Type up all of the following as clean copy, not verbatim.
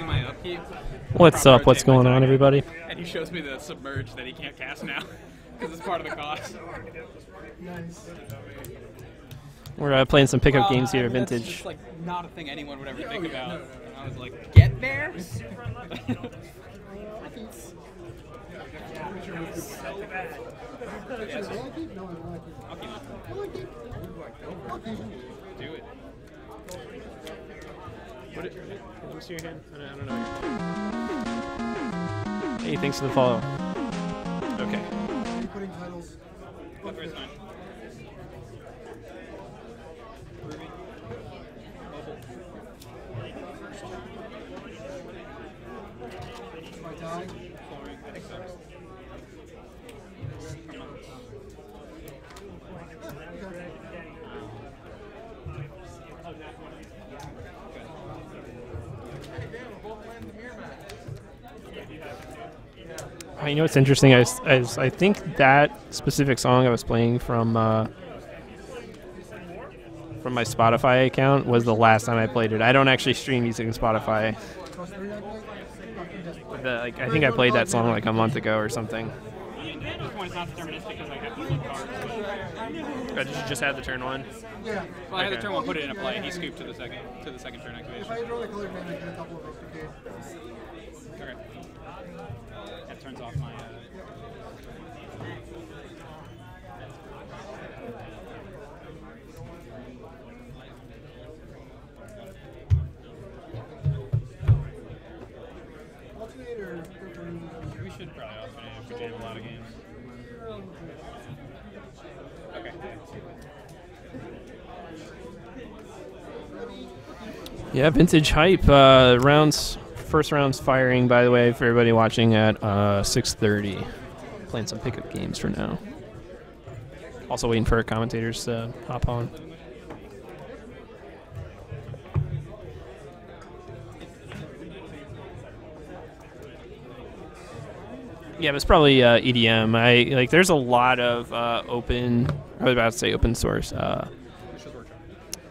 checking my upkeep. What's up? What's going on, everybody? And he shows me the submerge that he can't cast now because it's part of the cost. We're playing some pickup games here, I mean, Vintage. That's just like not a thing anyone would ever think about. And I was like, get there? Do it. Let me see your hand. I don't know. Hey, thanks for the follow. Okay. Go first, man. Ruby. Bubble. Flooring. I think so. You know what's interesting? I think that specific song I was playing from my Spotify account was the last time I played it. I don't actually stream music in Spotify. I think I played that song like a month ago or something. At this point, it's not deterministic because I have to flip cards. Did you just have the turn one? Yeah. Well, I had the turn one, put it in a play, and he scooped to the second turn activation. If I draw the color man, I get a couple of replicate. Okay. That turns off my. We should probably alternate if we jam a lot of games. Okay. Yeah, Vintage hype. First round's firing, by the way, for everybody watching at 6:30. Playing some pickup games for now. Also waiting for our commentators to hop on. Yeah, it's probably EDM. There's a lot of open. I was about to say open source.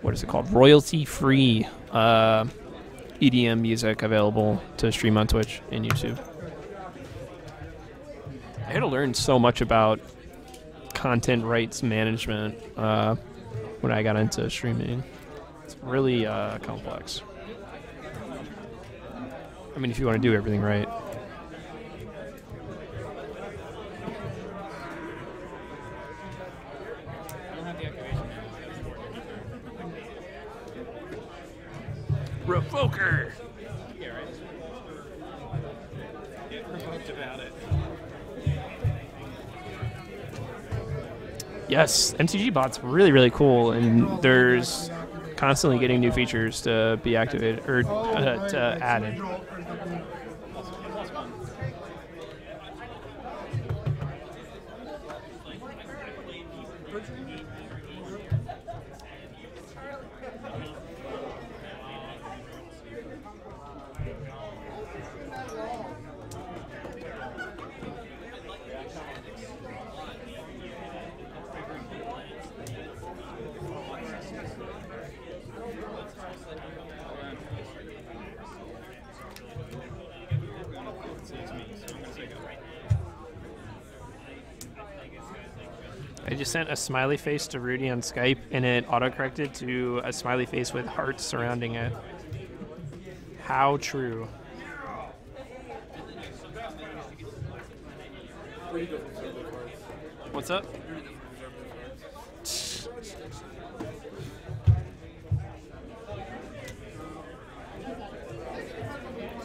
What is it called? Royalty-free EDM music available to stream on Twitch and YouTube. I had to learn so much about content rights management when I got into streaming. It's really complex. I mean, if you want to do everything right. Revoker! Yeah, right. Get revoked about it. Yes, MTG bot's really, really cool, and there's constantly getting new features to be activated or to added. I just sent a smiley face to Rudy on Skype, and it autocorrected to a smiley face with hearts surrounding it. How true. What's up?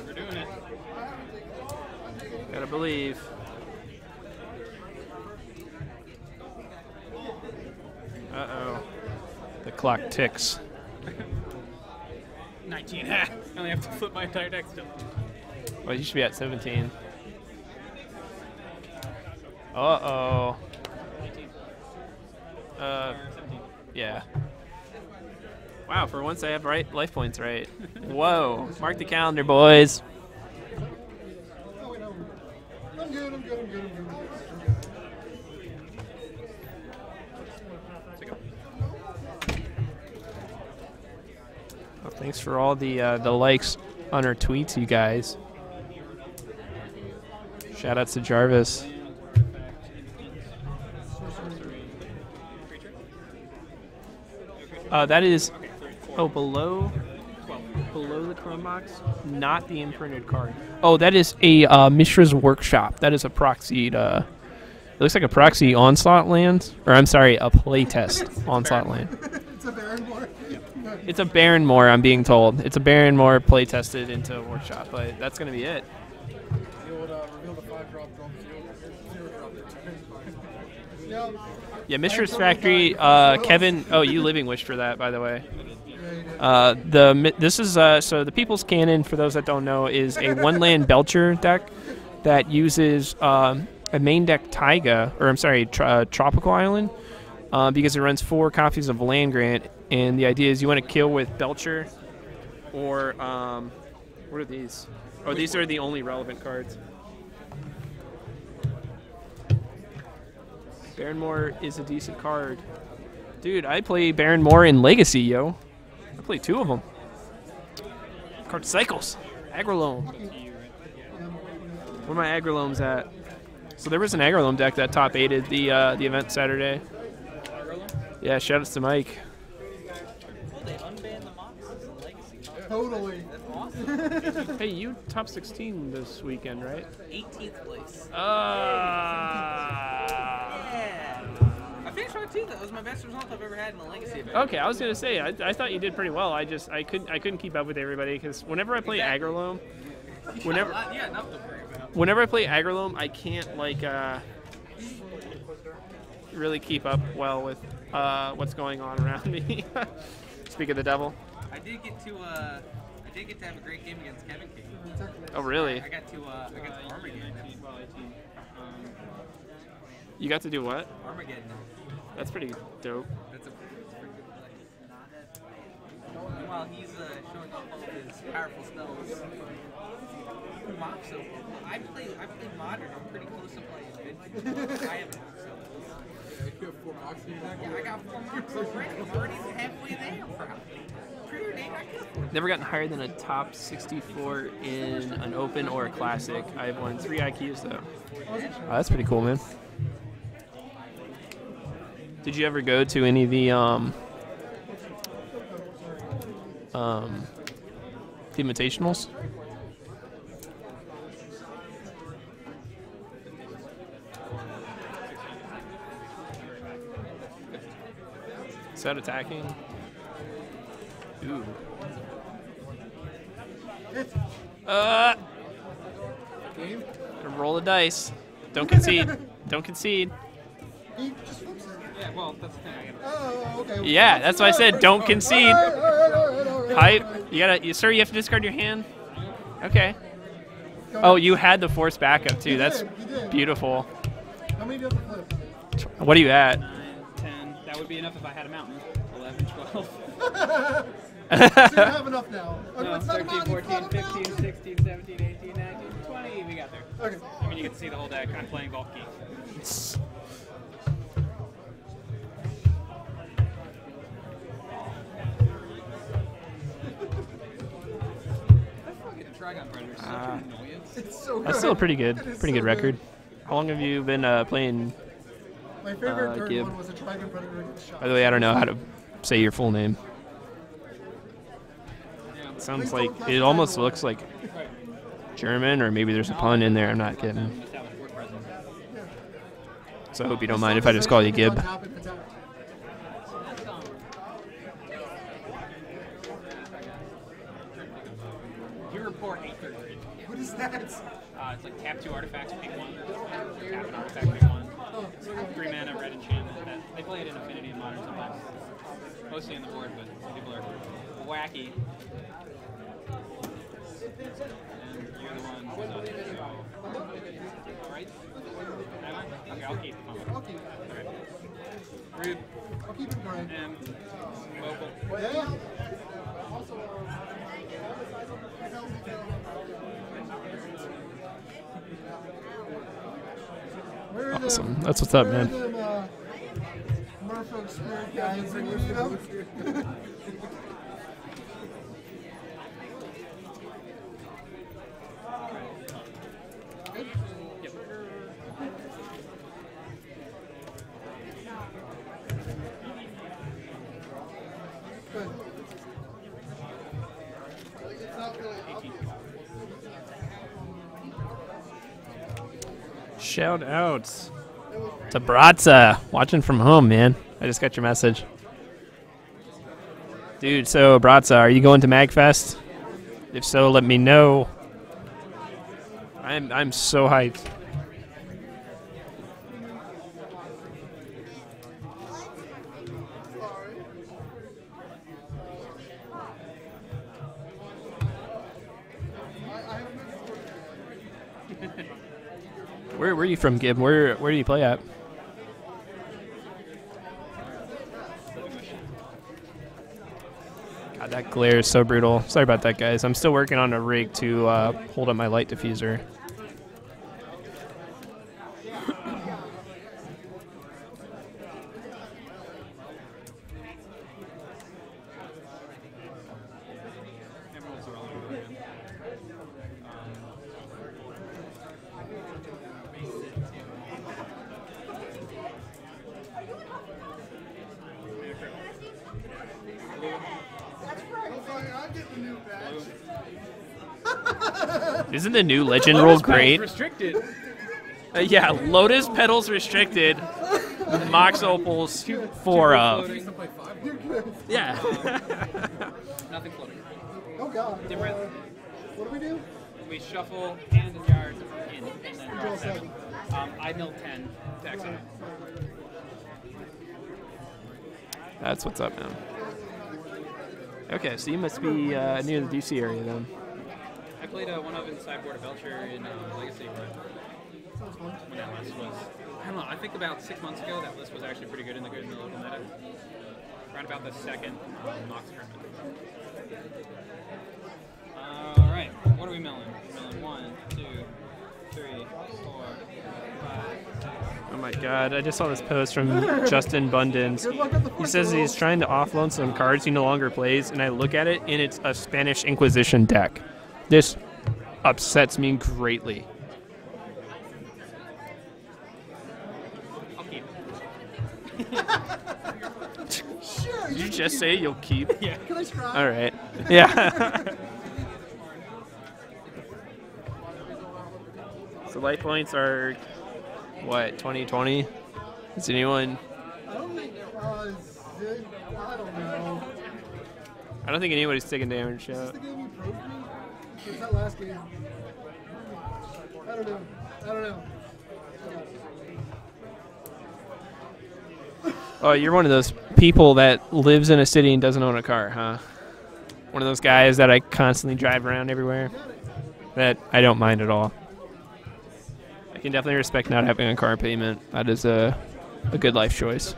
We're doing it. Gotta believe. Uh-oh. The clock ticks. 19. I only have to flip my entire deck still. Well, you should be at 17. Uh-oh. 17. Yeah. Wow, for once I have right life points right. Whoa. Mark the calendar, boys. I'm good. Well, thanks for all the likes. on our tweets, you guys. Shout outs to Jarvis. That is below the Chrome box, not the imprinted card. Oh, that is a Mishra's Workshop. That is a proxied. It looks like a proxy Onslaught land, or I'm sorry, a playtest Onslaught land. It's a Baronmore. It's a Baronmore, I'm being told. It's a Baronmore playtested into Workshop, but that's gonna be it. You would reveal the 5-drop drum 0-drop. Yep. Yeah, Mishra's Factory. Kevin. Oh, you living wished for that, by the way. This is so the People's Cannon, for those that don't know, is a one-land Belcher deck that uses a main deck Taiga, or I'm sorry, Tropical Island, because it runs 4 copies of Land Grant, and the idea is you want to kill with Belcher, or what are these? Oh, these are the only relevant cards. Baronmore is a decent card. Dude, I play Baronmore in Legacy, yo. I play 2 of them. Card cycles. Agrolome. Where my Agrolomes at? So there was an Agrolome deck that top 8'd the event Saturday. Yeah, shout outs to Mike. Totally. Hey, you top 16 this weekend, right? 18th place. Yeah. I finished 14th. That was my best result I've ever had in a legacy event. Okay, I was gonna say I thought you did pretty well. I couldn't keep up with everybody because whenever I play Agrolome, whenever I play Agrolome, I can't really keep up well with what's going on around me. Speak of the devil. I did get to have a great game against Kevin King. Oh really? I got to Armageddon. You got to do what? Armageddon. That's pretty dope. That's a pretty good play. While he's showing off all of his powerful spells. So I play modern. I'm pretty close to playing vintage. I have Mox. You have 4 boxes in your deck? Yeah, I got 4 Mox already. I'm already halfway there, probably. Never gotten higher than a top 64 in an open or a classic. I've won 3 IQs though. Oh, that's pretty cool, man. Did you ever go to any of the invitationals? Is that attacking? Ooh. Roll the dice. Don't concede. Don't concede. He just flips it. Yeah, well, that's the thing. Oh, okay. Yeah, that's why I said don't concede. All right. Hype. Sir, you have to discard your hand. Okay. Oh, you had the force backup too. That's beautiful. How many do you have to flip? What are you at? 9, 10. That would be enough if I had a mountain. 11, 12. So you have enough now. Okay, No, it's not 13, about 14, it's 15, not 16, 17, 18, 19, 20. We got there. Okay. I mean, you get to see the whole deck. I'm playing golf geek. Trigon Predator is such an annoyance. It's so good. That's still a pretty good It is record. How long have you been playing? My favorite third Gib. one was a Trigon Predator against Shot. By the way, I don't know how to say your full name. Sounds like it almost looks like German, or maybe there's a pun in there. I'm not kidding. So I hope you don't mind if I just call you Gib. You report 830. What is that? It's like tap 2 artifacts, pick 1. Tap an artifact, pick 1. 3 mana, red enchantment. They play it in Affinity and Modern sometimes. Mostly on the board, but people are wacky. And you're the one who's up. Alright? Okay, I'll keep. I'll keep it. Okay. Rude. I'll keep it going. And mobile. Yeah. Awesome. That's what's up, man. Merfolk spirit guys bringing you up. shout outs to Bratza, watching from home, man. I just got your message. Dude, so Bratza, are you going to MagFest? If so, let me know. I'm so hyped. Where are you from, Gib? Where do you play at? God, that glare is so brutal. Sorry about that, guys. I'm still working on a rig to hold up my light diffuser. Isn't the new legend rule great? Restricted. Yeah, Lotus Petals restricted. Mox Opals for yeah. Nothing floating. Oh god. Different. What do we do? We shuffle hand and yards in, and then draw Draw 7. I mill 10 to exile. That's what's up, man. Okay, so you must be near the DC area then. I played one of in sideboard of Belcher in Legacy, but when that list was, I don't know, I think about 6 months ago that list was actually pretty good in the local meta. Around about the second Mox tournament. Alright, what are we milling? We're milling 1, 2, 3, 4, 5, 6. Oh my god, I just saw this post from Justin Bundens. He says he's trying to offload some cards he no longer plays, and I look at it, and it's a Spanish Inquisition deck. This upsets me greatly. I'll keep it. Sure. Did you just say you'll keep? Yeah. Can I try? All right. Yeah. So life points are, what, 2020? Is anyone? I don't think. Zig, I don't know. I don't think anybody's taking damage Is this yet. the game you proved me? Or was that last game? I don't know. I don't know. Oh, you're one of those people that lives in a city and doesn't own a car, huh? One of those guys that I constantly drive around everywhere. That I don't mind at all. I can definitely respect not having a car payment. That is a good life choice.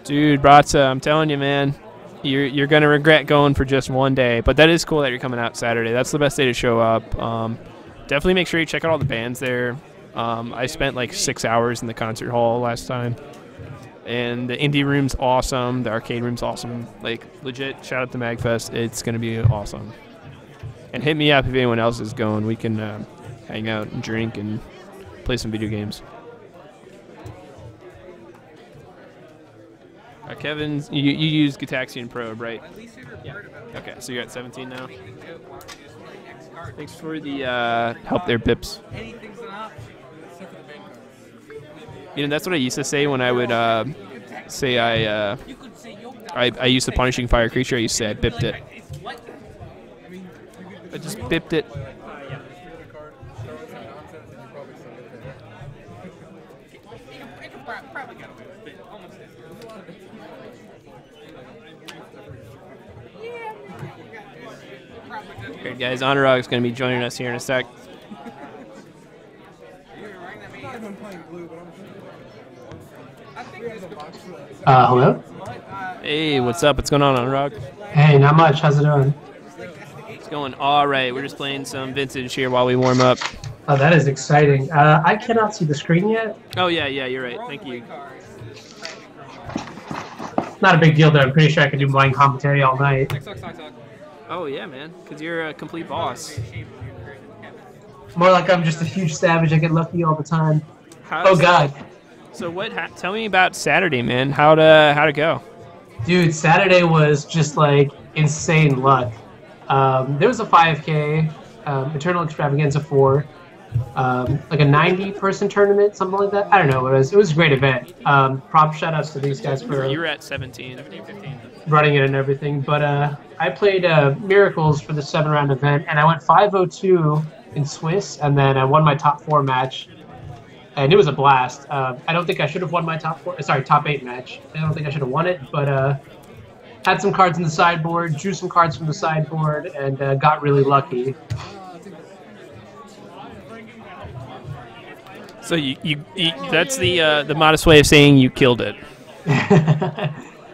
Dude, Bratza, I'm telling you, man, you're gonna regret going for just one day. But that is cool that you're coming out Saturday. That's the best day to show up. Definitely make sure you check out all the bands there. I spent like 6 hours in the concert hall last time, and the indie room's awesome. The arcade room's awesome. Like legit, shout out to MagFest. It's gonna be awesome. And hit me up if anyone else is going. We can hang out and drink and play some video games. Kevin, you use Gitaxian Probe, right? Yeah. Okay, so you're at 17 now. Thanks for the help there, Bips. Anything's an option. You know, that's what I used to say when I would say I used the Punishing Fire creature. I used to say I bipped it. I just bipped it. Alright guys, Anuraag is going to be joining us here in a sec. Hello? Hey, what's up? What's going on, Anuraag? Hey, not much. How's it going? It's going alright. We're just playing some vintage here while we warm up. Oh, that is exciting. I cannot see the screen yet. Oh, yeah, you're right. Thank you. Not a big deal, though. I'm pretty sure I could do blind commentary all night. Oh, yeah, man. Because you're a complete boss. More like I'm just a huge savage. I get lucky all the time. How's Oh, God. So what? Tell me about Saturday, man. How'd it go? Dude, Saturday was just like insane luck. There was a 5K, Eternal Extravaganza 4, like a 90-person tournament, something like that. I don't know what it was. It was a great event. Prop shout outs to these guys for You were at 17. running it and everything. But I played Miracles for the 7-round event, and I went 5-0-2 in Swiss, and then I won my top 4 match. And it was a blast. I don't think I should have won my top 8 match. I don't think I should have won it, but had some cards in the sideboard, drew some cards from the sideboard, and got really lucky. So you that's the modest way of saying you killed it.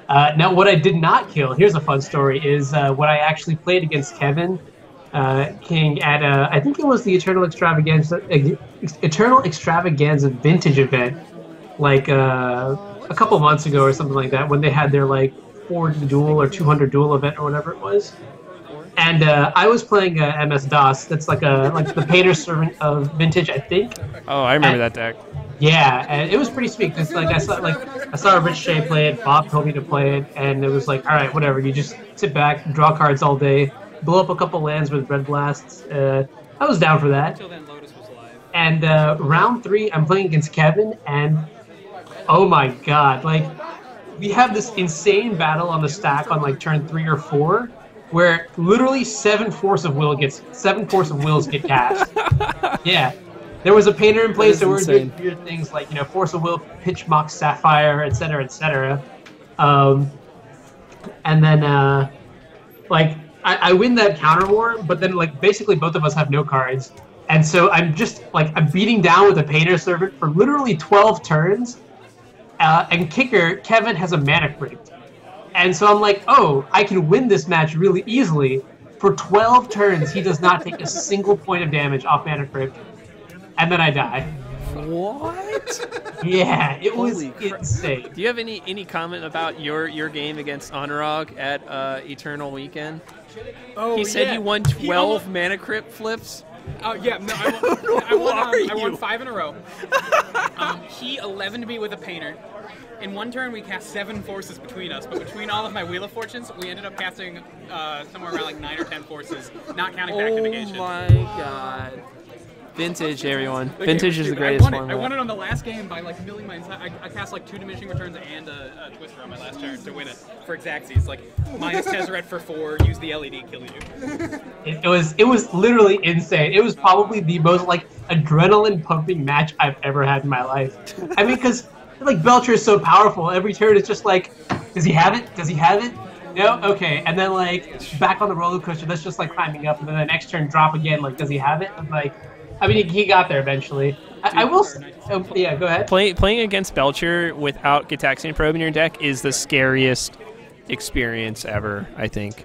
Now, what I did not kill, here's a fun story, is when I actually played against Kevin King at, I think it was the Eternal Extravaganza Vintage event, like a couple months ago or something like that, when they had their like 4 duel or 200 duel event or whatever it was. And I was playing MS-DOS. That's like the Painter's Servant of Vintage, I think. Oh, I remember that deck. Yeah, and it was pretty sweet. Cause like I saw Rich Shea play it. Bob told me to play it, and it was like, all right, whatever. You just sit back, draw cards all day, blow up a couple lands with Red Blasts. I was down for that. Until then, Lotus was alive. And round 3, I'm playing against Kevin, and oh my god, like we have this insane battle on the stack on like turn 3 or 4. Where literally 7 Force of Wills get cast. Yeah, there was a painter in place that were doing weird things like Force of Will, Pitch Mock Sapphire, etc., etc. And then like I win that counter war, but then like basically both of us have no cards, and so I'm just like I'm beating down with a Painter Servant for literally 12 turns, and kicker Kevin has a Mana Crypt. And so I'm like, oh, I can win this match really easily. For 12 turns, he does not take a single point of damage off Mana Crypt. And then I die. What? Yeah, it was insane. Do you have any comment about your game against Anuraag at Eternal Weekend? Oh, he said you won 12 Mana Crypt flips. Yeah, no, I won 5 in a row. He 11'd me with a painter. In one turn, we cast 7 forces between us, but between all of my Wheel of Fortunes, we ended up casting somewhere around like 9 or 10 forces, not counting back negation. Oh my god. Vintage, everyone. Vintage is the greatest formula. I won it on the last game by like milling my entire... I cast like 2 Diminishing Returns and a Twister on my last turn to win it for Xaxes. Like, minus Tezzeret for 4, use the LED, kill you. It was literally insane. It was probably the most like adrenaline-pumping match I've ever had in my life. I mean, because... like Belcher is so powerful. Every turn it's just like, does he have it? Does he have it? No? Okay. And then like back on the roller coaster, that's just like climbing up, and then the next turn drop again. Like, does he have it? And, like, I mean, he got there eventually. I will. Yeah, go ahead. Playing against Belcher without Gitaxian Probe in your deck is the scariest experience ever, I think.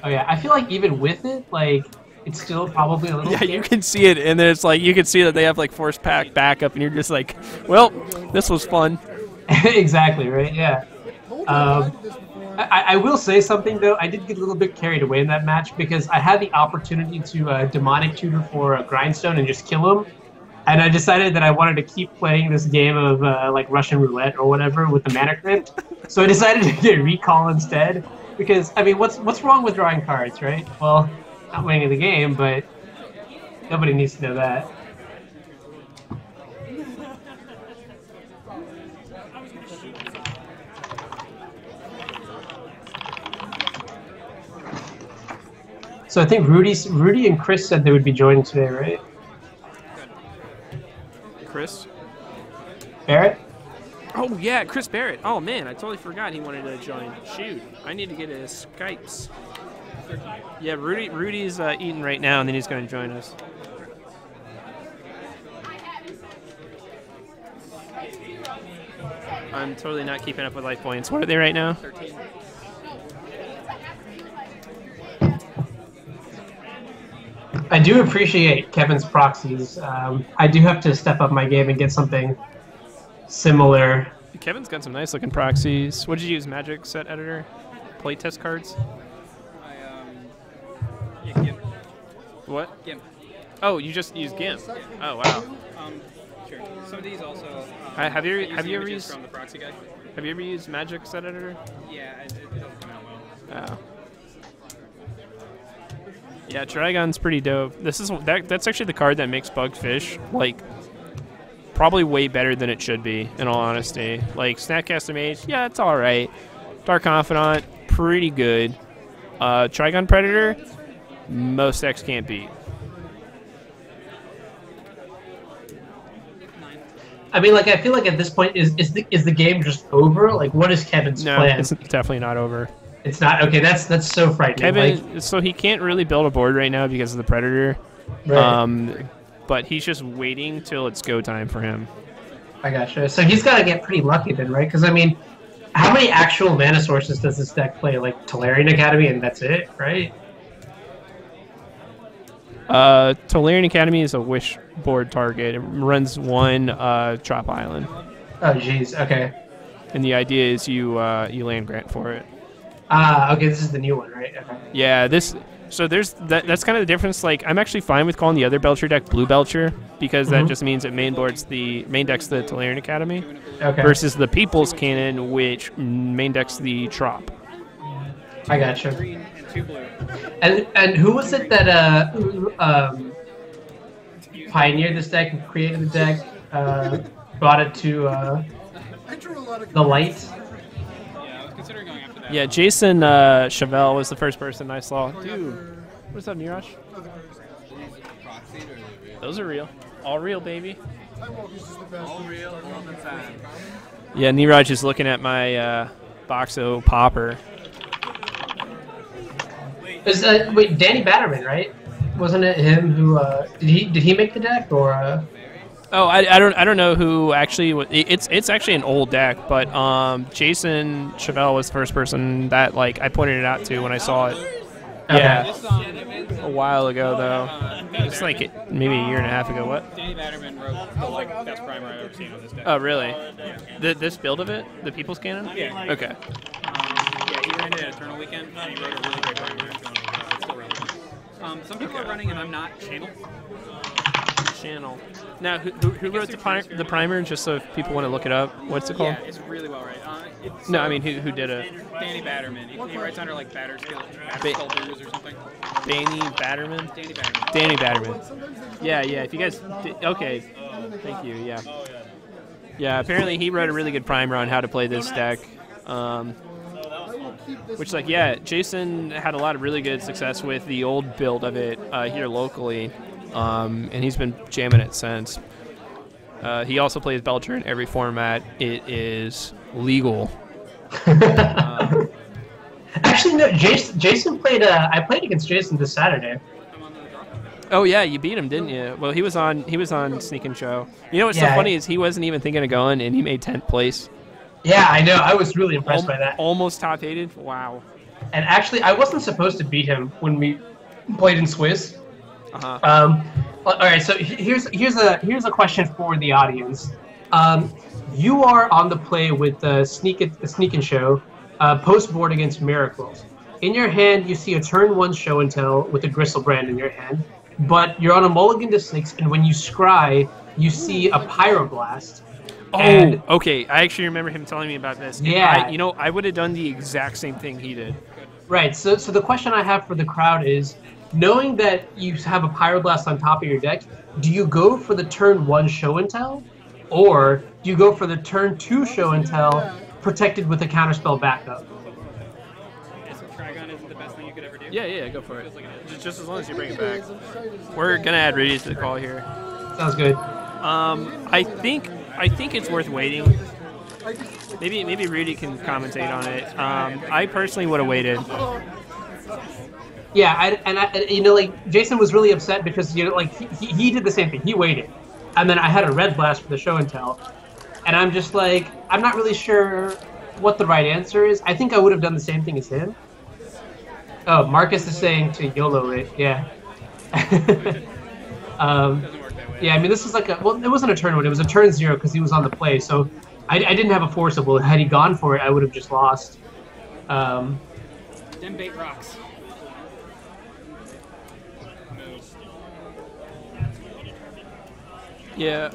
Oh yeah, I feel like even with it, like it's still probably a little. Yeah, you can see it, and then it's like you can see that they have like Force Pack backup, and you're just like, well, this was fun. Exactly right. Yeah. I will say something though. I did get a little bit carried away in that match because I had the opportunity to demonic tutor for a grindstone and just kill him, and I decided that I wanted to keep playing this game of like Russian roulette or whatever with the Mana Crypt. So I decided to get recall instead because I mean, what's wrong with drawing cards, right? Well, not winning the game, but nobody needs to know that. So I think Rudy and Chris said they would be joining today, right? Chris? Barrett? Oh yeah, Chris Barrett. Oh man, I totally forgot he wanted to join. Shoot, I need to get his Skypes. Yeah, Rudy's eating right now, and then he's going to join us. I'm totally not keeping up with life points. What are they right now? 13. I do appreciate Kevin's proxies. I do have to step up my game and get something similar. Kevin's got some nice looking proxies. What did you use? Magic set editor? Playtest cards? Yeah, GIMP. What? GIMP. Oh, you just use GIMP. Yeah. Oh wow. Sure. Some of these also. Have you ever images used from the proxy guy? Have you ever used Magic Set Editor? Yeah, it doesn't come out well. Oh. Yeah, Trigon's pretty dope. That's actually the card that makes Bugfish like probably way better than it should be, in all honesty. Like Snapcaster Mage, yeah, it's all right. Dark Confidant, pretty good. Trigon Predator, most decks can't beat. I mean, like, I feel like at this point, is the game just over? Like, what is Kevin's No, plan? it's definitely not over. It's not? Okay, that's so frightening. Kevin, so he can't really build a board right now because of the Predator. Right. But he's just waiting till it's go time for him. I gotcha. So he's got to get pretty lucky then, right? Because, I mean, how many actual mana sources does this deck play? Like, Tolarian Academy and that's it, right? Tolarian Academy is a wish board target. It runs one Drop Island. Oh, jeez. Okay. And the idea is you land grant for it. Okay, this is the new one, right? Okay. Yeah, so there's that's kind of the difference. Like, I'm actually fine with calling the other Belcher deck Blue Belcher because that just means it main decks the Tolarian Academy versus the People's Cannon, which main decks the Trop. I gotcha. Green and 2 blue. And who was it that pioneered this deck and created the deck? Brought it to I drew a lot of the light. Yeah, I was considering going after that. Yeah, Jason Chevelle was the first person I saw. Dude, what's up, Neeraj? Those are real. All real, baby. All real, all the time. Yeah, Neeraj is looking at my Boxo Pauper. Wait, Danny Batterman, right? Wasn't it him who did he make the deck or? Oh, I don't know who actually. It's actually an old deck, but Jason Chevelle was the first person that like I pointed it out to when I saw it. Yeah, a while ago though. It's like maybe a year and a half ago. What? Danny Batterman wrote the best primer I've ever seen on this deck. Oh, really? This build of it, the People's Cannon? Yeah. Okay. Yeah, he ran it at Eternal Weekend, and he wrote a really great primer. It's still relevant. Some people are running, and I'm not, Channel. Now, who wrote the primer? Just so if people want to look it up, what's it called? Yeah, it's really well right. No, I mean who did it? Danny Batterman. He writes under like Batter Sculptors or something. Danny Batterman. Danny Batterman. Danny Batterman. Yeah. If you guys, okay, thank you. Yeah. Yeah. Apparently, he wrote a really good primer on how to play this deck. Which, like, yeah, Jason had a lot of really good success with the old build of it here locally, and he's been jamming it since. He also plays Belcher in every format. It is legal. Actually, no. Jason played. I played against Jason this Saturday. Oh yeah, you beat him, didn't you? Well, he was on Sneak and Show. You know what's so funny is he wasn't even thinking of going, and he made 10th place. Yeah, I know. I was really impressed by that. Almost top 8'd. Wow. And actually, I wasn't supposed to beat him when we played in Swiss. Uh-huh. All right. So here's a question for the audience. You are on the play with Sneak and Show, post board against Miracles. In your hand, you see a turn 1 Show and Tell with a Gristlebrand in your hand, but you're on a mulligan to 6, and when you scry, you see a Pyroblast. Oh, okay. I actually remember him telling me about this. Yeah. I would have done the exact same thing he did. Right. So the question I have for the crowd is, knowing that you have a Pyroblast on top of your deck, do you go for the turn 1 Show and Tell, or do you go for the turn 2 Show and Tell, protected with a counterspell backup? So Trigon isn't the best thing you could ever do? Yeah, go for it. Just as long as you bring it back. We're gonna add Rudy to the call here. Sounds good. I think it's worth waiting. Maybe Rudy can commentate on it. I personally would have waited. Yeah, like Jason was really upset because he did the same thing. He waited, and then I had a Red Blast for the Show and Tell, and I'm just like, I'm not really sure what the right answer is. I think I would have done the same thing as him. Oh, Marcus is saying to YOLO it. Yeah. Yeah, I mean, this is like it wasn't a turn 1, it was a turn 0 because he was on the play, so I didn't have a forcible. Had he gone for it, I would have just lost. Them bait rocks. Yeah,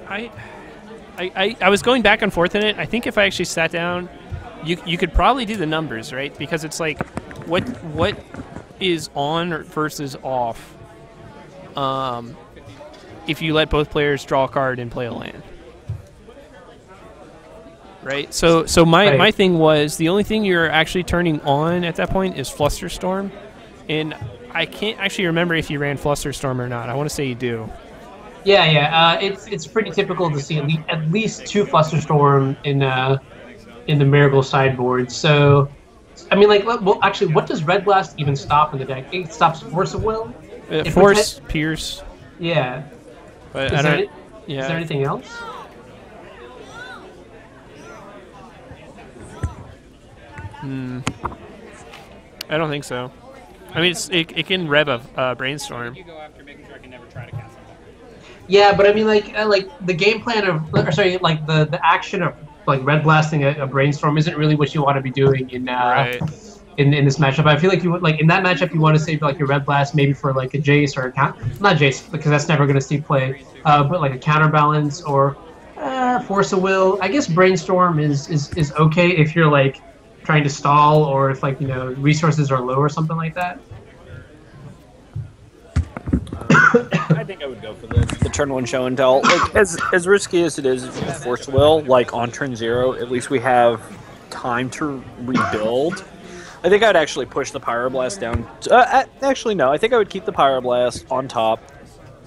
I was going back and forth in it. I think if I actually sat down you could probably do the numbers, right? Because it's like what is on versus off if you let both players draw a card and play a land. Right? So my thing was the only thing you're actually turning on at that point is Flusterstorm. And I can't actually remember if you ran Flusterstorm or not. I want to say you do. Yeah. It's pretty typical to see at least 2 Flusterstorm in the Miracle sideboard. So, I mean, like, well, actually, what does Red Blast even stop in the deck? It stops Force of Will. Force, Pierce. Yeah. But Is I don't. Is there anything else? I don't think so. I mean, it can rev a Brainstorm. You go after making sure I can never try to cast something. Yeah, but I mean, like the game plan of, or sorry, like the action of like Red Blasting a Brainstorm isn't really what you want to be doing in in this matchup. I feel like you would, like in that matchup you want to save like your Red Blast maybe for like a Jace or not Jace because that's never going to see play, but like a Counterbalance or Force of Will. I guess Brainstorm is okay if you're like trying to stall or if like resources are low or something like that. I think I would go for the turn 1 show and tell. Like, as risky as it is with Force Will, like on turn 0, at least we have time to rebuild. I think I'd actually push the Pyroblast down. Actually, no. I think I would keep the Pyroblast on top,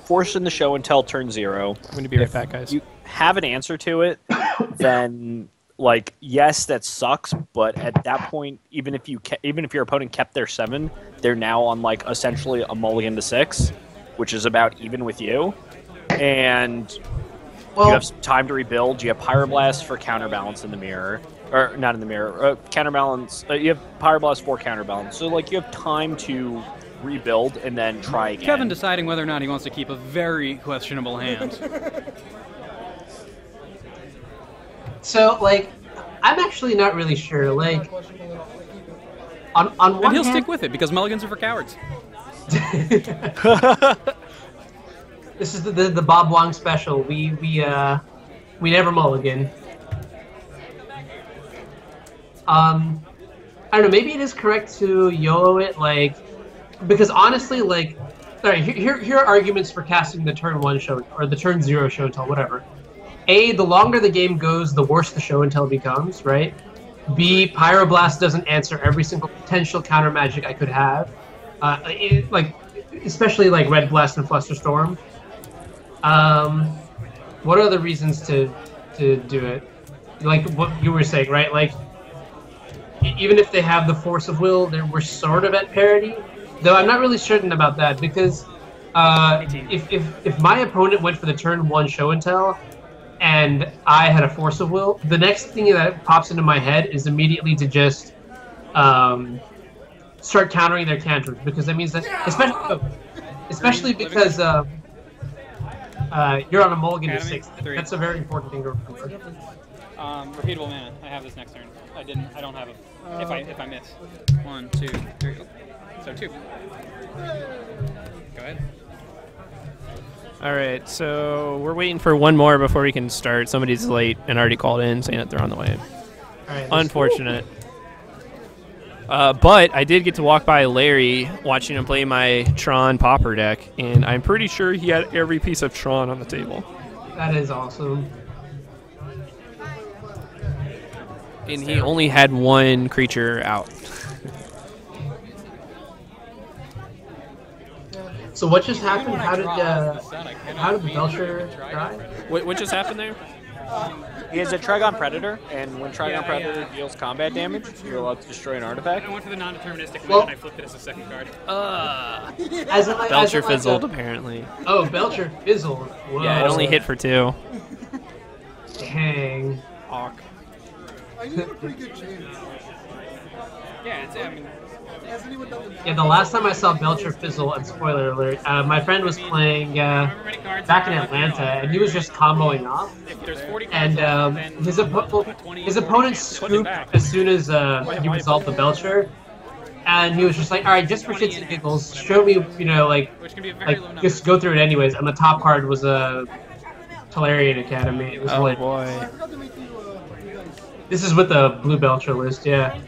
force in the show and tell turn 0. I'm going to be right back, guys. You have an answer to it, then like yes, that sucks. But at that point, even if your opponent kept their 7, they're now on like essentially a mulligan to 6. Which is about even with you, and you have some time to rebuild. You have Pyroblast for Counterbalance in the mirror, or not in the mirror. Counterbalance. You have Pyroblast for Counterbalance, so like you have time to rebuild and then try again. Kevin deciding whether or not he wants to keep a very questionable hand. So like, I'm actually not really sure. Like, on one and he'll hand, stick with it because mulligans are for cowards. This is the Bob Wong special. We never mulligan. I don't know. Maybe it is correct to YOLO it, like, because honestly, like, all right. Here are arguments for casting the turn 1 show or the turn 0 show and tell, whatever. A, the longer the game goes, the worse the show and tell becomes, right? B, Pyroblast doesn't answer every single potential counter magic I could have. Like, especially like Red Blast and Flusterstorm. What are the reasons to do it? Like what you were saying, right? Like, even if they have the Force of Will, we're sort of at parity. Though I'm not really certain about that because if my opponent went for the turn 1 show and tell, and I had a Force of Will, the next thing that pops into my head is immediately to just start countering their cantrips, because that means that especially because you're on a mulligan to 6. That's a very important thing to remember. Repeatable mana. I have this next turn. I don't have it. If I miss. 1, 2, 3. So 2. Go ahead. All right, so we're waiting for one more before we can start. Somebody's late and already called in saying that they're on the way. All right, unfortunate. But I did get to walk by Larry watching him play my Tron Pauper deck, and I'm pretty sure he had every piece of Tron on the table. That is awesome. And he only had one creature out. So what just happened? How did the Belcher die? What just happened there? He has a Trigon Predator, and when Trigon Predator deals combat damage, you're allowed to destroy an artifact. I went for the non-deterministic win, and I flipped it as a second card. Belcher fizzled, apparently. Oh, Belcher fizzled. Whoa. Yeah, it only hit for 2. Dang. Awk. I think a pretty good chance. Yeah, Has anyone done Yeah, the last time I saw Belcher fizzle, and spoiler alert, my friend was playing back in Atlanta, and he was just comboing off. And his opponent scooped as soon as he resolved the Belcher. And he was just like, all right, just for shits and giggles, show me, like just go through it anyways. And the top card was a Tolarian Academy. It was oh like, boy. I forgot to make you This is with the Blue Belcher list, yeah.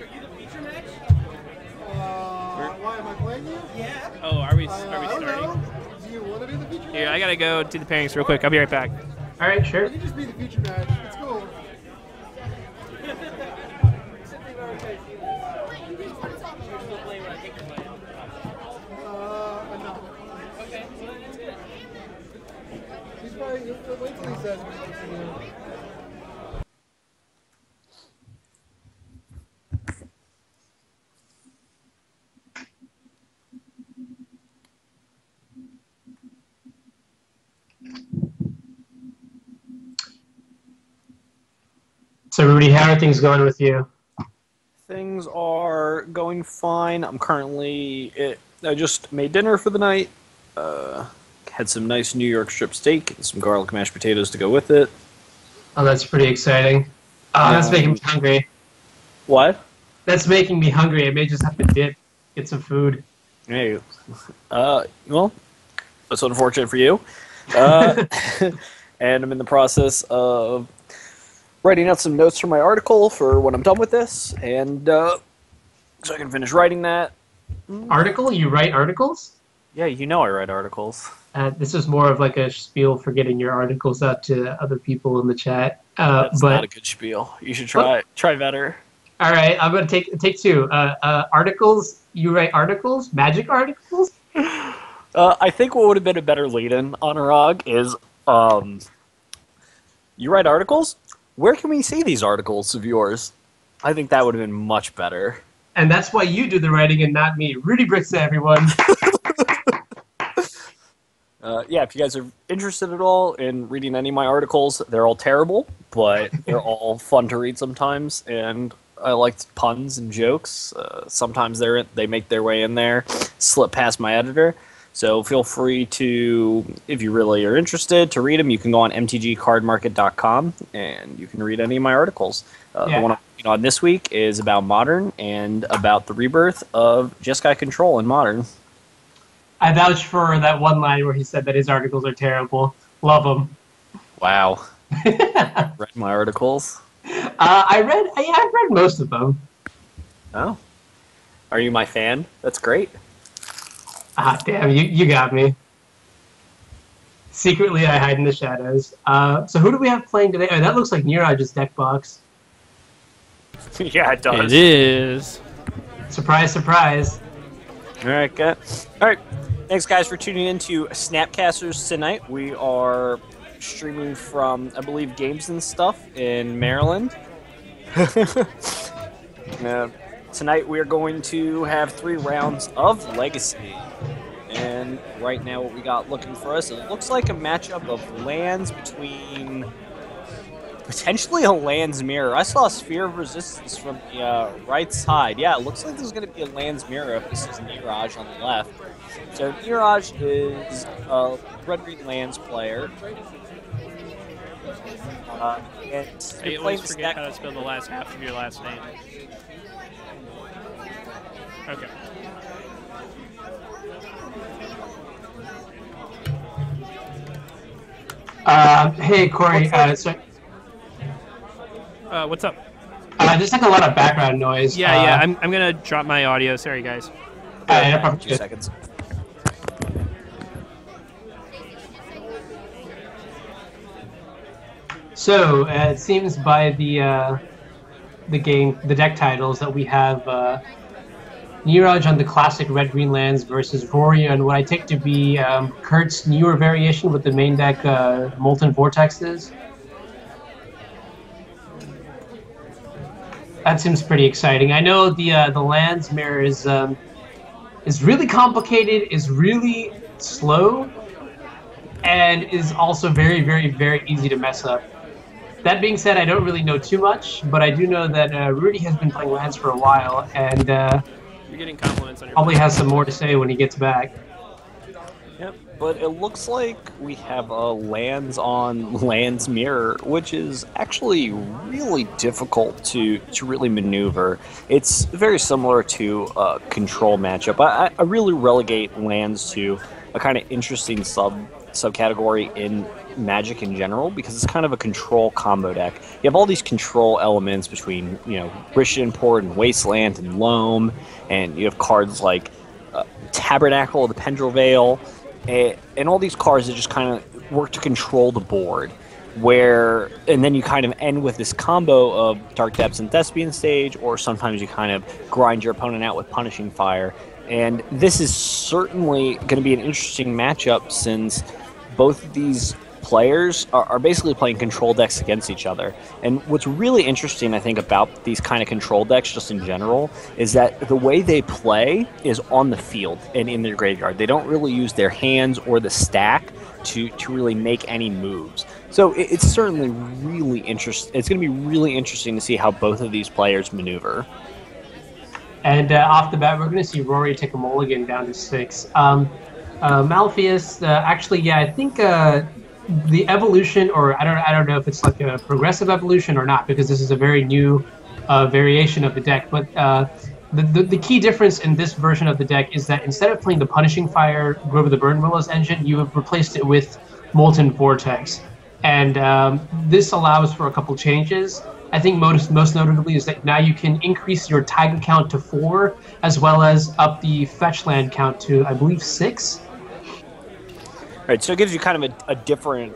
Why am I playing you? Yeah. Oh, are we I don't starting? know. Do you want to do the feature Here, match? I gotta go do the pairings real quick. I'll be right back. All right, sure. You can just be the feature match. It's cool. No. He's probably, wait till he says what he's going to do. So, Rudy, how are things going with you? Things are going fine. I'm currently. I just made dinner for the night. Had some nice New York strip steak and some garlic mashed potatoes to go with it. Oh, that's pretty exciting. Oh, that's making me hungry. What? That's making me hungry. I may just have to dip, get some food. Hey, well, that's unfortunate for you. And I'm in the process of writing out some notes for my article for when I'm done with this, and so I can finish writing that. Article? You write articles? Yeah, you know I write articles. This is more of like a spiel for getting your articles out to other people in the chat. That's but not a good spiel. You should try better. all right, I'm gonna take two. Articles. You write articles? Magic articles? I think what would have been a better lead-in, Anuraag, is you write articles? Where can we see these articles of yours? I think that would have been much better. And that's why you do the writing and not me. Rudy Bricks, everyone. Yeah, if you guys are interested at all in reading any of my articles, they're all terrible, but they're all fun to read sometimes, and I like puns and jokes. Sometimes they make their way in there, slip past my editor. So feel free to, if you really are interested, to read them. You can go on mtgcardmarket.com, and you can read any of my articles. The one I'm working on this week is about Modern and about the rebirth of Jeskai Control in Modern. I vouch for that one line where he said that his articles are terrible. Love them. Wow. Read my articles? I've read most of them. Oh. Are you my fan? That's great. Ah, damn, you got me. Secretly, I hide in the shadows. So who do we have playing today? Oh, that looks like Neeraj's deck box. Yeah, it does. It is. Surprise, surprise. All right, good. All right. Thanks, guys, for tuning in to Snapcasters tonight. We are streaming from, I believe, Games and Stuff in Maryland. Tonight we are going to have 3 rounds of Legacy. And right now what we got looking for us, it looks like a matchup of lands between potentially a Land's Mirror. I saw a Sphere of Resistance from the right side. Yeah, it looks like there's going to be a Land's Mirror if this is Neeraj on the left. So Neeraj is a red-green lands player. And I always forget how to spell the last half of your last name. Okay. Hey, Kory. What's up? There's like a lot of background noise. Yeah. I'm gonna drop my audio. Sorry, guys. No problem. 2 seconds. So it seems by the deck titles that we have Neeraj on the classic red green lands versus Rory on what I take to be Kurt's newer variation with the main deck Molten Vortexes. That seems pretty exciting. I know the lands mirror is really complicated, is really slow, and is also very, very, very easy to mess up. That being said, I don't really know too much, but I do know that Rudy has been playing lands for a while, and You're getting compliments on your probably has some more to say when he gets back. Yep, but it looks like we have a lands on lands mirror, which is actually really difficult to really maneuver. It's very similar to a control matchup. I really relegate lands to a kind of interesting subcategory in Magic in general because it's kind of a control combo deck. You have all these control elements between, Rich Import and Wasteland and Loam, and you have cards like Tabernacle, the Pendrel Veil, and all these cards that just kind of work to control the board. And then you kind of end with this combo of Dark Depths and Thespian Stage, or sometimes you kind of grind your opponent out with Punishing Fire. And this is certainly going to be an interesting matchup since both of these players are basically playing control decks against each other. And what's really interesting, I think, about these kind of control decks just in general is that the way they play is on the field and in their graveyard. They don't really use their hands or the stack to really make any moves. So it's certainly really interesting. It's going to be really interesting to see how both of these players maneuver. And off the bat, we're going to see Rory take a mulligan down to 6. Malpheus, actually, I think the evolution, or I don't know if it's like a progressive evolution or not, because this is a very new variation of the deck. But the key difference in this version of the deck is that instead of playing the Punishing Fire Grove of the Burn Willows engine, you have replaced it with Molten Vortex. And this allows for a couple changes. I think most notably is that now you can increase your Taiga count to 4, as well as up the fetch land count to, I believe, 6. Right, so it gives you kind of a different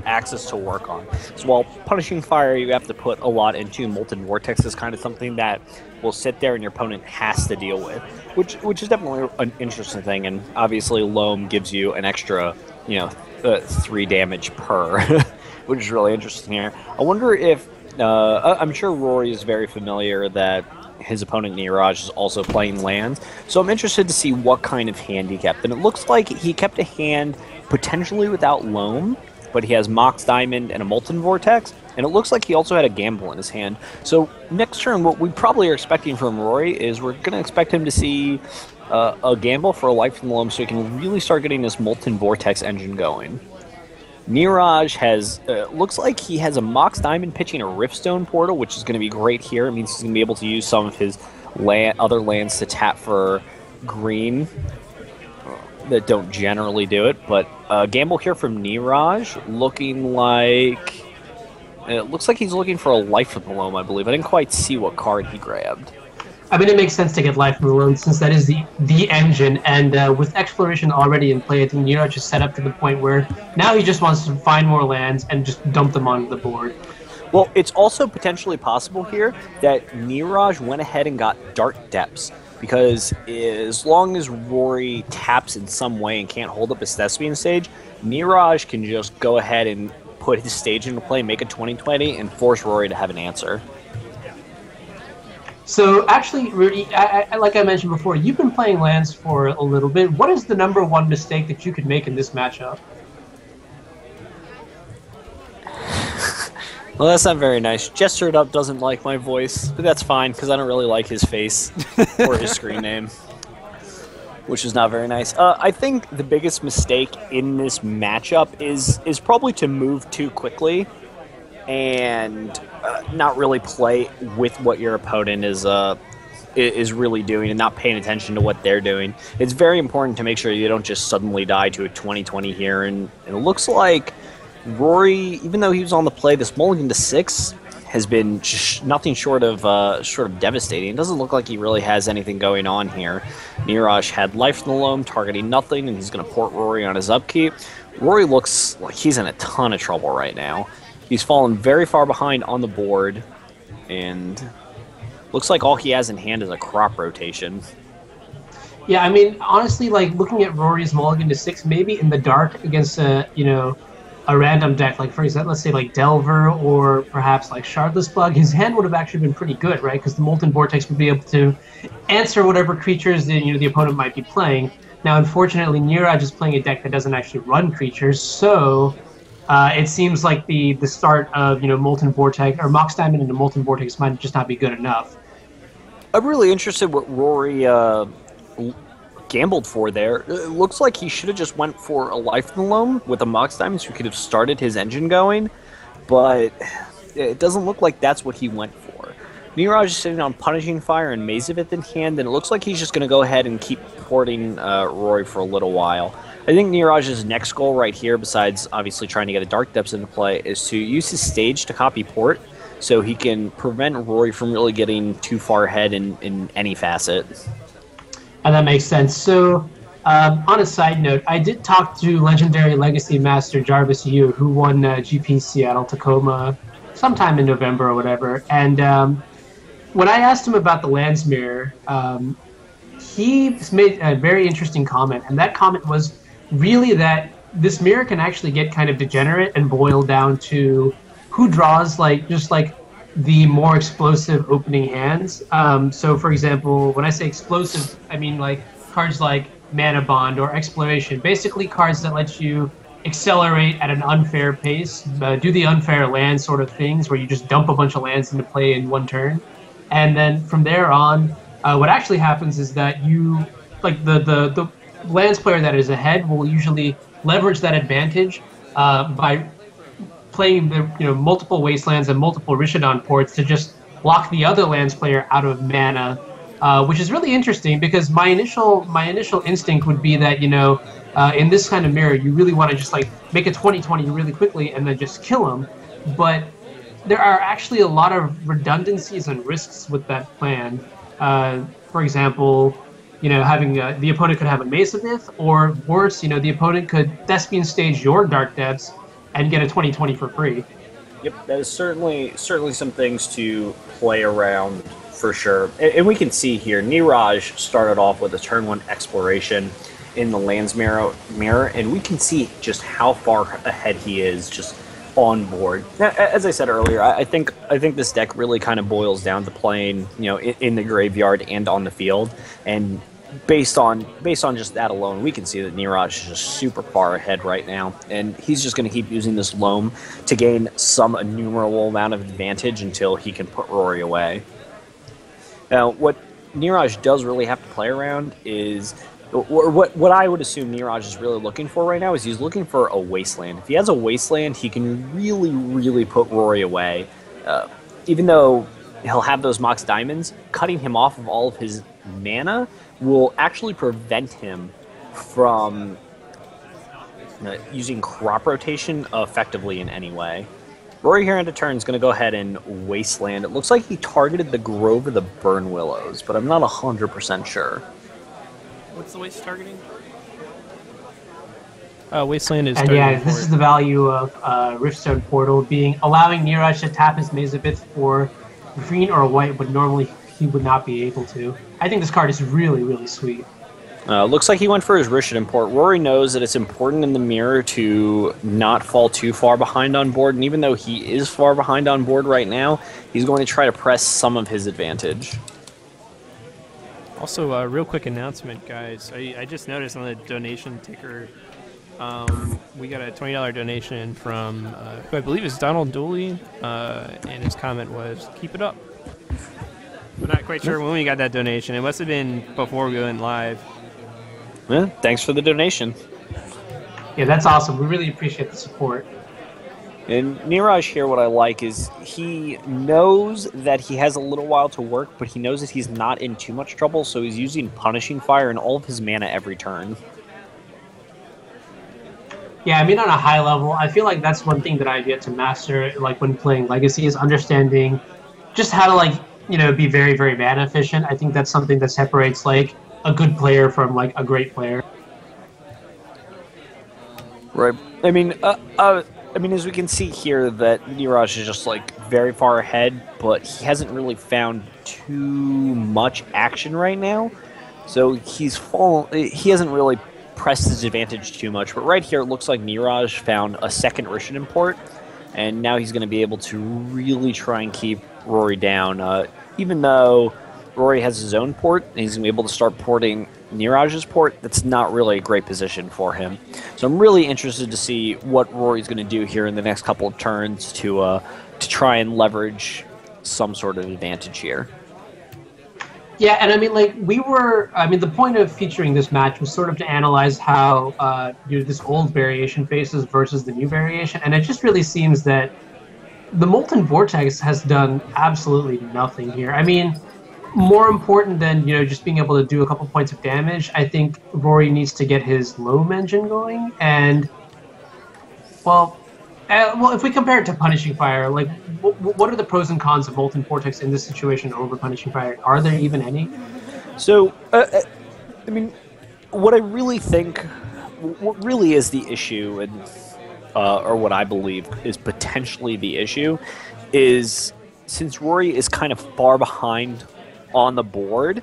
axis to work on. So while Punishing Fire, you have to put a lot into. Molten Vortex is kind of something that will sit there and your opponent has to deal with, which is definitely an interesting thing. And obviously, Loam gives you an extra, 3 damage per, which is really interesting here. I wonder if I'm sure Rory is very familiar that his opponent Neeraj is also playing lands, so I'm interested to see what kind of hand he kept. And it looks like he kept a hand potentially without Loam, but he has Mox Diamond and a Molten Vortex, and it looks like he also had a Gamble in his hand. So next turn, what we probably are expecting from Rory is we're going to expect him to see a Gamble for a Life from the Loam so he can really start getting this Molten Vortex engine going. Neeraj has, looks like he has a Mox Diamond pitching a Riftstone Portal, which is going to be great here. It means he's going to be able to use some of his other lands to tap for green that don't generally do it. But gamble here from Neeraj, looking like, it looks like he's looking for a Life from the Loam, I believe. I didn't quite see what card he grabbed. I mean, it makes sense to get Life from the Loam since that is the engine, and with Exploration already in play, I think Neeraj is set up to the point where now he just wants to find more lands and just dump them onto the board. Well, it's also potentially possible here that Neeraj went ahead and got Dark Depths, because as long as Rory taps in some way and can't hold up his Thespian Stage, Neeraj can just go ahead and put his stage into play, make a 20/20, and force Rory to have an answer. So actually, Rudy, like I mentioned before, you've been playing lands for a little bit. What is the #1 mistake that you could make in this matchup? Well, that's not very nice. Gestured Up doesn't like my voice, but that's fine because I don't really like his face or his screen name, which is not very nice. I think the biggest mistake in this matchup is probably to move too quickly and not really play with what your opponent is really doing and not paying attention to what they're doing. It's very important to make sure you don't just suddenly die to a 20/20 here. And it looks like Rory, even though he was on the play, this mulligan to 6 has been nothing short of devastating. It doesn't look like he really has anything going on here. Neeraj had Life from the Loam, targeting nothing, and he's going to port Rory on his upkeep. Rory looks like he's in a ton of trouble right now. He's fallen very far behind on the board, and looks like all he has in hand is a crop rotation. Yeah, I mean, honestly, like looking at Rory's mulligan to 6, maybe in the dark against a random deck, like for example, let's say like Delver or perhaps like Shardless Bug, his hand would have actually been pretty good, right? Because the Molten Vortex would be able to answer whatever creatures the opponent might be playing. Now, unfortunately, Neeraj is playing a deck that doesn't actually run creatures, so it seems like the start of Molten Vortex or Mox Diamond into Molten Vortex might just not be good enough. I'm really interested what Rory gambled for there. It looks like he should have just went for a Life from the Loam with a Mox Diamond, so he could have started his engine going, but it doesn't look like that's what he went for. Neeraj is sitting on Punishing Fire and Maze of It in hand, and it looks like he's just going to go ahead and keep supporting Rory for a little while. I think Neeraj's next goal right here, besides obviously trying to get a Dark Depths into play, is to use his stage to copy port so he can prevent Rory from really getting too far ahead in any facet. And that makes sense. So, on a side note, I did talk to legendary Legacy Master Jarvis Yu, who won GP Seattle Tacoma sometime in November or whatever. And when I asked him about the Lands Mirror, he made a very interesting comment. And that comment was really that this mirror can actually get kind of degenerate and boil down to who draws just the more explosive opening hands. So for example, when I say explosive, I mean like cards like Mana Bond or Exploration, basically cards that let you accelerate at an unfair pace, do the unfair land sort of things where you just dump a bunch of lands into play in one turn. And then from there on, what actually happens is that you, like the lands player that is ahead will usually leverage that advantage by playing the multiple wastelands and multiple Rishodon ports to just block the other lands player out of mana, which is really interesting because my initial instinct would be that in this kind of mirror you really want to just like make a 20/20 really quickly and then just kill them, but there are actually a lot of redundancies and risks with that plan. For example, having the opponent could have a Mace of Ith, or worse, the opponent could Thespian stage your Dark Depths and get a 20/20 for free. Yep, that is certainly some things to play around for sure. And we can see here, Neeraj started off with a turn 1 Exploration in the Lands Mirror, and we can see just how far ahead he is just on board. Now, as I said earlier, I think this deck really kind of boils down to playing, in the graveyard and on the field. And based on just that alone, we can see that Neeraj is just super far ahead right now, and he's just going to keep using this loam to gain some innumerable amount of advantage until he can put Rory away. Now, what Neeraj does really have to play around is, or what I would assume Neeraj is really looking for right now is he's looking for a Wasteland. If he has a Wasteland, he can really, really put Rory away. Even though he'll have those Mox Diamonds, cutting him off of all of his mana will actually prevent him from using crop rotation effectively in any way. Rory here into turn is going to go ahead and Wasteland. It looks like he targeted the Grove of the Burn Willows, but I'm not 100% sure. What's the waste targeting? Wasteland is. And yeah, this is the value of Riftstone Portal allowing Neeraj to tap his Maze of Ith for green or white, but normally he would not be able to. I think this card is really, really sweet. Looks like he went for his Rishodon port. Rory knows that it's important in the mirror to not fall too far behind on board, and even though he is far behind on board right now, he's going to try to press some of his advantage. Also, a real quick announcement, guys. I just noticed on the donation ticker, we got a $20 donation from, who I believe is Donald Dooley, and his comment was, "Keep it up." We're not quite sure when we got that donation. It must have been before we went live. Yeah, thanks for the donation. Yeah, that's awesome. We really appreciate the support. And Neeraj here, what I like is he knows that he has a little while to work, but he knows that he's not in too much trouble, so he's using Punishing Fire and all of his mana every turn. Yeah, I mean, on a high level, I feel like that's one thing that I've yet to master, like when playing Legacy, is understanding just how to, be very, very mana efficient. I think that's something that separates, like, a good player from, like, a great player. Right. I mean, as we can see here, that Neeraj is just like very far ahead, but he hasn't really found too much action right now. So he hasn't really pressed his advantage too much. But right here, it looks like Neeraj found a second Rishodon port, and now he's going to be able to really try and keep Rory down. Even though Rory has his own port, and he's going to be able to start porting Neeraj's port, that's not really a great position for him. So I'm really interested to see what Rory's going to do here in the next couple of turns to try and leverage some sort of advantage here. Yeah, and I mean, the point of featuring this match was sort of to analyze how this old variation faces versus the new variation, and it just really seems that the Molten Vortex has done absolutely nothing here. I mean, more important than just being able to do a couple points of damage, I think Rory needs to get his loam engine going. And well, if we compare it to Punishing Fire, like what are the pros and cons of Molten Vortex in this situation over Punishing Fire? Are there even any? So, I mean, what I really think, what really is the issue, and or what I believe is potentially the issue, is since Rory is kind of far behind on the board,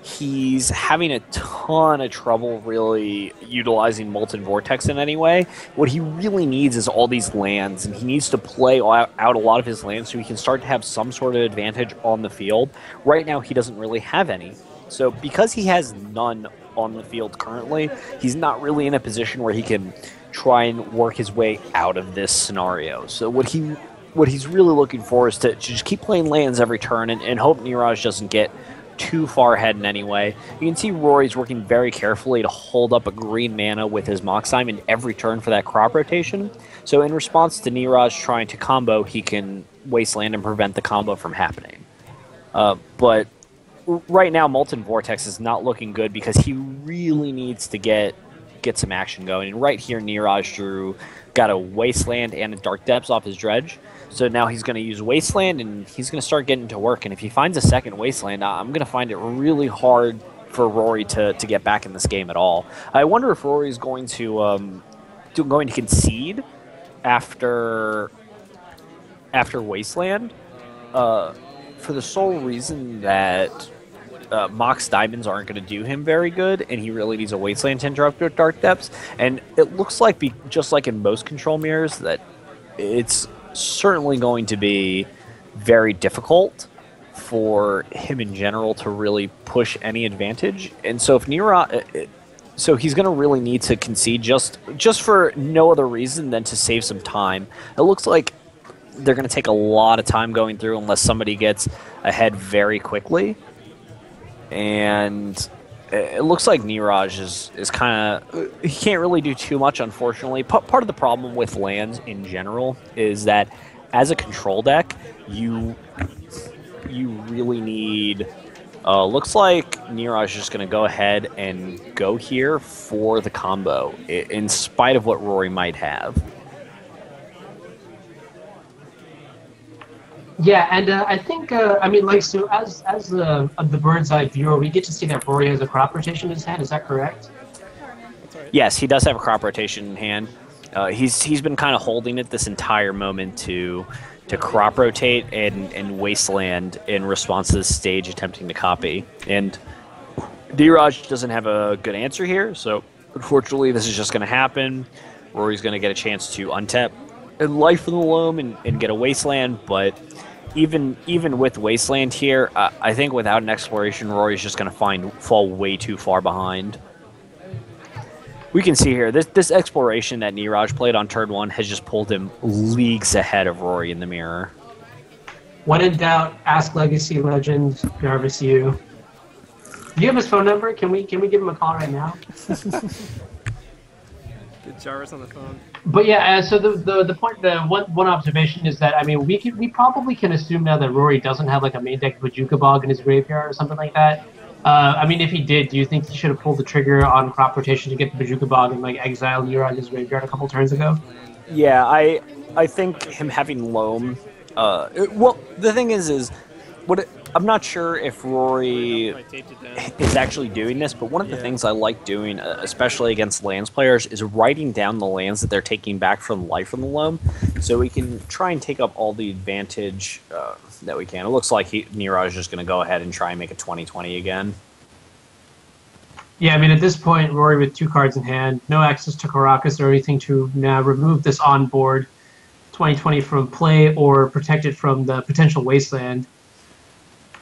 he's having a ton of trouble really utilizing Molten Vortex in any way. What he really needs is all these lands, and he needs to play out a lot of his lands so he can start to have some sort of advantage on the field. Right now, he doesn't really have any. So because he has none on the field currently, he's not really in a position where he can try and work his way out of this scenario. So what he's really looking for is to just keep playing lands every turn and hope Neeraj doesn't get too far ahead in any way. You can see Rory's working very carefully to hold up a green mana with his Mox Time in every turn for that crop rotation. So in response to Neeraj trying to combo, he can Wasteland and prevent the combo from happening. But right now, Molten Vortex is not looking good because he really needs to get some action going. And right here, Neeraj got a Wasteland and a Dark Depths off his Dredge. So now he's going to use Wasteland, and he's going to start getting to work. And if he finds a second Wasteland, I'm going to find it really hard for Rory to get back in this game at all. I wonder if Rory's going to concede after Wasteland, for the sole reason that Mox Diamonds aren't going to do him very good, and he really needs a Wasteland to interrupt with Dark Depths. And it looks like, just like in most control mirrors, that it's certainly going to be very difficult for him in general to really push any advantage. And so if Neeraj, so he's going to really need to concede just for no other reason than to save some time. It looks like they're going to take a lot of time going through unless somebody gets ahead very quickly. And it looks like Neeraj is kind of... He can't really do too much, unfortunately. Part of the problem with lands in general is that as a control deck, you really need... looks like Neeraj is just going to go ahead and go here for the combo, in spite of what Rory might have. Yeah, and I think, I mean, like, so as the bird's eye viewer, we get to see that Rory has a crop rotation in his hand. Is that correct? Yes, he does have a crop rotation in hand. He's been kind of holding it this entire moment to crop rotate and Wasteland in response to this stage, attempting to copy. And Neeraj doesn't have a good answer here, so unfortunately this is just going to happen. Rory's going to get a chance to untap and Life in the Loam and get a Wasteland, but even with Wasteland here, I think without an exploration, Rory's just going to fall way too far behind. We can see here, this exploration that Neeraj played on turn 1 has just pulled him leagues ahead of Rory in the mirror. When in doubt, ask Legacy Legend, Jarvis you. Do you have his phone number? Can we give him a call right now? Get Jarvis on the phone. But yeah, so the point, the one observation is that, I mean, we probably can assume now that Rory doesn't have like a main deck Bajuka Bog in his graveyard or something like that. I mean, if he did, do you think he should have pulled the trigger on crop rotation to get the Bajuka Bog and like exile Neeraj's graveyard a couple turns ago? Yeah, I think him having Loam. Well, the thing is I'm not sure if Rory is actually doing this, but one of the things I like doing, especially against lands players, is writing down the lands that they're taking back from Life in the Loam, so we can try and take up all the advantage that we can. It looks like Neeraj is just going to go ahead and try and make a 20-20 again. Yeah, I mean, at this point, Rory with 2 cards in hand, no access to Karakas or anything to now remove this on-board 20-20 from play or protect it from the potential Wasteland.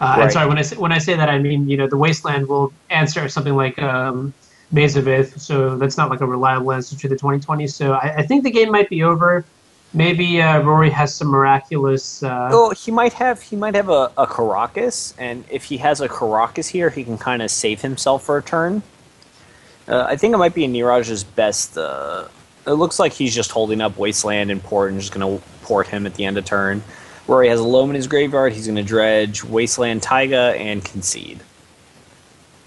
Right. And sorry, when I say that, I mean, the Wasteland will answer something like Macejka, so that's not like a reliable answer to the 2020. So I think the game might be over. Maybe Rory has some miraculous... Well, he might have a Karakas, and if he has a Karakas here, he can kind of save himself for a turn. I think it might be Neeraj's best... it looks like he's just holding up Wasteland and Port and just going to port him at the end of turn. Rory has a Loam in his graveyard. He's going to dredge Wasteland Taiga and concede.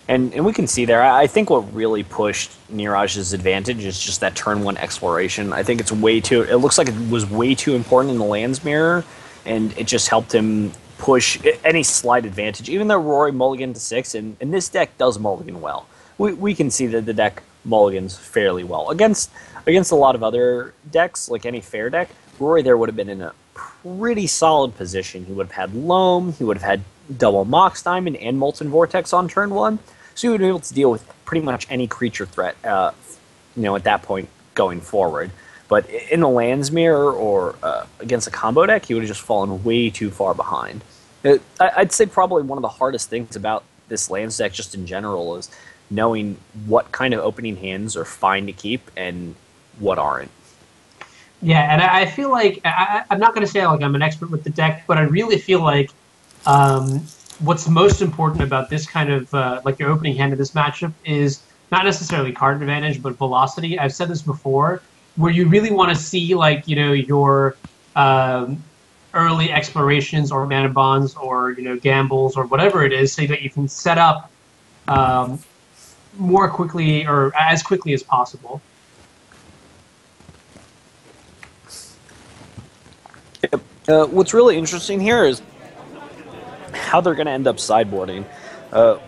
And we can see there, I think what really pushed Neeraj's advantage is just that turn 1 exploration. I think it looks like it was way too important in the lands mirror, and it just helped him push any slight advantage, even though Rory mulliganed to 6, and this deck does mulligan well. We can see that the deck mulligans fairly well. Against a lot of other decks, like any fair deck, Rory there would have been in a pretty solid position. He would have had Loam, he would have had double Mox Diamond and Molten Vortex on turn 1, so he would be able to deal with pretty much any creature threat, at that point going forward. But in the lands mirror or against a combo deck, he would have just fallen way too far behind. I'd say probably one of the hardest things about this lands deck just in general is knowing what kind of opening hands are fine to keep and what aren't. Yeah, and I feel like, I'm not going to say like I'm an expert with the deck, but I really feel like what's most important about this kind of, like your opening hand of this matchup is not necessarily card advantage, but velocity. I've said this before, where you really want to see like, your early explorations or mana bonds or, gambles or whatever it is so that you can set up more quickly or as quickly as possible. What's really interesting here is how they're going to end up sideboarding. A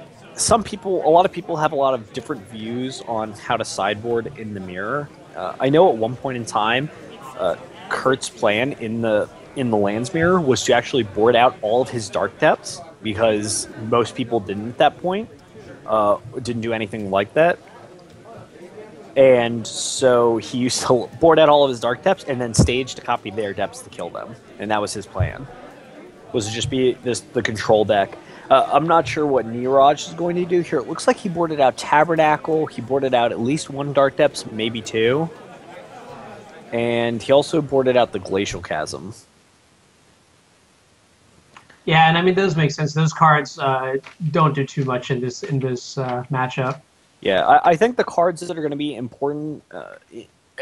lot of people have a lot of different views on how to sideboard in the mirror. I know at one point in time, Kurt's plan in the lands mirror was to actually board out all of his dark depths because most people didn't at that point, didn't do anything like that. And so he used to board out all of his dark depths and then stage to copy their depths to kill them. And that was his plan, was to just be the control deck. I'm not sure what Neeraj is going to do here. It looks like he boarded out Tabernacle. He boarded out at least 1 dark depths, maybe 2. And he also boarded out the Glacial Chasm. Yeah, and I mean, those make sense. Those cards don't do too much in this matchup. Yeah, I think the cards that are going to be important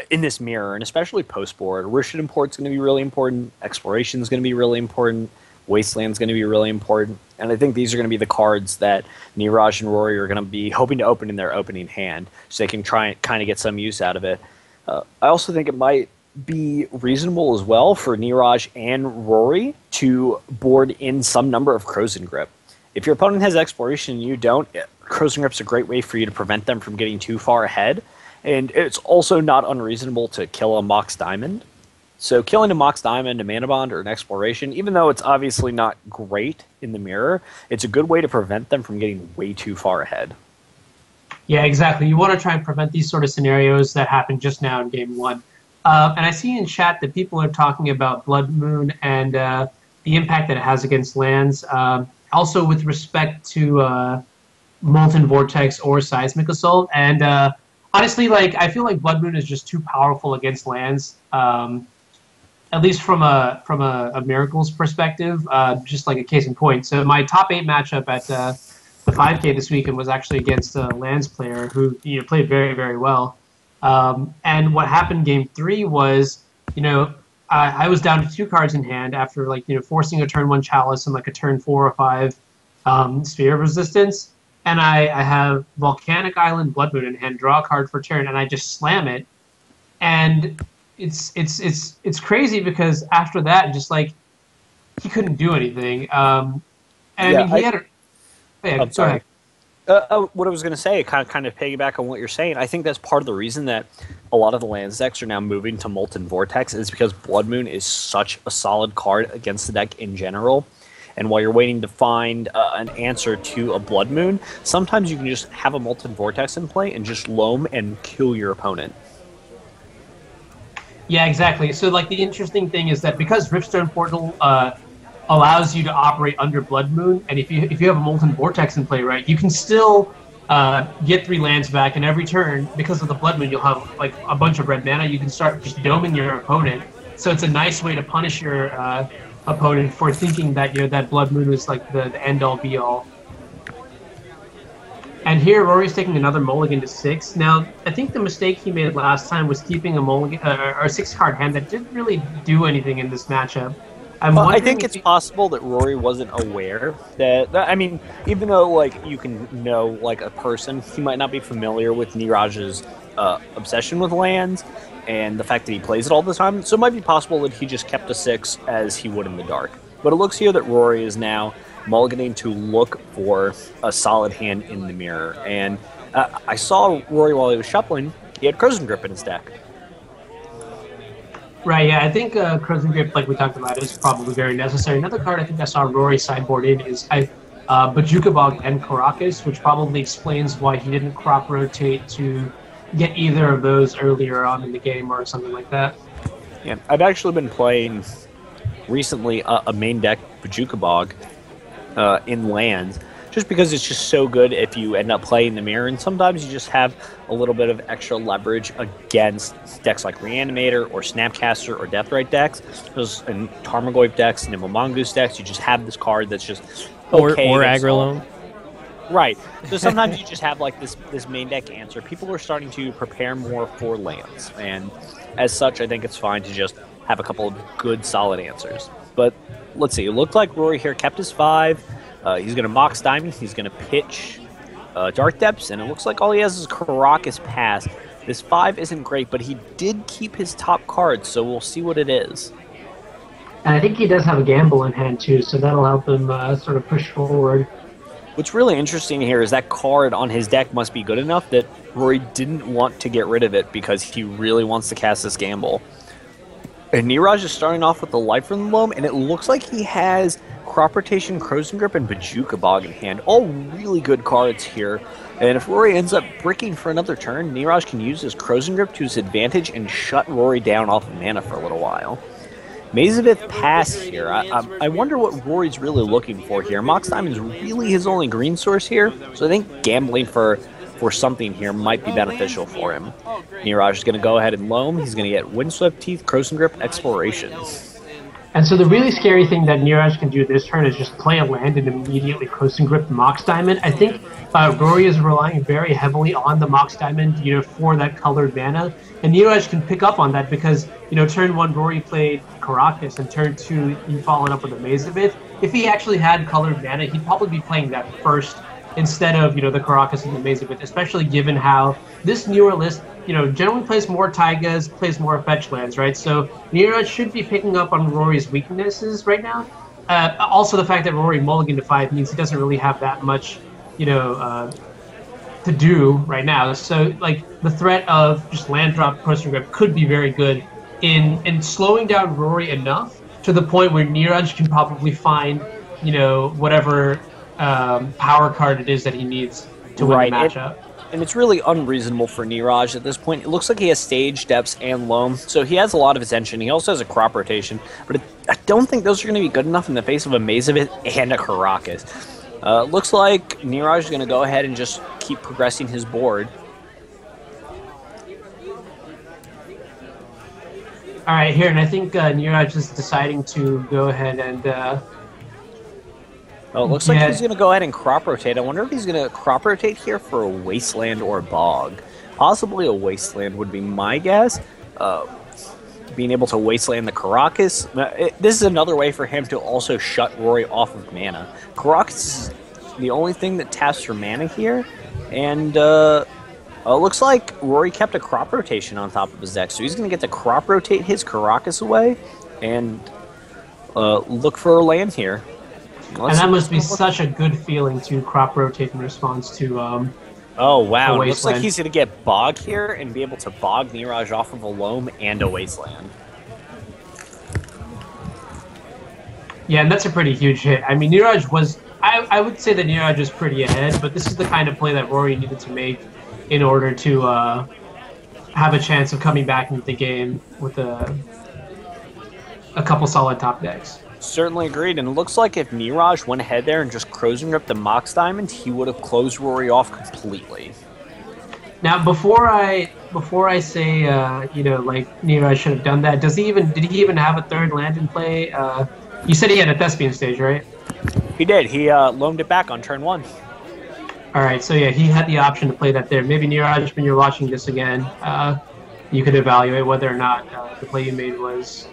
in this mirror, and especially post-board, Rishid Import's going to be really important, Exploration's going to be really important, Wasteland's going to be really important, and I think these are going to be the cards that Neeraj and Rory are going to be hoping to open in their opening hand, so they can try and kind of get some use out of it. I also think it might be reasonable as well for Neeraj and Rory to board in some number of Crows and Grip. If your opponent has Exploration and you don't, Crows and Grip's a great way for you to prevent them from getting too far ahead. And it's also not unreasonable to kill a Mox Diamond. So killing a Mox Diamond, a Mana Bond, or an Exploration, even though it's obviously not great in the mirror, it's a good way to prevent them from getting way too far ahead. Yeah, exactly. You want to try and prevent these sort of scenarios that happened just now in Game 1. And I see in chat that people are talking about Blood Moon and the impact that it has against lands. Also with respect to Molten Vortex or Seismic Assault. And honestly, like, I feel like Blood Moon is just too powerful against lands. At least from a Miracles perspective, just like a case in point. So my top 8 matchup at the 5K this weekend was actually against a lands player who played very, very well. And what happened Game 3 was, I was down to 2 cards in hand after forcing a turn 1 Chalice and like a turn 4 or 5 Sphere of Resistance. And I have Volcanic Island, Blood Moon in hand, draw a card for turn, and I just slam it. And it's crazy because after that, just like he couldn't do anything. And yeah, I mean, he had. I'm sorry. What I was going to say, kind of piggyback on what you're saying, I think that's part of the reason that a lot of the lands decks are now moving to Molten Vortex is because Blood Moon is such a solid card against the deck in general. And while you're waiting to find an answer to a Blood Moon, sometimes you can just have a Molten Vortex in play and just loam and kill your opponent. Yeah, exactly. So, like, the interesting thing is that because Riftstone Portal allows you to operate under Blood Moon, and if you have a Molten Vortex in play, right, you can still get 3 lands back, and every turn, because of the Blood Moon, you'll have like a bunch of red mana. You can start just doming your opponent. So it's a nice way to punish your opponent for thinking that that Blood Moon is like the end-all be-all. And here Rory's taking another mulligan to 6. Now, I think the mistake he made last time was keeping a mulligan or a 6-card hand that didn't really do anything in this matchup. I'm Well, I wondering think if it's possible that Rory wasn't aware that. I mean, even though like you can know like a person, he might not be familiar with Neeraj's obsession with lands and the fact that he plays it all the time. So it might be possible that he just kept a 6 as he would in the dark. But it looks here that Rory is now mulliganing to look for a solid hand in the mirror. And I saw Rory while he was shuffling. He had Crozen Grip in his deck. Right, yeah, I think Crozen Grip, like we talked about, is probably very necessary. Another card I think I saw Rory sideboard in is Macejka Bog and Caracas, which probably explains why he didn't crop rotate to get either of those earlier on in the game or something like that. Yeah, I've actually been playing recently a main deck Macejka Bog in lands, just because it's just so good if you end up playing the mirror, and sometimes you just have a little bit of extra leverage against decks like Reanimator or Snapcaster or Deathrite decks. Those and Tarmogoyf decks, Nimble Mongoose decks, you just have this card that's just okay or against Agrolome. Right. So sometimes you just have like this main deck answer. People are starting to prepare more for lands, and as such, I think it's fine to just have a couple of good, solid answers. But let's see. It looked like Rory here kept his 5. He's going to Mox Diamond. He's going to pitch Dark Depths, and it looks like all he has is Caracas Pass. This 5 isn't great, but he did keep his top card, so we'll see what it is. And I think he does have a gamble in hand too, so that'll help him sort of push forward. What's really interesting here is that card on his deck must be good enough that Rory didn't want to get rid of it because he really wants to cast this gamble. And Neeraj is starting off with the Life from the Loam, and it looks like he has Crop Rotation, Crozen Grip, and Macejka Bog in hand. All really good cards here. And if Rory ends up bricking for another turn, Neeraj can use his Crozen Grip to his advantage and shut Rory down off of mana for a little while. Macejka Pass here. I wonder what Rory's really looking for here. Mox Diamond's really his only green source here, so I think gambling for something here might be beneficial for him. Neeraj is going to go ahead and loam. He's going to get Windswept Teeth, Crozen Grip, Exploration. And so the really scary thing that Neeraj can do this turn is just play a land and immediately Crozen Grip Mox Diamond. I think Rory is relying very heavily on the Mox Diamond, for that colored mana. And Neeraj can pick up on that because, turn 1 Rory played Caracas, and turn 2 he followed up with a Macejka. If he actually had colored mana, he'd probably be playing that first instead of, the Caracas and the Macejka, especially given how this newer list, generally plays more Taigas, plays more fetch lands, right? So Neeraj should be picking up on Rory's weaknesses right now. Also, the fact that Rory mulliganed to 5 means he doesn't really have that much, to do right now. So, the threat of just land drop Crozen Grip could be very good in slowing down Rory enough to the point where Neeraj can probably find, whatever power card it is that he needs to win the matchup. And it's really unreasonable for Neeraj at this point. It looks like he has Stage, Depths, and Loam, so he has a lot of attention. He also has a Crop Rotation, but I don't think those are going to be good enough in the face of a Macejka and a Caracas. Looks like Neeraj is going to go ahead and just keep progressing his board. All right, here, and I think Neeraj is deciding to go ahead and... it looks like he's going to go ahead and Crop Rotate. I wonder if he's going to Crop Rotate here for a Wasteland or a Bog. Possibly a Wasteland would be my guess. Being able to Wasteland the Caracas. This is another way for him to also shut Rory off of mana. Caracas is the only thing that taps for mana here. And it looks like Rory kept a Crop Rotation on top of his deck. So he's going to get to Crop Rotate his Caracas away and look for a land here. And that must be such a good feeling to Crop Rotate in response to oh, wow. It looks like he's going to get Bog here and be able to Bog Neeraj off of a Loam and a Wasteland. Yeah, and that's a pretty huge hit. I mean, Neeraj was... I would say that Neeraj was pretty ahead, but this is the kind of play that Rory needed to make in order to have a chance of coming back into the game with a couple solid top decks. Certainly agreed, and it looks like if Neeraj went ahead there and just Crozen Grip the Mox Diamond, he would have closed Rory off completely. Now, before I say, Neeraj should have done that, did he even have a third land in play? You said he had a Thespian stage, right? He did. He loamed it back on turn 1. All right, so yeah, he had the option to play that there. Maybe Neeraj, when you're watching this again, you could evaluate whether or not the play you made was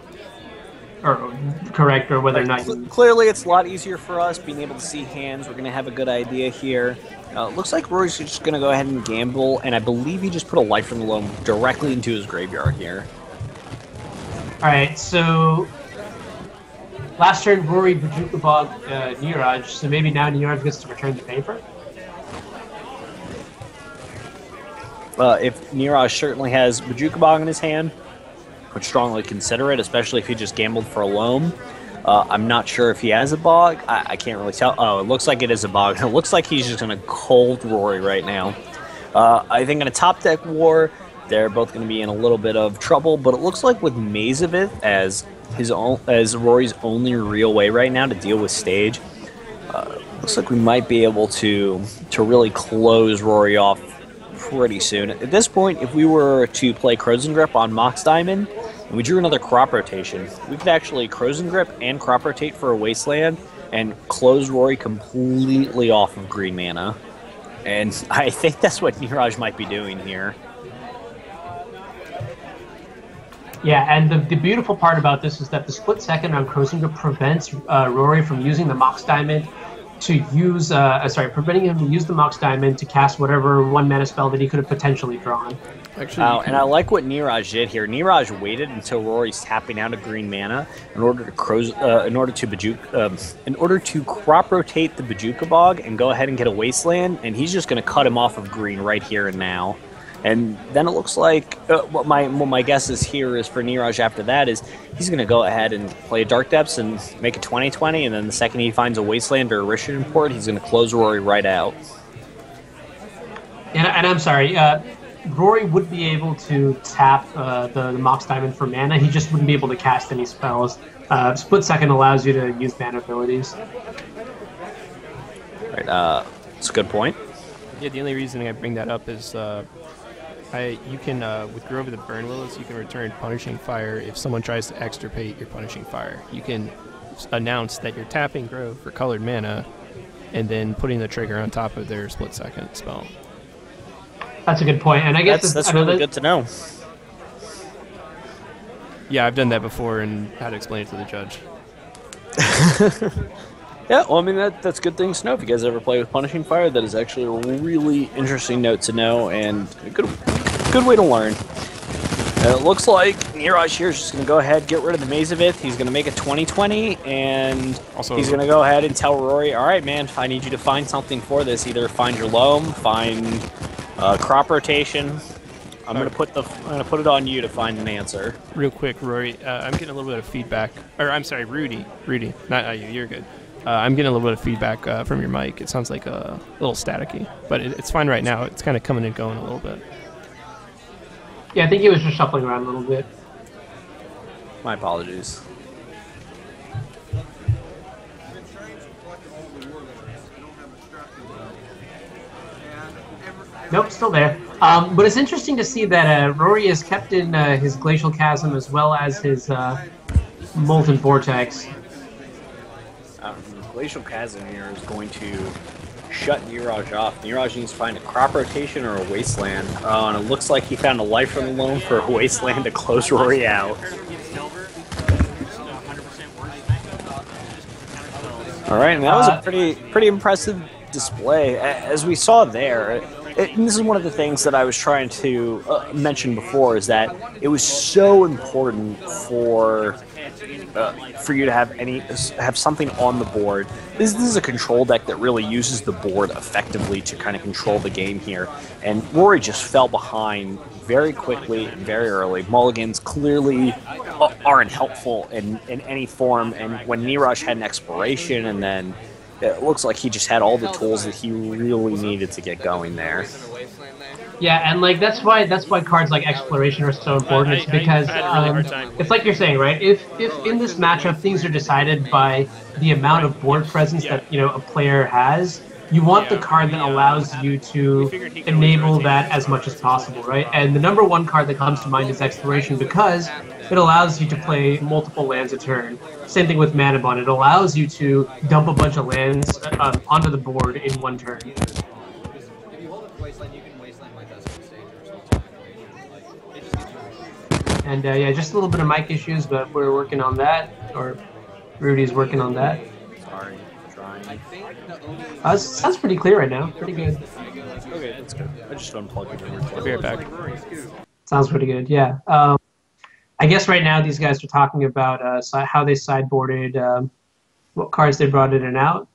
or correct, or whether or not. Clearly, it's a lot easier for us being able to see hands. We're going to have a good idea here. Looks like Rory's just going to go ahead and gamble, and I believe he just put a Life from the Loam directly into his graveyard here. All right, so last turn Rory Bajuka Bog Neeraj, so maybe now Neeraj gets to return the favor. If Neeraj certainly has Bajuka Bog in his hand, would strongly consider it, especially if he just gambled for a Loam. I'm not sure if he has a Bog. I can't really tell. Oh, it looks like it is a Bog. It looks like he's just going to cold Rory right now. I think in a top deck war, they're both going to be in a little bit of trouble, but it looks like with Macejka as Rory's only real way right now to deal with stage, looks like we might be able to really close Rory off pretty soon. At this point, if we were to play Crozen Grip on Mox Diamond, and we drew another crop rotation, we could actually Crozen Grip and crop rotate for a Wasteland and close Rory completely off of green mana. And I think that's what Neeraj might be doing here. Yeah, and the beautiful part about this is that the split second on Crozen Grip prevents Rory from using the Mox Diamond to use, preventing him to use the Mox Diamond to cast whatever 1 mana spell that he could have potentially drawn. Actually, and I like what Neeraj did here. Neeraj waited until Rory's tapping out of green mana in order to crop rotate the Bajuka Bog and go ahead and get a Wasteland, and he's just going to cut him off of green right here and now. And then it looks like what my guess is here is for Neeraj after that is he's going to go ahead and play Dark Depths and make a 20/20, and then the second he finds a Wasteland or a Rishon Import, he's going to close Rory right out. And I'm sorry, Rory would be able to tap the Mox Diamond for mana. He just wouldn't be able to cast any spells. Split Second allows you to use mana abilities. Right, that's a good point. Yeah, the only reason I bring that up is you can, with Grove of the Burn Willows, you can return Punishing Fire if someone tries to extirpate your Punishing Fire. You can announce that you're tapping Grove for colored mana and then putting the trigger on top of their Split Second spell. That's a good point, and I guess that's really good to know. Yeah, I've done that before and had to explain it to the judge. Yeah, well, I mean, that's good things to know. If you guys ever play with Punishing Fire, that is actually a really interesting note to know and a good way to learn. It looks like Neeraj here is just going to go ahead, get rid of the Macejka. He's going to make a 20/20, and also he's going to go ahead and tell Rory, all right, man, I need you to find something for this. Either find your Loam, find crop rotation. I'm going to put it on you to find an answer. Real quick, Rory, I'm getting a little bit of feedback. Or, I'm sorry, Rudy, not you, you're good. I'm getting a little bit of feedback from your mic. It sounds like a little staticky, but it's fine right now. It's kind of coming and going a little bit. Yeah, I think he was just shuffling around a little bit. My apologies. Nope, still there. But it's interesting to see that Rory has kept in his Glacial Chasm as well as his Molten Vortex. Glacial Chasm here is going to shut Neeraj off. Neeraj needs to find a crop rotation or a Wasteland. And it looks like he found a Life from the Loam for a Wasteland to close Rory out. Alright, and that was a pretty impressive display. As we saw there, and this is one of the things that I was trying to mention before, is that it was so important for you to have something on the board. This is a control deck that really uses the board effectively to kind of control the game here. And Rory just fell behind very quickly and very early. Mulligans clearly aren't helpful in any form. And when Neeraj had an Exploration, and then it looks like he just had all the tools that he really needed to get going there. Yeah, and like that's why cards like Exploration are so important. It's because it's like you're saying, right? If in this matchup things are decided by the amount of board presence that a player has, you want the card that allows you to enable that as much as possible, right? And the number one card that comes to mind is Exploration, because it allows you to play multiple lands a turn. Same thing with Mana Bond. It allows you to dump a bunch of lands onto the board in one turn. And yeah, just a little bit of mic issues, but we're working on that. or Rudy's working on that. Sorry, trying. Sounds pretty clear right now. Pretty good. Okay, that's good. I just unplugged it. I'll be right back. Sounds pretty good. Yeah. I guess right now these guys are talking about how they sideboarded, what cards they brought in and out.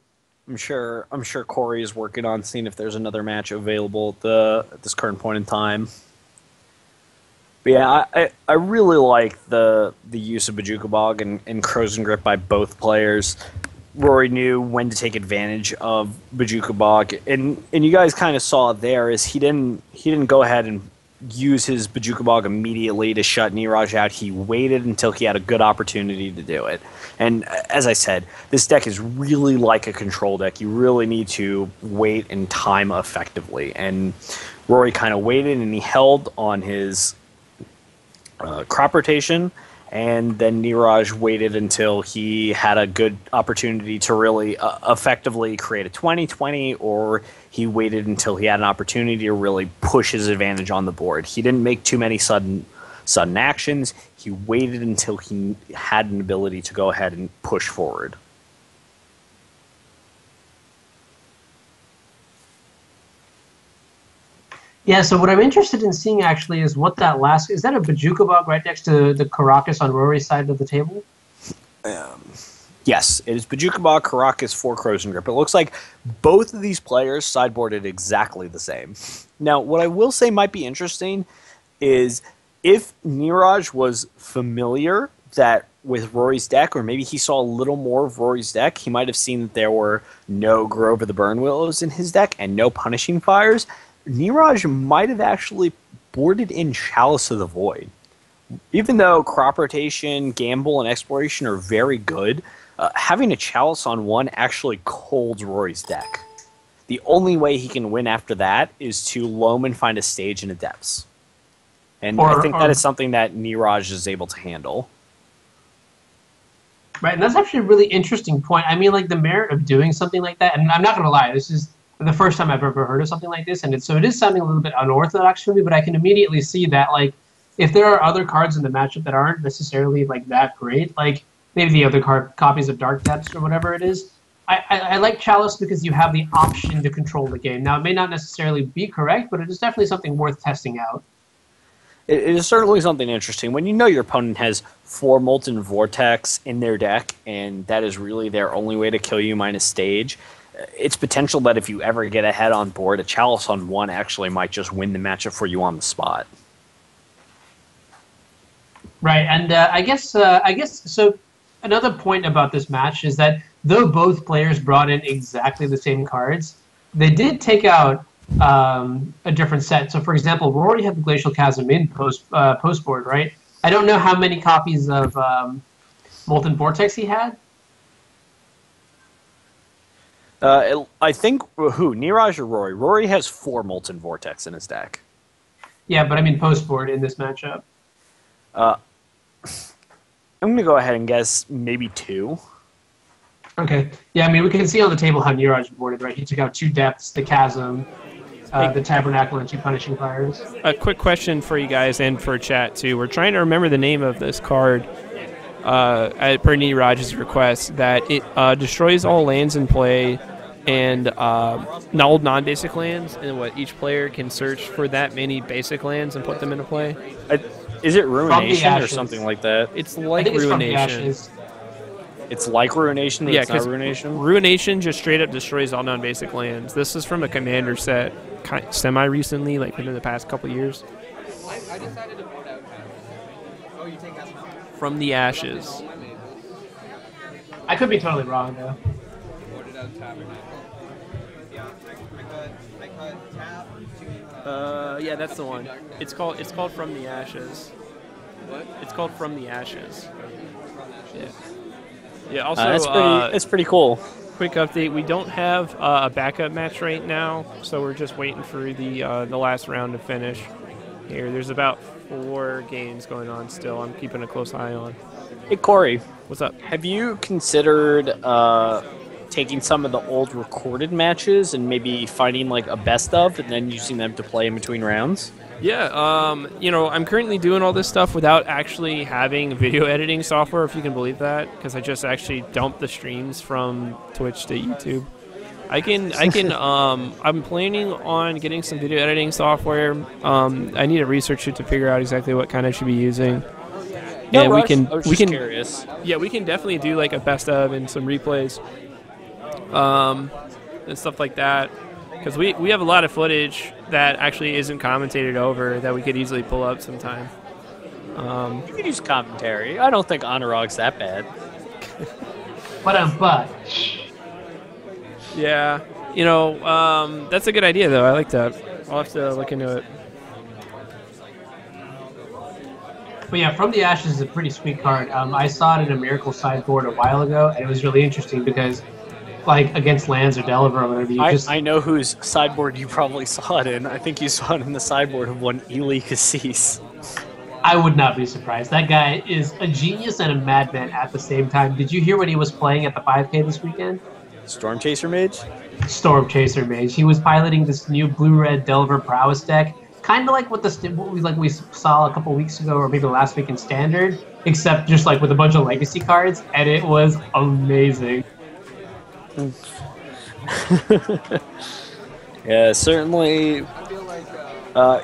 I'm sure Kory is working on seeing if there's another match available at this current point in time. But yeah, I really like the use of Macejka Bog and Crows and Grip by both players. Rory knew when to take advantage of Macejka Bog, and you guys kind of saw there is he didn't go ahead and use his Macejka Bog immediately to shut Neeraj out. He waited until he had a good opportunity to do it. And as I said, this deck is really like a control deck. You really need to wait and time effectively. And Rory kind of waited and he held on his crop rotation, and then Neeraj waited until he had a good opportunity to really effectively create a 20-20, or he waited until he had an opportunity to really push his advantage on the board. He didn't make too many sudden actions. He waited until he had an ability to go ahead and push forward. Yeah, so what I'm interested in seeing actually is what that last... Is that a Macejka Bog right next to the Caracas on Rory's side of the table? Yes, it is Macejka Bog, Caracas, 4 Crows and Grip. It looks like both of these players sideboarded exactly the same. Now, what I will say might be interesting is if Neeraj was familiar that with Rory's deck, or maybe he saw a little more of Rory's deck, he might have seen that there were no Grove of the Burn Willows in his deck and no Punishing Fires. Neeraj might have actually boarded in Chalice of the Void. Even though crop rotation, gamble, and exploration are very good, having a Chalice on one actually colds Rory's deck. The only way he can win after that is to loam and find a stage in the depths. And I think that is something that Neeraj is able to handle. Right, and that's actually a really interesting point. I mean, like, the merit of doing something like that, and I'm not going to lie, this is the first time I've ever heard of something like this, and so it is sounding a little bit unorthodox for me, but I can immediately see that, like, if there are other cards in the matchup that aren't necessarily, like, that great, like, maybe the other copies of Dark Depths or whatever it is, I like Chalice because you have the option to control the game. Now, it may not necessarily be correct, but it is definitely something worth testing out. It is certainly something interesting. When you know your opponent has 4 Molten Vortex in their deck, and that is really their only way to kill you minus stage, it's potential that if you ever get ahead on board, a Chalice on 1 actually might just win the matchup for you on the spot. Right, and I guess so. Another point about this match is that though both players brought in exactly the same cards, they did take out a different set. So, for example, Rory had the Glacial Chasm in post board, right? I don't know how many copies of Molten Vortex he had. I think Neeraj or Rory? Rory has 4 Molten Vortex in his deck. Yeah, but I mean post board in this matchup. I'm going to go ahead and guess maybe 2. Okay. Yeah, I mean, we can see on the table how Neeraj boarded, right? He took out 2 Depths, the Chasm, the Tabernacle, and 2 Punishing Fires. A quick question for you guys and for chat, too. We're trying to remember the name of this card per Neeraj's request, that it destroys all lands in play and old non-basic lands, and what each player can search for that many basic lands and put them into play. Is it Ruination or something like that? It's like Ruination. It's like Ruination, but yeah, it's not Ruination? Ruination just straight up destroys all non-basic lands. This is from a Commander set semi-recently, like within the past couple years. I decided to vote out. Oh, you take Ashes? From the Ashes. I could be totally wrong, though. Voted out Tabernacle. Yeah, I cut Tab to... Yeah, that's the one. It's called From the Ashes. What? It's called From the Ashes. From Ashes. Yeah. Yeah, also, that's pretty cool. Quick update, we don't have a backup match right now, so we're just waiting for the last round to finish. Here, there's about 4 games going on still. I'm keeping a close eye on. Hey, Kory. What's up? Have you considered taking some of the old recorded matches and maybe finding like a best of and then using them to play in between rounds? Yeah, you know, I'm currently doing all this stuff without actually having video editing software, if you can believe that, because I just actually dumped the streams from Twitch to YouTube. I'm planning on getting some video editing software. I need to research it to figure out exactly what kind I should be using. No And rush. I was just curious. Yeah, we can definitely do like a best of and some replays, and stuff like that. Because we have a lot of footage that actually isn't commentated over that we could easily pull up sometime. You can use commentary. I don't think Anuraag's that bad. But Yeah, you know, that's a good idea though. I like that. I'll have to look into it. But yeah, From the Ashes is a pretty sweet card. I saw it in a Miracle sideboard a while ago, and it was really interesting because, like, against lands or Delver or whatever, I know whose sideboard you probably saw it in. I think you saw it in the sideboard of one Ely Cassis. I would not be surprised. That guy is a genius and a madman at the same time. Did you hear what he was playing at the 5K this weekend? Storm Chaser Mage? Storm Chaser Mage. He was piloting this new blue-red Delver prowess deck, kind of like what we saw a couple weeks ago, or maybe last week in Standard, except just like with a bunch of legacy cards, and it was amazing. Yeah, certainly.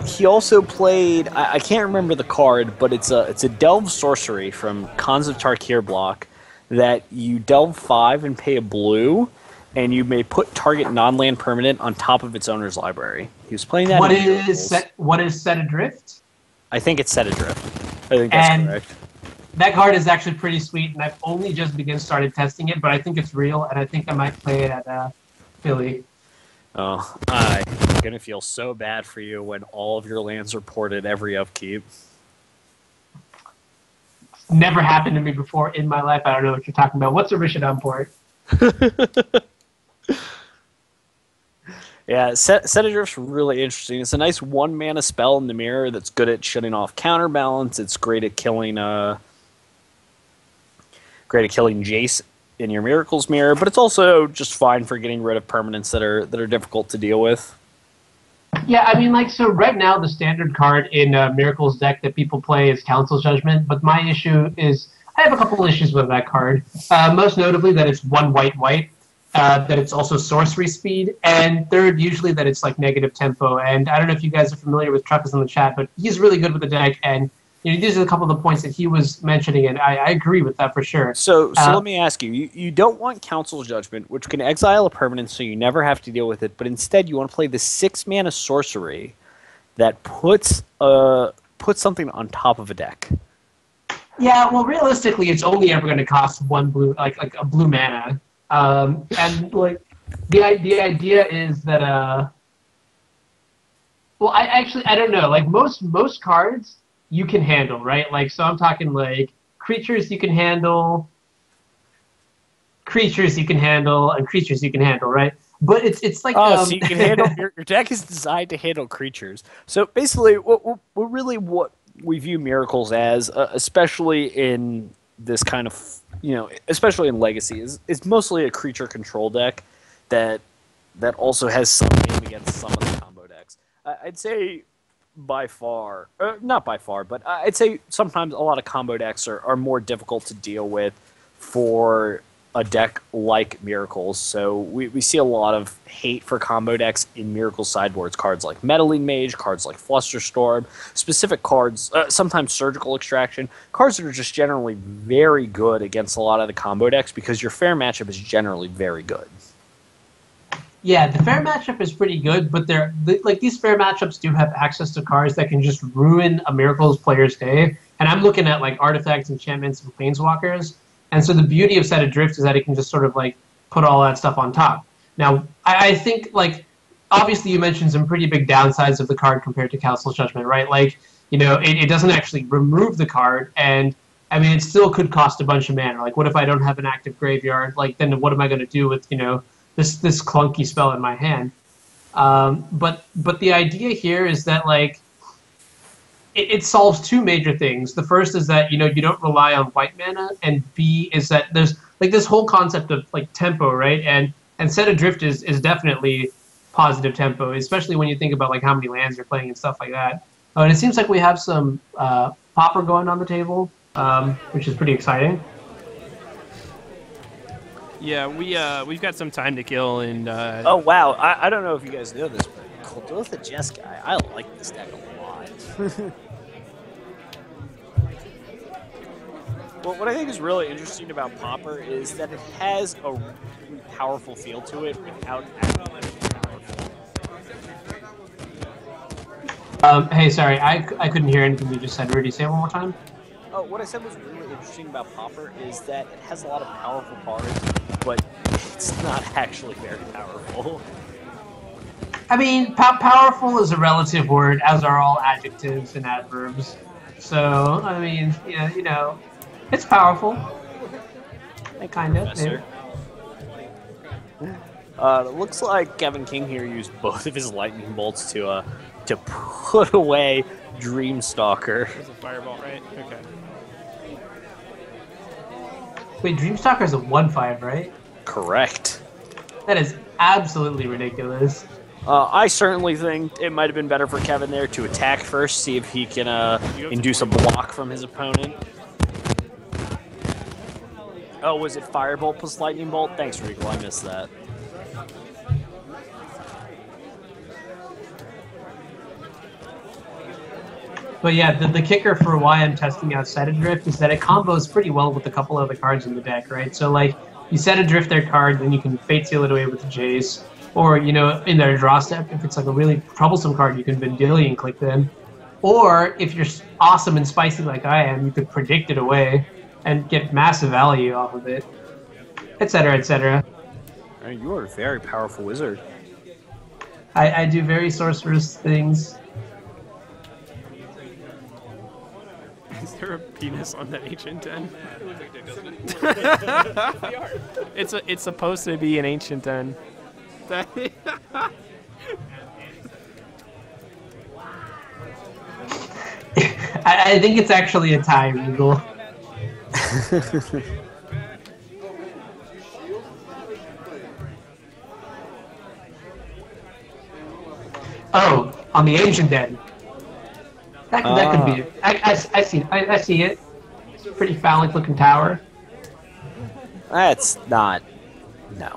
He also played. I can't remember the card, but it's a Delve sorcery from Khans of Tarkir block that you delve 5 and pay a blue, and you may put target non-land permanent on top of its owner's library. He was playing that. What is Set Adrift? I think it's Set Adrift. I think that's correct. That card is actually pretty sweet, and I've only just started testing it, but I think it's real, and I think I might play it at Philly. Oh, I'm gonna feel so bad for you when all of your lands are ported every upkeep. Never happened to me before in my life. I don't know what you're talking about. What's a Rishadan port? Yeah, Set Adrift's really interesting. It's a nice 1-mana spell in the mirror that's good at shutting off counterbalance. It's great at killing Jace in your Miracles mirror, but it's also just fine for getting rid of permanents that are difficult to deal with. Yeah, I mean, so right now the standard card in Miracles deck that people play is Council's Judgment, but my issue is I have a couple issues with that card. Most notably that it's 1 white, that it's also sorcery speed, and third, usually that it's like negative tempo. And I don't know if you guys are familiar with Truckers in the chat, but he's really good with the deck, and these are a couple of the points that he was mentioning, and I agree with that for sure. So let me ask you, you don't want Council's Judgment, which can exile a permanent so you never have to deal with it, but instead you want to play the 6-mana sorcery that puts something on top of a deck. Yeah, well, realistically, it's only ever going to cost 1 blue, like a blue mana. And like the idea is that well, I don't know. Like most cards you can handle, right? Like, so I'm talking like creatures you can handle, and creatures you can handle, right? But it's like so you can handle your deck is designed to handle creatures. So basically, what we view Miracles as, especially in this kind of, especially in Legacy, is mostly a creature control deck that also has some aim against some of the combo decks. I'd say by far, not by far, but I'd say sometimes a lot of combo decks are more difficult to deal with for a deck like Miracles. So we see a lot of hate for combo decks in Miracles sideboards. Cards like Meddling Mage, cards like Flusterstorm, specific cards, sometimes Surgical Extraction, cards that are just generally very good against a lot of the combo decks because your fair matchup is generally very good. Yeah, the fair matchup is pretty good, but these fair matchups do have access to cards that can just ruin a Miracles player's day. And I'm looking at like artifacts, enchantments, and planeswalkers. And so the beauty of Set Adrift is that it can just sort of like put all that stuff on top. Now, I think like obviously you mentioned some pretty big downsides of the card compared to Council's Judgment, right? Like, it doesn't actually remove the card, and I mean it still could cost a bunch of mana. Like, what if I don't have an active graveyard? Like, then what am I going to do with this clunky spell in my hand? But the idea here is that like it solves two major things. The first is that you don't rely on white mana, and B is that there's like this whole concept of like tempo, right? And set adrift is definitely positive tempo, especially when you think about like how many lands you're playing and stuff like that. Oh, and it seems like we have some Pauper going on the table, which is pretty exciting. Yeah, we've got some time to kill, and Oh wow, I don't know if you guys know this, but Kuldotha Jeskai, I like this deck a lot. Well, what I think is really interesting about Pauper is that it has a really powerful feel to it without actually being powerful. Hey, sorry, I couldn't hear anything you just said. Rudy, say it one more time. Oh, what I said was really interesting about Pauper is that it has a lot of powerful cards, but it's not actually very powerful. I mean, powerful is a relative word, as are all adjectives and adverbs. So, I mean, yeah, you know, it's powerful. Kind of. Professor. It looks like Kevin King here used both of his lightning bolts to put away Dreamstalker. It's a fireball, right? Okay. Wait, Dreamstalker is a 1/5, right? Correct. That is absolutely ridiculous. I certainly think it might have been better for Kevin there to attack first, see if he can induce a block from his opponent. Oh, was it Firebolt plus Lightning Bolt? Thanks, Regal. I missed that. But yeah, the kicker for why I'm testing out Set Adrift is that it combos pretty well with a couple other cards in the deck, right? So like, you Set Adrift their card, then you can Fate Seal it away with the Jace. Or, you know, in their draw step, if it's like a really troublesome card, you can Vendilion click them. Or, if you're awesome and spicy like I am, you could Predict it away and get massive value off of it, etc., etc. You are a very powerful wizard. I do very sorcerous things. Is there a penis on that Ancient 10? It's supposed to be an Ancient 10. I think it's actually a tie, Regal. Oh, on the Ancient Den. That could be it. I see it. It's a pretty phallic looking tower. That's not... No.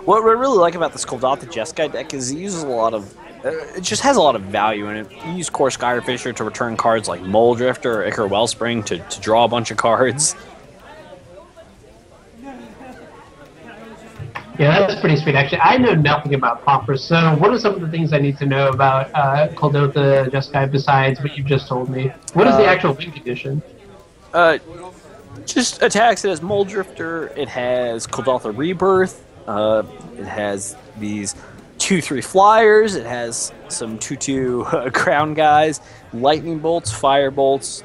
What I really like about this Kuldotha Jeskai deck is it uses a lot of... it just has a lot of value in it. You use Core Skyrfisher to return cards like Mole Drifter or Ichor Wellspring to draw a bunch of cards. Yeah, that's pretty sweet, actually. I know nothing about Pauper, so what are some of the things I need to know about Kuldotha Jeskai besides what you've just told me? What is the actual win condition? Just attacks. It has Mole Drifter, it has Kuldotha Rebirth, it has these 2/3 flyers, it has some 2/2 crown guys, lightning bolts, fire bolts.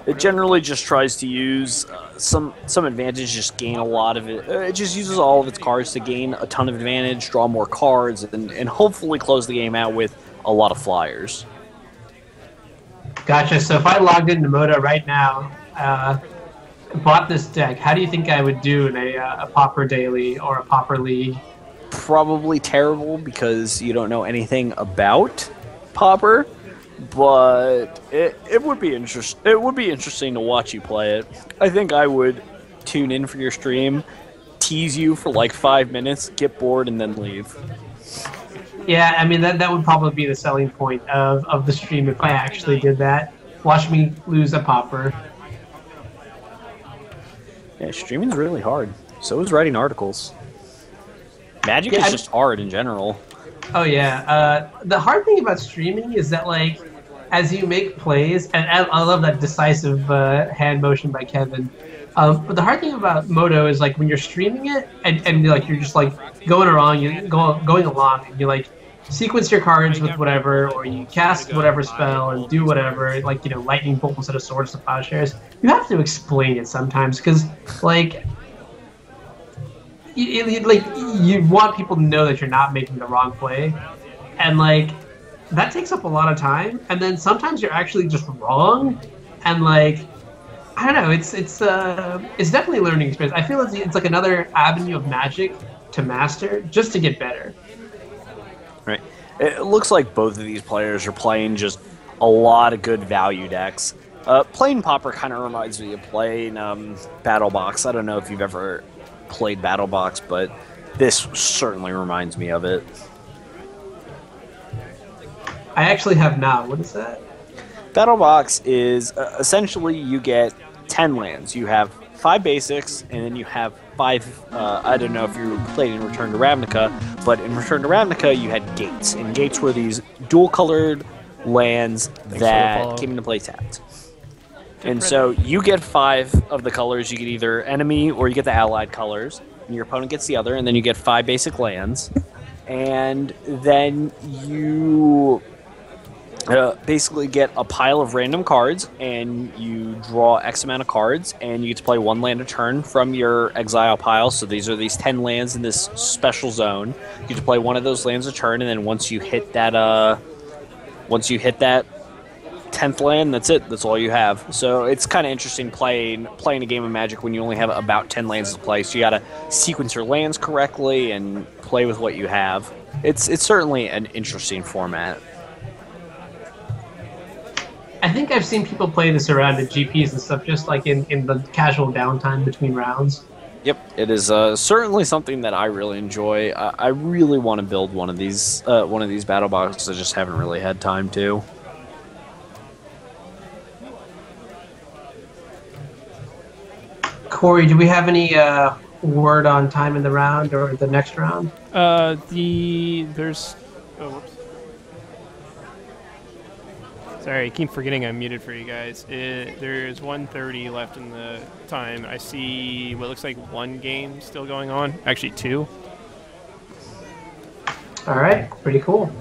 It generally just tries to use some advantage, just gain a lot of it. It just uses all of its cards to gain a ton of advantage, draw more cards, and hopefully close the game out with a lot of flyers. Gotcha. So if I logged into Moto right now, bought this deck, how do you think I would do in a Pauper Daily or a Pauper League? Probably terrible because you don't know anything about Pauper. But it would be interesting to watch you play it. I think I would tune in for your stream, tease you for like 5 minutes, get bored, and then leave. Yeah, I mean that would probably be the selling point of the stream if I actually did that. Watch me lose a Pauper. Yeah, streaming's really hard. So is writing articles. Magic is just hard in general. Oh yeah. The hard thing about streaming is that like, as you make plays, and I love that decisive hand motion by Kevin. But the hard thing about Moto is like when you're streaming it and like you're just like going along, going along, and you like sequence your cards with whatever, or you cast whatever spell and do whatever, like, you know, lightning bolt instead of swords to plowshares. You have to explain it sometimes because like. You want people to know that you're not making the wrong play, and like that takes up a lot of time. And then sometimes you're actually just wrong, and like I don't know. It's definitely a learning experience. I feel it's like another avenue of Magic to master, just to get better. Right. It looks like both of these players are playing just a lot of good value decks. Playing Pauper kind of reminds me of playing Battle Box. I don't know if you've ever played Battle Box, but this certainly reminds me of it. I actually have not. What is that? Battle Box is essentially you get 10 lands. You have 5 basics, and then you have 5. I don't know if you played in Return to Ravnica, but in Return to Ravnica, you had gates. And gates were these dual-colored lands that came into play tapped. And so you get 5 of the colors. You get either enemy or you get the allied colors. And your opponent gets the other, and then you get 5 basic lands. And then you basically get a pile of random cards, and you draw X amount of cards, and you get to play 1 land a turn from your exile pile. So these are these 10 lands in this special zone. You get to play 1 of those lands a turn, and then once you hit that 10th land, that's it. That's all you have. So it's kind of interesting playing a game of Magic when you only have about 10 lands to play. So you got to sequence your lands correctly and play with what you have. It's certainly an interesting format. I think I've seen people play this around at GPs and stuff, just like in the casual downtime between rounds. Yep, it is certainly something that I really enjoy. I really want to build one of these battle boxes. I just haven't really had time to. Kory, do we have any word on time in the round or the next round? There's. Oh, whoops. Sorry, I keep forgetting I'm muted for you guys. There's 1:30 left in the time. I see what looks like 1 game still going on. Actually, 2. All right, pretty cool.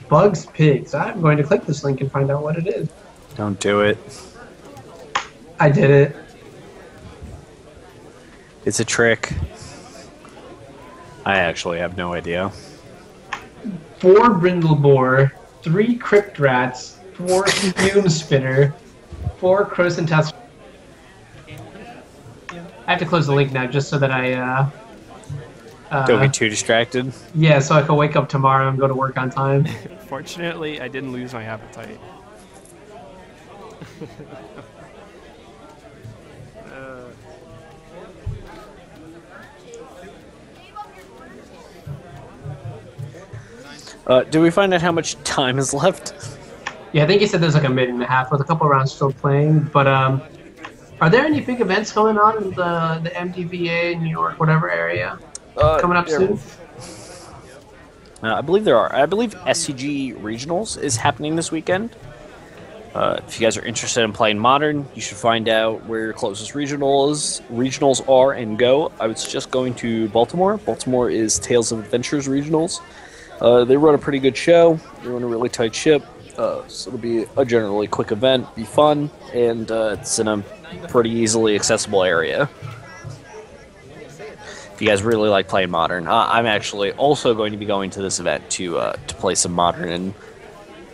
Bugs Pigs. I'm going to click this link and find out what it is. Don't do it. I did it. It's a trick. I actually have no idea. 4 Brindleboar, 3 Crypt Rats, 4 Fume Spitter, 4 Crowsontail. I have to close the link now just so that I... Don't get too distracted. Yeah, so I can wake up tomorrow and go to work on time. Fortunately, I didn't lose my appetite. Do we find out how much time is left? Yeah, I think he said there's like a minute and a half with a couple rounds still playing. But are there any big events going on in the MDVA, New York, whatever area coming up soon? I believe there are. I believe SCG Regionals is happening this weekend. If you guys are interested in playing Modern, you should find out where your closest regionals are and go. I would suggest going to Baltimore. Baltimore is Tales of Adventures Regionals. They run a pretty good show. They run a really tight ship. So it'll be a generally quick event, be fun, and it's in a pretty easily accessible area. If you guys really like playing Modern, I'm actually also going to be going to this event to play some Modern, and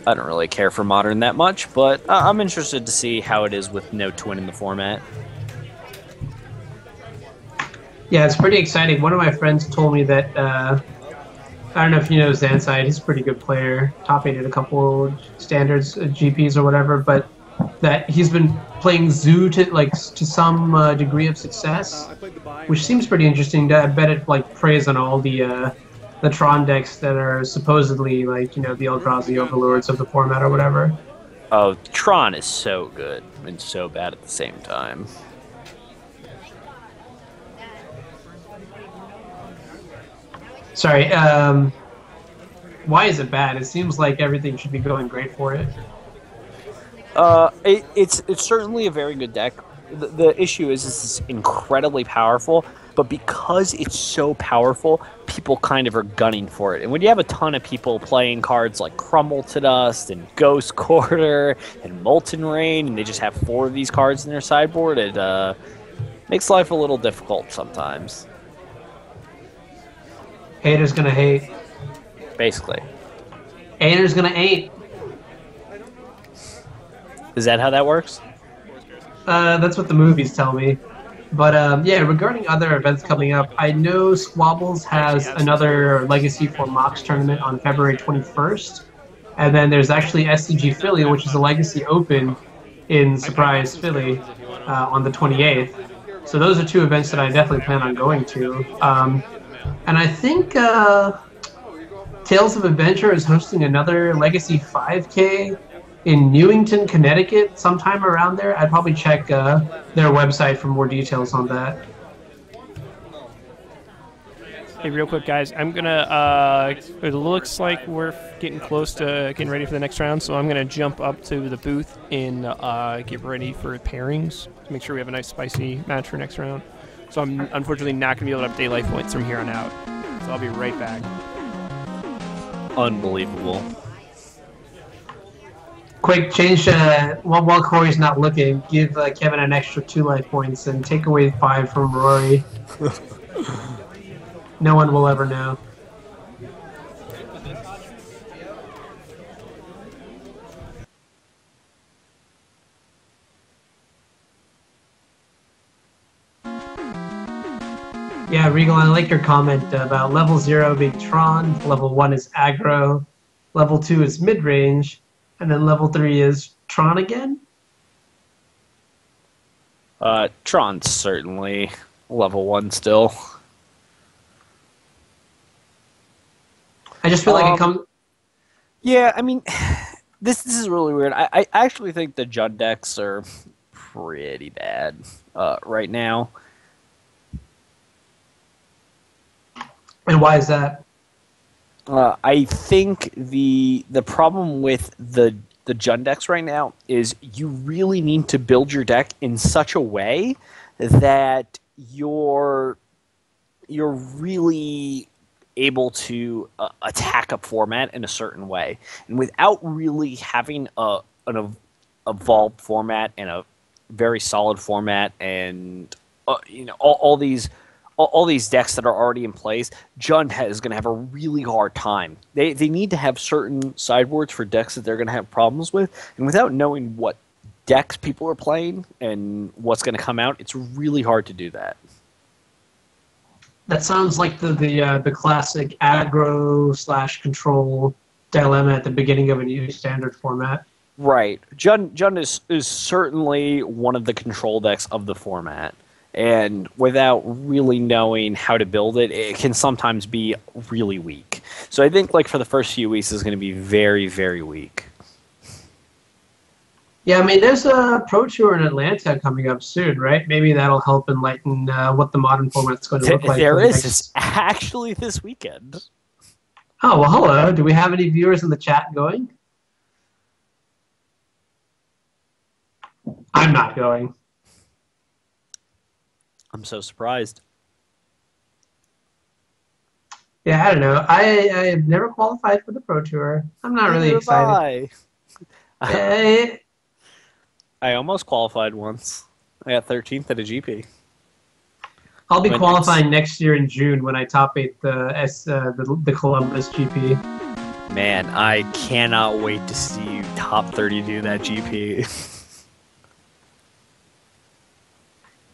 I don't really care for Modern that much, but I'm interested to see how it is with no twin in the format. Yeah, it's pretty exciting. One of my friends told me that, I don't know if you know Zanside, he's a pretty good player, top 8 at a couple standards, GPs or whatever, but that he's been playing Zoo to some degree of success, which seems pretty interesting. I bet it preys on all the Tron decks that are supposedly the Eldrazi overlords of the format or whatever. Oh, Tron is so good and so bad at the same time. Sorry, why is it bad? It seems like everything should be going great for it. It's certainly a very good deck. The issue is it's incredibly powerful, but because it's so powerful, people kind of are gunning for it. And when you have a ton of people playing cards like Crumble to Dust and Ghost Quarter and Molten Rain, and they just have 4 of these cards in their sideboard, it makes life a little difficult sometimes. Haters gonna hate. basically. Ainter's gonna ain't. Is that how that works? That's what the movies tell me. But yeah, regarding other events coming up, I know Squabbles has another Legacy for Mox tournament on February 21st. And then there's actually SCG Philly, which is a Legacy Open in Surprise Philly on the 28th. So those are two events that I definitely plan on going to. And I think Tales of Adventure is hosting another Legacy 5K in Newington, Connecticut, sometime around there. I'd probably check their website for more details on that. Hey, real quick, guys. I'm gonna. It looks like we're getting close to getting ready for the next round, so I'm gonna jump up to the booth and get ready for pairings to make sure we have a nice spicy match for next round. So I'm unfortunately not gonna be able to update life points from here on out. So I'll be right back. Unbelievable. Quick change. While Kory's not looking, give Kevin an extra 2 life points and take away 5 from Rory. No one will ever know. Yeah, Regal, I like your comment about level 0 being Tron, level 1 is aggro, level 2 is mid-range, and then level 3 is Tron again? Tron's certainly level 1 still. I just feel like it comes... Yeah, I mean, this is really weird. I actually think the Jund decks are pretty bad right now. And why is that? I think the problem with the Jund decks right now is you really need to build your deck in such a way that you're really able to attack a format in a certain way, and without really having an evolved format and a very solid format, and all these decks that are already in place, Jund is going to have a really hard time. They need to have certain sideboards for decks that they're going to have problems with, and without knowing what decks people are playing and what's going to come out, it's really hard to do that. That sounds like the classic aggro/control dilemma at the beginning of a new standard format. Right. Jund is certainly one of the control decks of the format. And without really knowing how to build it, it can sometimes be really weak. So I think like for the first few weeks, it's going to be very, very weak. Yeah, I mean, there's a Pro Tour in Atlanta coming up soon, right? Maybe that'll help enlighten what the modern format's going to look like. There is. It's actually this weekend. Oh, well, hello. Do we have any viewers in the chat going? I'm not going. I'm so surprised. Yeah, I don't know. I have never qualified for the Pro Tour. I'm not really excited. I almost qualified once. I got 13th at a GP. I'll be qualifying next year in June when I top 8 the Columbus GP. Man, I cannot wait to see you top 32 that GP.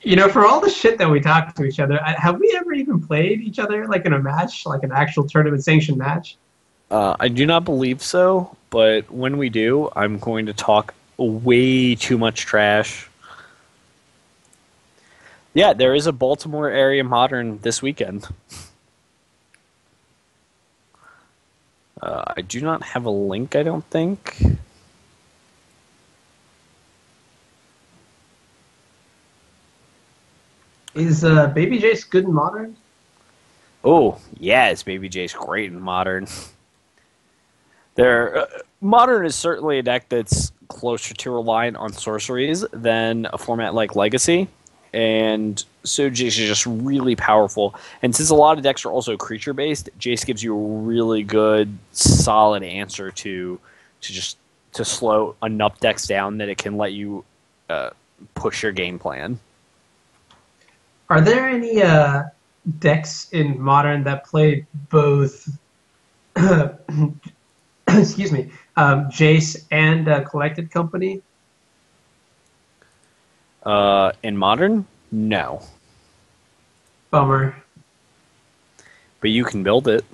You know, for all the shit that we talk to each other, have we ever even played each other like in a match, like an actual tournament sanctioned match? I do not believe so, but when we do, I'm going to talk way too much trash. Yeah, there is a Baltimore area modern this weekend. I do not have a link, I don't think. Is Baby Jace good in Modern? Oh, yes, Baby Jace great in Modern. Modern is certainly a deck that's closer to relying on sorceries than a format like Legacy. And so Jace is just really powerful. And since a lot of decks are also creature-based, Jace gives you a really good, solid answer to slow enough decks down that it can let you push your game plan. Are there any decks in Modern that play both excuse me, Jace and Collected Company? In Modern, no. Bummer. But you can build it.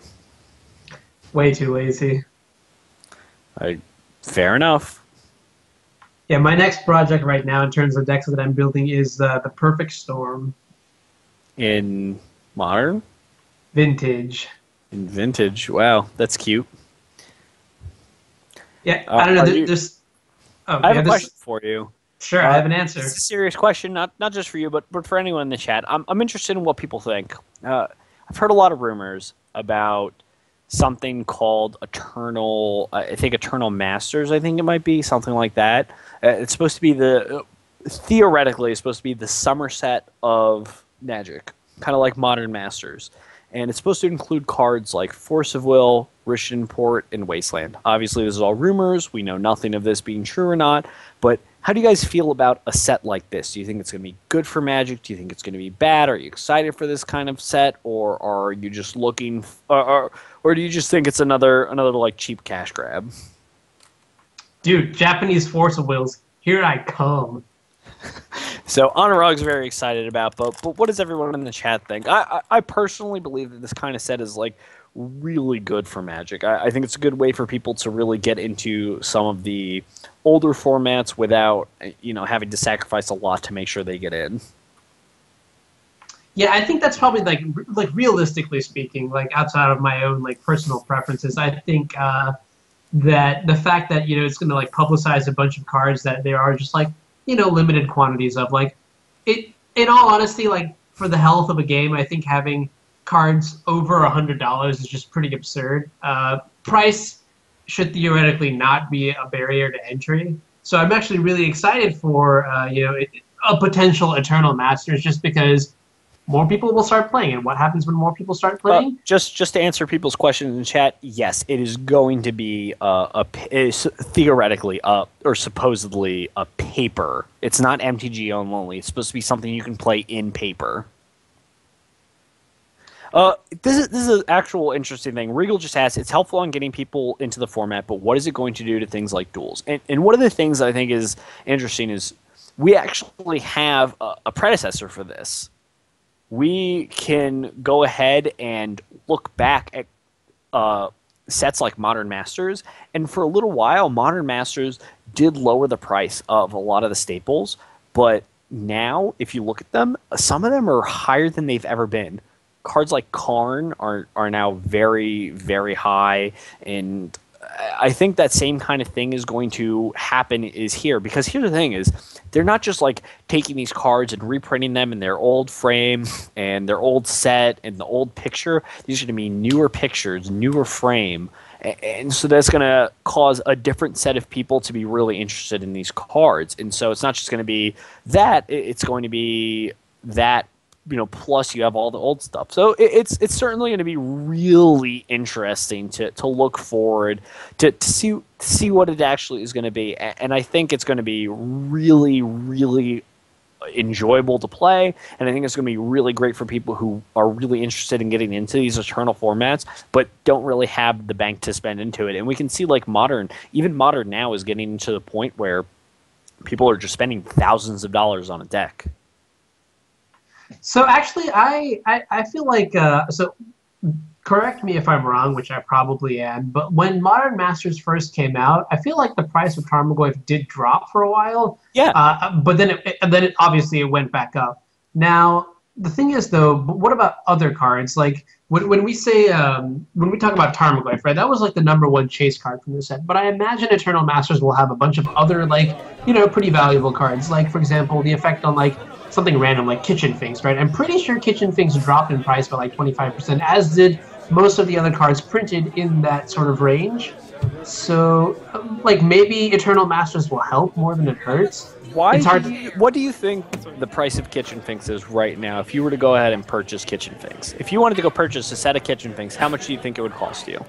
Way too lazy. Fair enough. Yeah, my next project right now in terms of decks that I'm building is the Perfect Storm. In Modern? Vintage. In Vintage. Wow, that's cute. Yeah, I don't know. I have a question for you. Sure, I have an answer. It's a serious question, not just for you, but for anyone in the chat. I'm interested in what people think. I've heard a lot of rumors about something called Eternal. I think Eternal Masters. I think it might be something like that. It's supposed to be theoretically, it's supposed to be the Somerset of Magic, kind of like Modern Masters. And it's supposed to include cards like Force of Will, Rishin Port, and Wasteland. Obviously, this is all rumors. We know nothing of this being true or not. But how do you guys feel about a set like this? Do you think it's going to be good for Magic? Do you think it's going to be bad? Are you excited for this kind of set? Or are you just looking... or do you just think it's another like cheap cash grab? Dude, Japanese Force of Wills, here I come. So Anuraag's very excited about, but what does everyone in the chat think? I personally believe that this kind of set is like really good for Magic. I think it's a good way for people to really get into some of the older formats without having to sacrifice a lot to make sure they get in. Yeah, I think that's probably like realistically speaking, like outside of my own like personal preferences, I think that the fact that it's going to like publicize a bunch of cards that there are just like limited quantities of, like, it, in all honesty, like, for the health of a game, I think having cards over $100 is just pretty absurd. Price should theoretically not be a barrier to entry. So I'm actually really excited for, a potential Eternal Masters, just because more people will start playing. And what happens when more people start playing? Just to answer people's questions in the chat, yes, it is going to be theoretically or supposedly a paper. It's not MTG only. It's supposed to be something you can play in paper. This is an actual interesting thing. Regal just asked, it's helpful on getting people into the format, but what is it going to do to things like duels? And one of the things that I think is interesting is we actually have a predecessor for this. We can go ahead and look back at sets like Modern Masters, and for a little while, Modern Masters did lower the price of a lot of the staples, but now, if you look at them, some of them are higher than they've ever been. Cards like Karn are now very, very high, and I think that same kind of thing is going to happen is here, because here's the thing is, they're not just like taking these cards and reprinting them in their old frame and their old set and the old picture. These are going to be newer pictures, newer frame, and so that's going to cause a different set of people to be really interested in these cards. And so it's not just going to be that, it's going to be that, plus you have all the old stuff. So it's certainly going to be really interesting to look forward to see what it actually is going to be. And I think it's going to be really, really enjoyable to play. And I think it's going to be really great for people who are really interested in getting into these Eternal formats, but don't really have the bank to spend into it. And we can see like even Modern now is getting to the point where people are just spending thousands of dollars on a deck. So actually, I feel like, so correct me if I'm wrong, which I probably am, but when Modern Masters first came out, I feel like the price of Tarmogoyf did drop for a while. Yeah. But then it obviously it went back up. Now, the thing is, though, what about other cards? Like, when we say, when we talk about Tarmogoyf, right, that was like the #1 chase card from the set. But I imagine Eternal Masters will have a bunch of other, like, pretty valuable cards. Like, for example, the effect on, like, something random like Kitchen Finks, right? I'm pretty sure Kitchen Finks dropped in price by like 25%, as did most of the other cards printed in that sort of range. So, like, maybe Eternal Masters will help more than it hurts. What do you think the price of Kitchen Finks is right now if you were to go ahead and purchase Kitchen Finks? If you wanted to go purchase a set of Kitchen Finks, how much do you think it would cost you?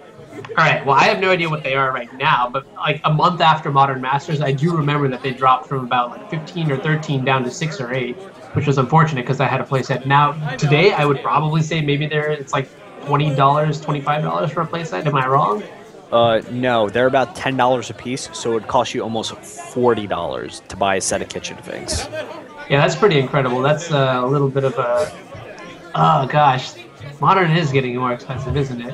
All right, well, I have no idea what they are right now, but like a month after Modern Masters, I do remember that they dropped from about like 15 or 13 down to 6 or 8, which was unfortunate because I had a playset. Now, today, I would probably say maybe it's like $20, $25 for a playset. Am I wrong? No, they're about $10 a piece, so it would cost you almost $40 to buy a set of kitchen things. Yeah, that's pretty incredible. That's a little bit of a... Oh, gosh. Modern is getting more expensive, isn't it?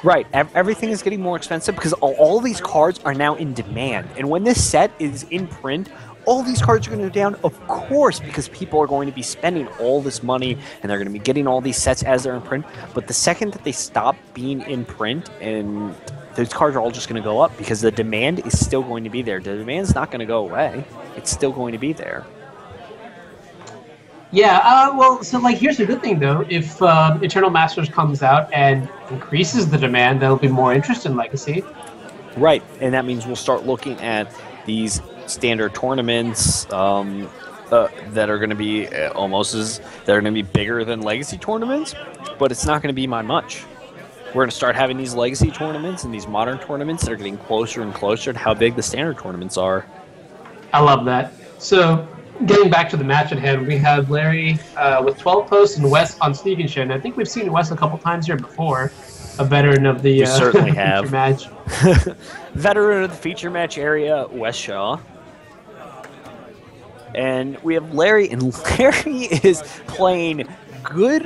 Right, everything is getting more expensive because all these cards are now in demand. And when this set is in print, all these cards are going to go down, of course, because people are going to be spending all this money and they're going to be getting all these sets as they're in print. But the second that they stop being in print, and those cards are all just going to go up because the demand is still going to be there. The demand's not going to go away. It's still going to be there. Yeah, well, so, like, here's the good thing, though. If Eternal Masters comes out and increases the demand, there'll be more interest in Legacy. Right, and that means we'll start looking at these standard tournaments that are going to be that are going to be bigger than Legacy tournaments, but it's not going to be by much. We're going to start having these Legacy tournaments and these modern tournaments that are getting closer and closer to how big the standard tournaments are. I love that. So, getting back to the match at hand, we have Larry with 12 posts and Wes on Sneak and Shin. I think we've seen Wes a couple times here before, a veteran of the certainly have. match. Veteran of the feature match area, Wes Shaw. And we have Larry, and Larry is playing good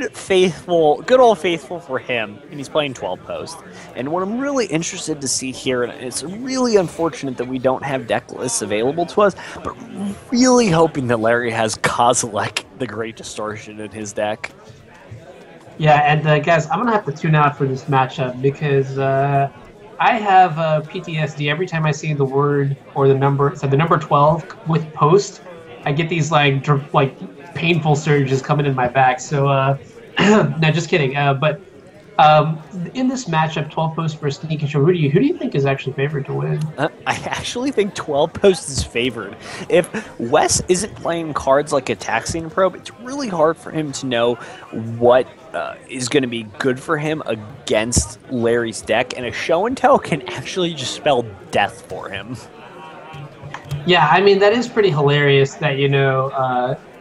old faithful for him, and he's playing 12 post. And what I'm really interested to see here, and it's really unfortunate that we don't have deck lists available to us, but really hoping that Larry has Kozilek, the Great Distortion, in his deck. Yeah, and guys, I'm going to have to tune out for this matchup because I have PTSD every time I see the word or the number 12 with post. I get these like painful surges coming in my back. So, no, just kidding. But in this matchup, 12 post versus Sneak and Show, Rudy, who do you think is actually favored to win? I actually think 12 post is favored. If Wes isn't playing cards like a Taxing Probe, it's really hard for him to know what is going to be good for him against Larry's deck, and a Show and Tell can actually just spell death for him. Yeah, I mean, that is pretty hilarious that,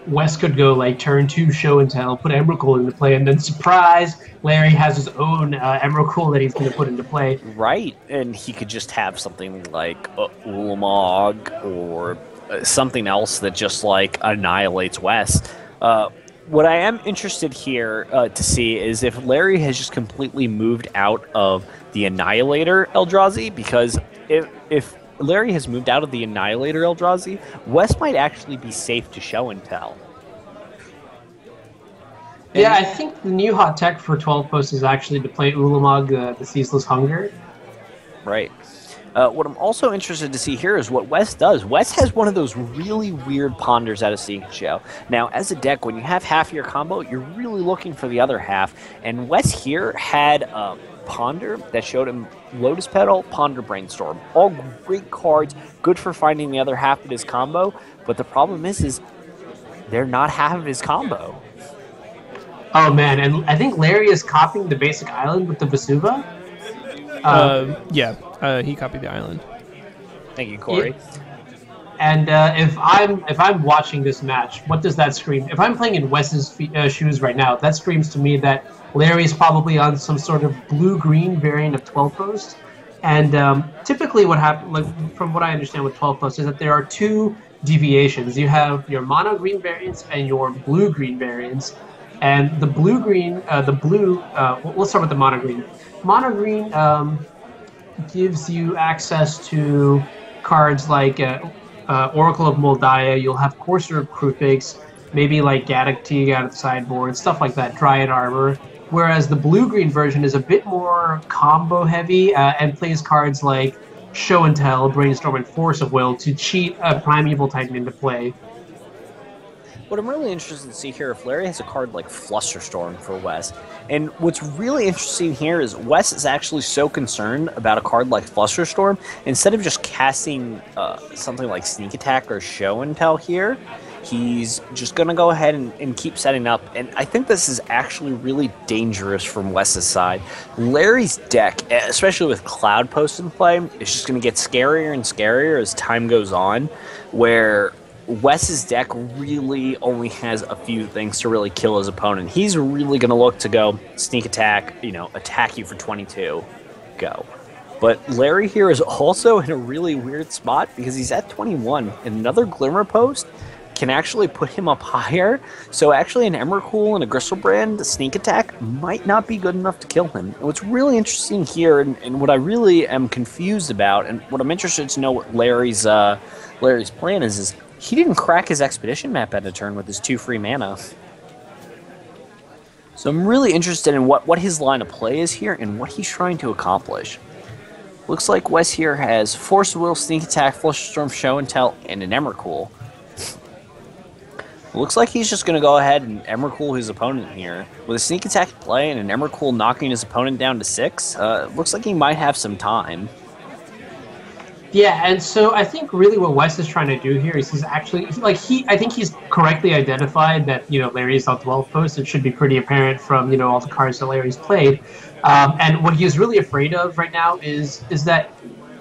Wes could go like turn 2 Show and Tell, put Emrakul into play, and then surprise, Larry has his own Emrakul that he's going to put into play. Right, and he could just have something like Ulamog or something else that just like annihilates Wes. What I am interested here to see is if Larry has just completely moved out of the Annihilator Eldrazi, because if Larry has moved out of the Annihilator Eldrazi, Wes might actually be safe to Show and Tell. Yeah, I think the new hot tech for 12 posts is actually to play Ulamog, the Ceaseless Hunger. Right. What I'm also interested to see here is what Wes does. Wes has one of those really weird ponders out of Sneak and Show. Now, as a deck, when you have half your combo, you're really looking for the other half. And Wes here had Ponder that showed him Lotus Petal, Ponder, Brainstorm. All great cards, good for finding the other half of his combo. But the problem is they're not half of his combo. Oh, man, and I think Larry is copying the basic island with the Vesuva. He copied the island. Thank you, Kory. And if I'm watching this match, what does that scream? If I'm playing in Wes's shoes right now, that screams to me that Larry's probably on some sort of blue-green variant of 12 post. And typically what happens, like, from what I understand with 12 post, is that there are 2 deviations. You have your mono-green variants and your blue-green variants. And the blue-green, let's start with the mono-green. Mono-green gives you access to cards like Oracle of Moldiah. You'll have Courser of Krufix, maybe like Gaddock Teague out of the sideboard, stuff like that, Dryad Armor. Whereas the blue-green version is a bit more combo-heavy and plays cards like Show and Tell, Brainstorm, and Force of Will to cheat a Primeval Titan into play. What I'm really interested to see here, if Larry has a card like Flusterstorm for Wes, and what's really interesting here is Wes is actually so concerned about a card like Flusterstorm, instead of just casting something like Sneak Attack or Show and Tell here, he's just going to go ahead and keep setting up, and I think this is actually really dangerous from Wes's side. Larry's deck, especially with Cloud Post in play, is just going to get scarier and scarier as time goes on, where Wes's deck really only has a few things to really kill his opponent. He's really going to look to go sneak attack, attack you for 22, go. But Larry here is also in a really weird spot because he's at 21. And another Glimmer Post can actually put him up higher. So actually an Emrakul and a Gristlebrand sneak attack might not be good enough to kill him. And what's really interesting here, and what I really am confused about, and what I'm interested to know what Larry's plan is he didn't crack his Expedition map at a turn with his 2 free mana. So I'm really interested in what his line of play is here and what he's trying to accomplish. Looks like Wes here has Force of Will, Sneak Attack, Flusterstorm, Show and Tell, and an Emrakul. Looks like he's just going to go ahead and Emrakul his opponent here. With a Sneak Attack play and an Emrakul knocking his opponent down to 6, looks like he might have some time. Yeah, and so I think really what Wes is trying to do here is he's actually, I think he's correctly identified that, Larry's on 12 post. It should be pretty apparent from, all the cards that Larry's played. And what he is really afraid of right now is that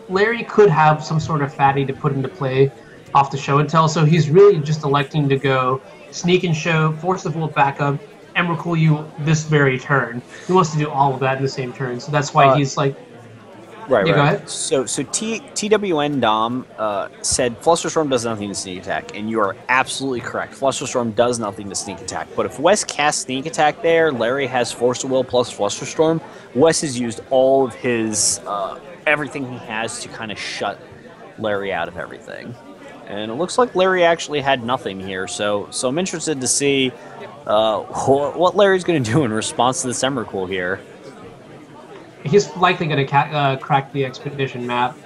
Larry could have some sort of fatty to put into play off the Show and Tell. So he's really just electing to go Sneak and Show, Force of Will backup, Emrakul you this very turn. He wants to do all of that in the same turn. So that's why he's like, Right. Go ahead. So TWN Dom said Flusterstorm does nothing to sneak attack, and you are absolutely correct. Flusterstorm does nothing to sneak attack. But if Wes casts sneak attack there, Larry has Force of Will plus Flusterstorm. Wes has used all of his everything he has to kind of shut Larry out of everything. And it looks like Larry actually had nothing here, so I'm interested to see what Larry's going to do in response to this Emrakul here. He's likely going to crack the Expedition map.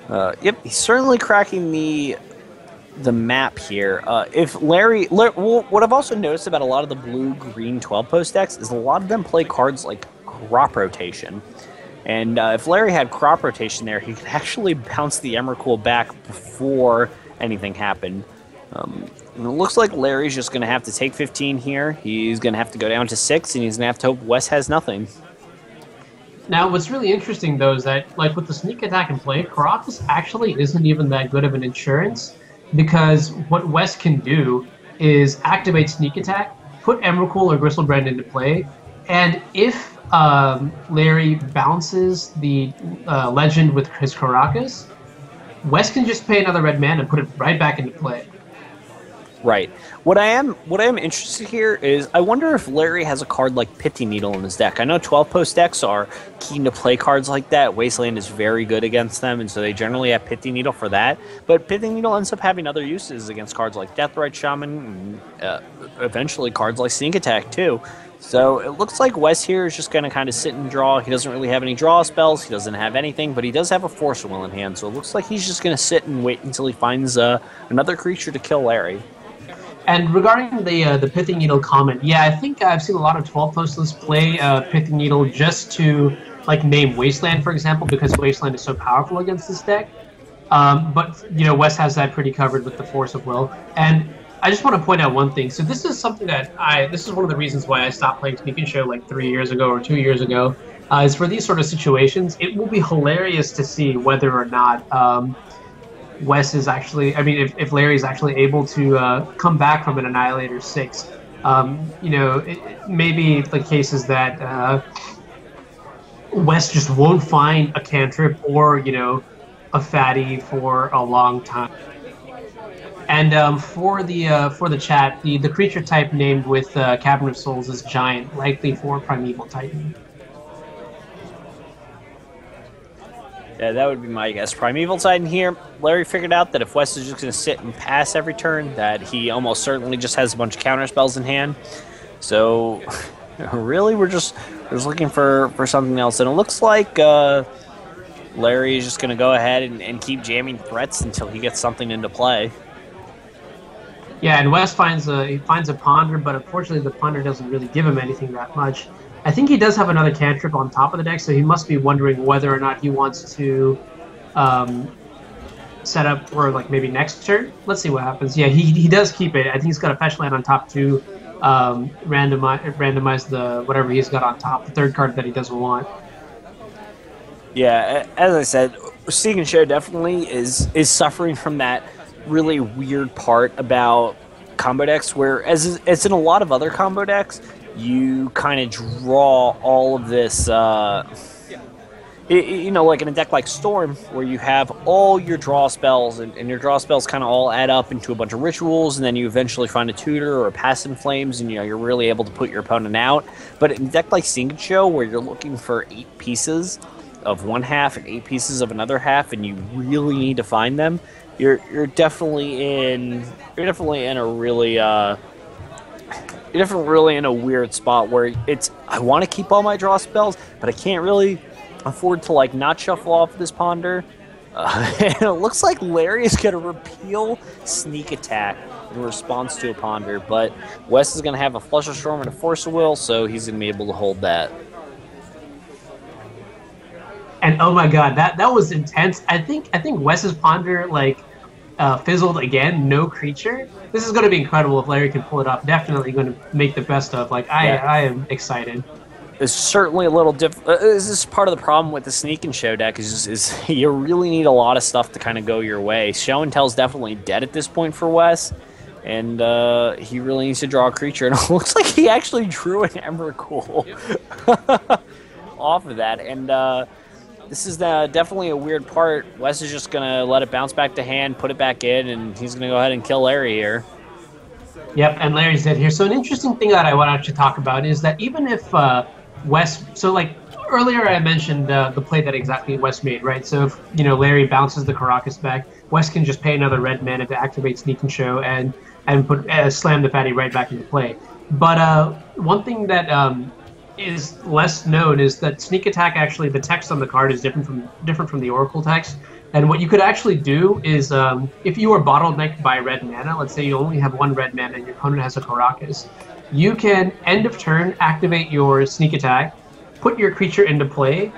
Yep, he's certainly cracking the map here. If Larry, what I've also noticed about a lot of the blue-green 12-post decks is a lot of them play cards like Crop Rotation. And if Larry had Crop Rotation there, he could actually bounce the Emrakul back before anything happened. And it looks like Larry's just going to have to take 15 here. He's going to have to go down to 6, and he's going to have to hope Wes has nothing. Now, what's really interesting, though, is that, with the sneak attack in play, Karakas actually isn't even that good of an insurance, because what Wes can do is activate sneak attack, put Emrakul or Gristlebrand into play, and if Larry bounces the legend with his Karakas, Wes can just pay another red mana and put it right back into play. Right. What I am interested here is I wonder if Larry has a card like Pithy Needle in his deck. I know 12-post decks are keen to play cards like that. Wasteland is very good against them, and so they generally have Pithy Needle for that. But Pithy Needle ends up having other uses against cards like Deathrite Shaman, and eventually cards like Sneak Attack too. So it looks like Wes here is just going to kind of sit and draw. He doesn't really have any draw spells. He doesn't have anything, but he does have a Force of Will in hand. So it looks like he's just going to sit and wait until he finds another creature to kill Larry. And regarding the Pithy Needle comment, yeah, I think I've seen a lot of 12-post lists play Pithy Needle just to name Wasteland, for example, because Wasteland is so powerful against this deck. But Wes has that pretty covered with the Force of Will. And I just want to point out one thing. So this is something that this is one of the reasons why I stopped playing Sneak and Show 3 years ago or 2 years ago. Is for these sort of situations, it will be hilarious to see whether or not Wes is actually, if Larry is actually able to come back from an Annihilator 6. It may be the cases that Wes just won't find a cantrip or, a fatty for a long time. And for the chat, the creature type named with Cavern of Souls is Giant, likely for Primeval Titan. Yeah, that would be my guess. Primeval Titan here. Larry figured out that if Wes is just going to sit and pass every turn, that he almost certainly just has a bunch of counter spells in hand. So, really, we're just looking for something else. And it looks like Larry is just going to go ahead and keep jamming threats until he gets something into play. Yeah, and Wes finds a Ponder, but unfortunately the Ponder doesn't really give him anything that much. I think he does have another cantrip on top of the deck, so he must be wondering whether or not he wants to set up for maybe next turn. Let's see what happens. Yeah, he does keep it. I think he's got a fetch land on top to randomize the whatever he's got on top, the third card that he doesn't want. Yeah, as I said, Sneak and Show definitely is suffering from that really weird part about combo decks, where as in a lot of other combo decks, you kind of draw all of this. You know, like in a deck like Storm, where you have all your draw spells, and your draw spells kind of all add up into a bunch of rituals, and then you eventually find a tutor or a Pass in Flames, and you're really able to put your opponent out. But in a deck like Sneak and Show, where you're looking for 8 pieces of one half and 8 pieces of another half, and you really need to find them, you're definitely in a really you're definitely really in a weird spot where I want to keep all my draw spells, but I can't really afford to like not shuffle off this Ponder. And it looks like Larry is going to repeal Sneak Attack in response to a Ponder, but Wes is going to have a Flusterstorm and a Force of Will, so he's going to be able to hold that. And oh my god, that was intense. I think Wes's Ponder like fizzled again, no creature. This is going to be incredible if Larry can pull it off. Definitely going to make the best of. Like I am excited. It's certainly a little different. This is part of the problem with the Sneak and Show deck is you really need a lot of stuff to kind of go your way. Show and Tell's definitely dead at this point for Wes, and he really needs to draw a creature. And it looks like he actually drew an Emrakul off of that. And this is definitely a weird part. Wes is just going to let it bounce back to hand, put it back in, and he's going to go ahead and kill Larry here. Yep, and Larry's dead here. So an interesting thing that I want to talk about is that even if Wes, so like earlier I mentioned the play that exactly Wes made, right? So if Larry bounces the Caracas back, Wes can just pay another red mana to activate Sneak and Show and put slam the fatty right back into play. But one thing that is less known is that Sneak Attack, actually the text on the card is different from the Oracle text. And what you could actually do is, if you are bottlenecked by red mana, let's say you only have 1 red mana and your opponent has a Caracas, you can end of turn activate your Sneak Attack, put your creature into play,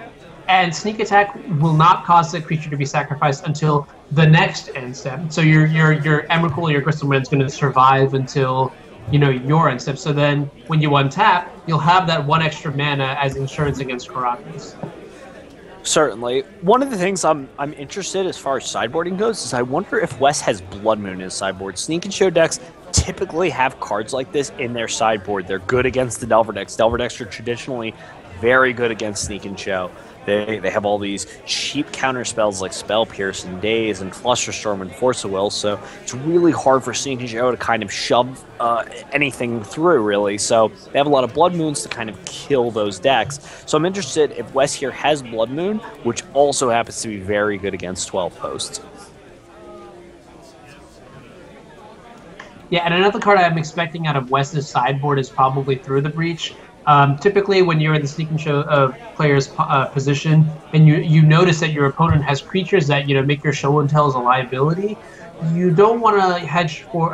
and Sneak Attack will not cause the creature to be sacrificed until the next end step. So your Emrakul or your Gristleman is going to survive until your end step. So then when you untap, you'll have that 1 extra mana as insurance against Caracas. Certainly. One of the things I'm interested as far as sideboarding goes is I wonder if Wes has Blood Moon in his sideboard. Sneak and Show decks typically have cards like this in their sideboard. They're good against the Delver decks. Delver decks are traditionally very good against Sneak and Show. They have all these cheap counter spells like Spell Pierce and Daze and Flusterstorm and Force of Will, so it's really hard for Sneak and Show to kind of shove anything through, really. So they have a lot of Blood Moons to kind of kill those decks. So I'm interested if Wes here has Blood Moon, which also happens to be very good against 12 posts. Yeah, and another card I'm expecting out of Wes's sideboard is probably Through the Breach. Typically, when you're in the Sneak and Show player's position, and you notice that your opponent has creatures that make your Show and Tell as a liability, you don't want to hedge for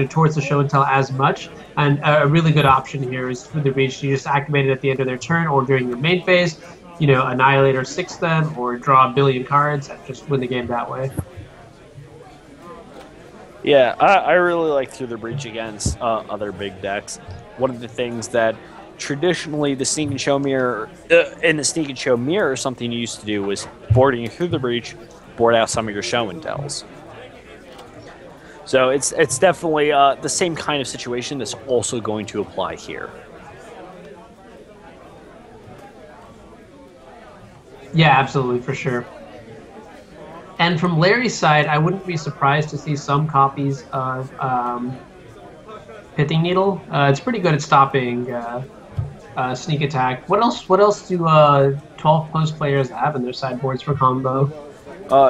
towards the Show and Tell as much. And a really good option here is Through the Breach. You just activate it at the end of their turn or during your main phase. Annihilate or 6 them, or draw a billion cards and just win the game that way. Yeah, I really like Through the Breach against other big decks. One of the things that traditionally the Sneak and Show mirror in the Sneak and Show mirror, something you used to do was boarding Through the Breach, board out some of your Show and Tells. So it's definitely the same kind of situation that's also going to apply here. Yeah, absolutely, for sure. And from Larry's side, I wouldn't be surprised to see some copies of Pithing Needle. It's pretty good at stopping Sneak Attack. What else do 12 post players have in their sideboards for combo?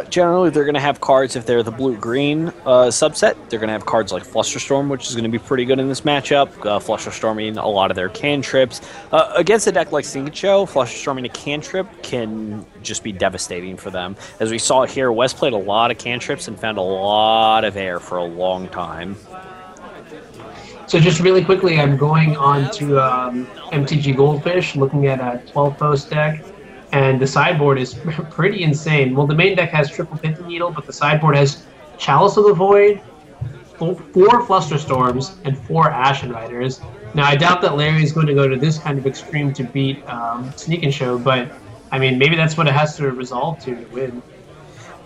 Generally, they're going to have cards if they're the blue-green subset. They're going to have cards like Flusterstorm, which is going to be pretty good in this matchup. Flusterstorming a lot of their cantrips. Against a deck like Sneak and Show, Flusterstorming a cantrip can just be devastating for them. As we saw here, Wes played a lot of cantrips and found a lot of air for a long time. So just really quickly, I'm going on to MTG Goldfish, looking at a 12 post deck. And the sideboard is pretty insane. Well, the main deck has triple Pithing Needle, but the sideboard has Chalice of the Void, 4 Flusterstorms, and 4 Ashen Riders. Now, I doubt that Larry's going to go to this kind of extreme to beat Sneak and Show, but I mean, maybe that's what it has to resolve to win.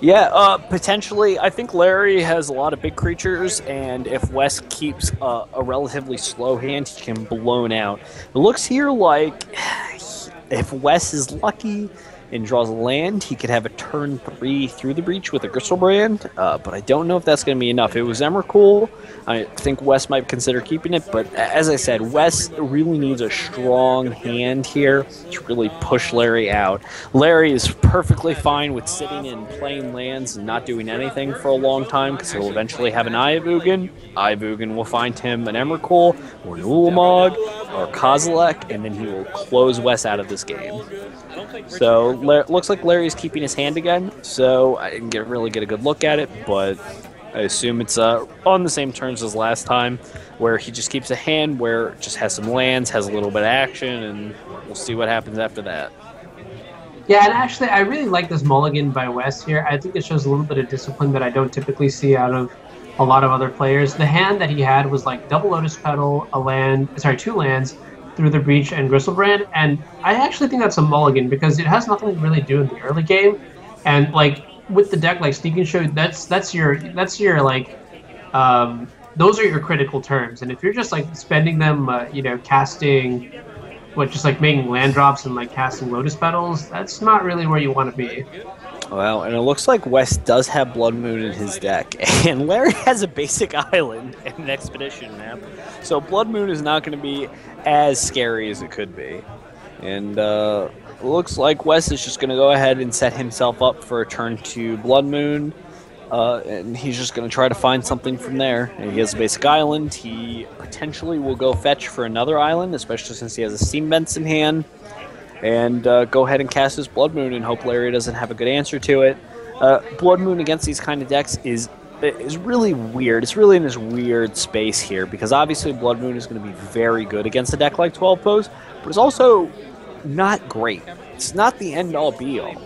Yeah, potentially. I think Larry has a lot of big creatures, and if Wes keeps a relatively slow hand, he can be blown out. It looks here like if Wes is lucky and draws a land, he could have a turn 3 through the breach with a Gristlebrand, but I don't know if that's going to be enough. It was Emrakul. I think Wes might consider keeping it, but as I said, Wes really needs a strong hand here to really push Larry out. Larry is perfectly fine with sitting and playing lands and not doing anything for a long time because he'll eventually have an Ayavugan. Ayavugan will find him an Emrakul or an Ulamog or Kozilek, and then he will close Wes out of this game. So looks like Larry's keeping his hand again, so I didn't really get a good look at it, but I assume it's on the same terms as last time, where he just keeps a hand where it just has some lands, has a little bit of action, and we'll see what happens after that. Yeah, and actually, I really like this mulligan by Wes here. I think it shows a little bit of discipline that I don't typically see out of a lot of other players. The hand that he had was like double Lotus Petal, two lands, through the breach and Gristlebrand, and I actually think that's a mulligan because it has nothing to really do in the early game, and like with the deck like Sneak and Show, that's your like those are your critical turns, and if you're just like spending them, casting just like making land drops and like casting Lotus Petals, that's not really where you want to be. Well, and it looks like Wes does have Blood Moon in his deck, and Larry has a basic island and an expedition map, so Blood Moon is not going to be as scary as it could be. And it looks like Wes is just going to go ahead and set himself up for a turn to Blood Moon, and he's just going to try to find something from there. And he has a basic island. He potentially will go fetch for another island, especially since he has a Steam Vents in hand, and go ahead and cast his Blood Moon and hope Larry doesn't have a good answer to it. Blood Moon against these kind of decks is really weird. It's really in this weird space here, because obviously Blood Moon is going to be very good against a deck like 12 Pose, but it's also not great. It's not the end-all be-all.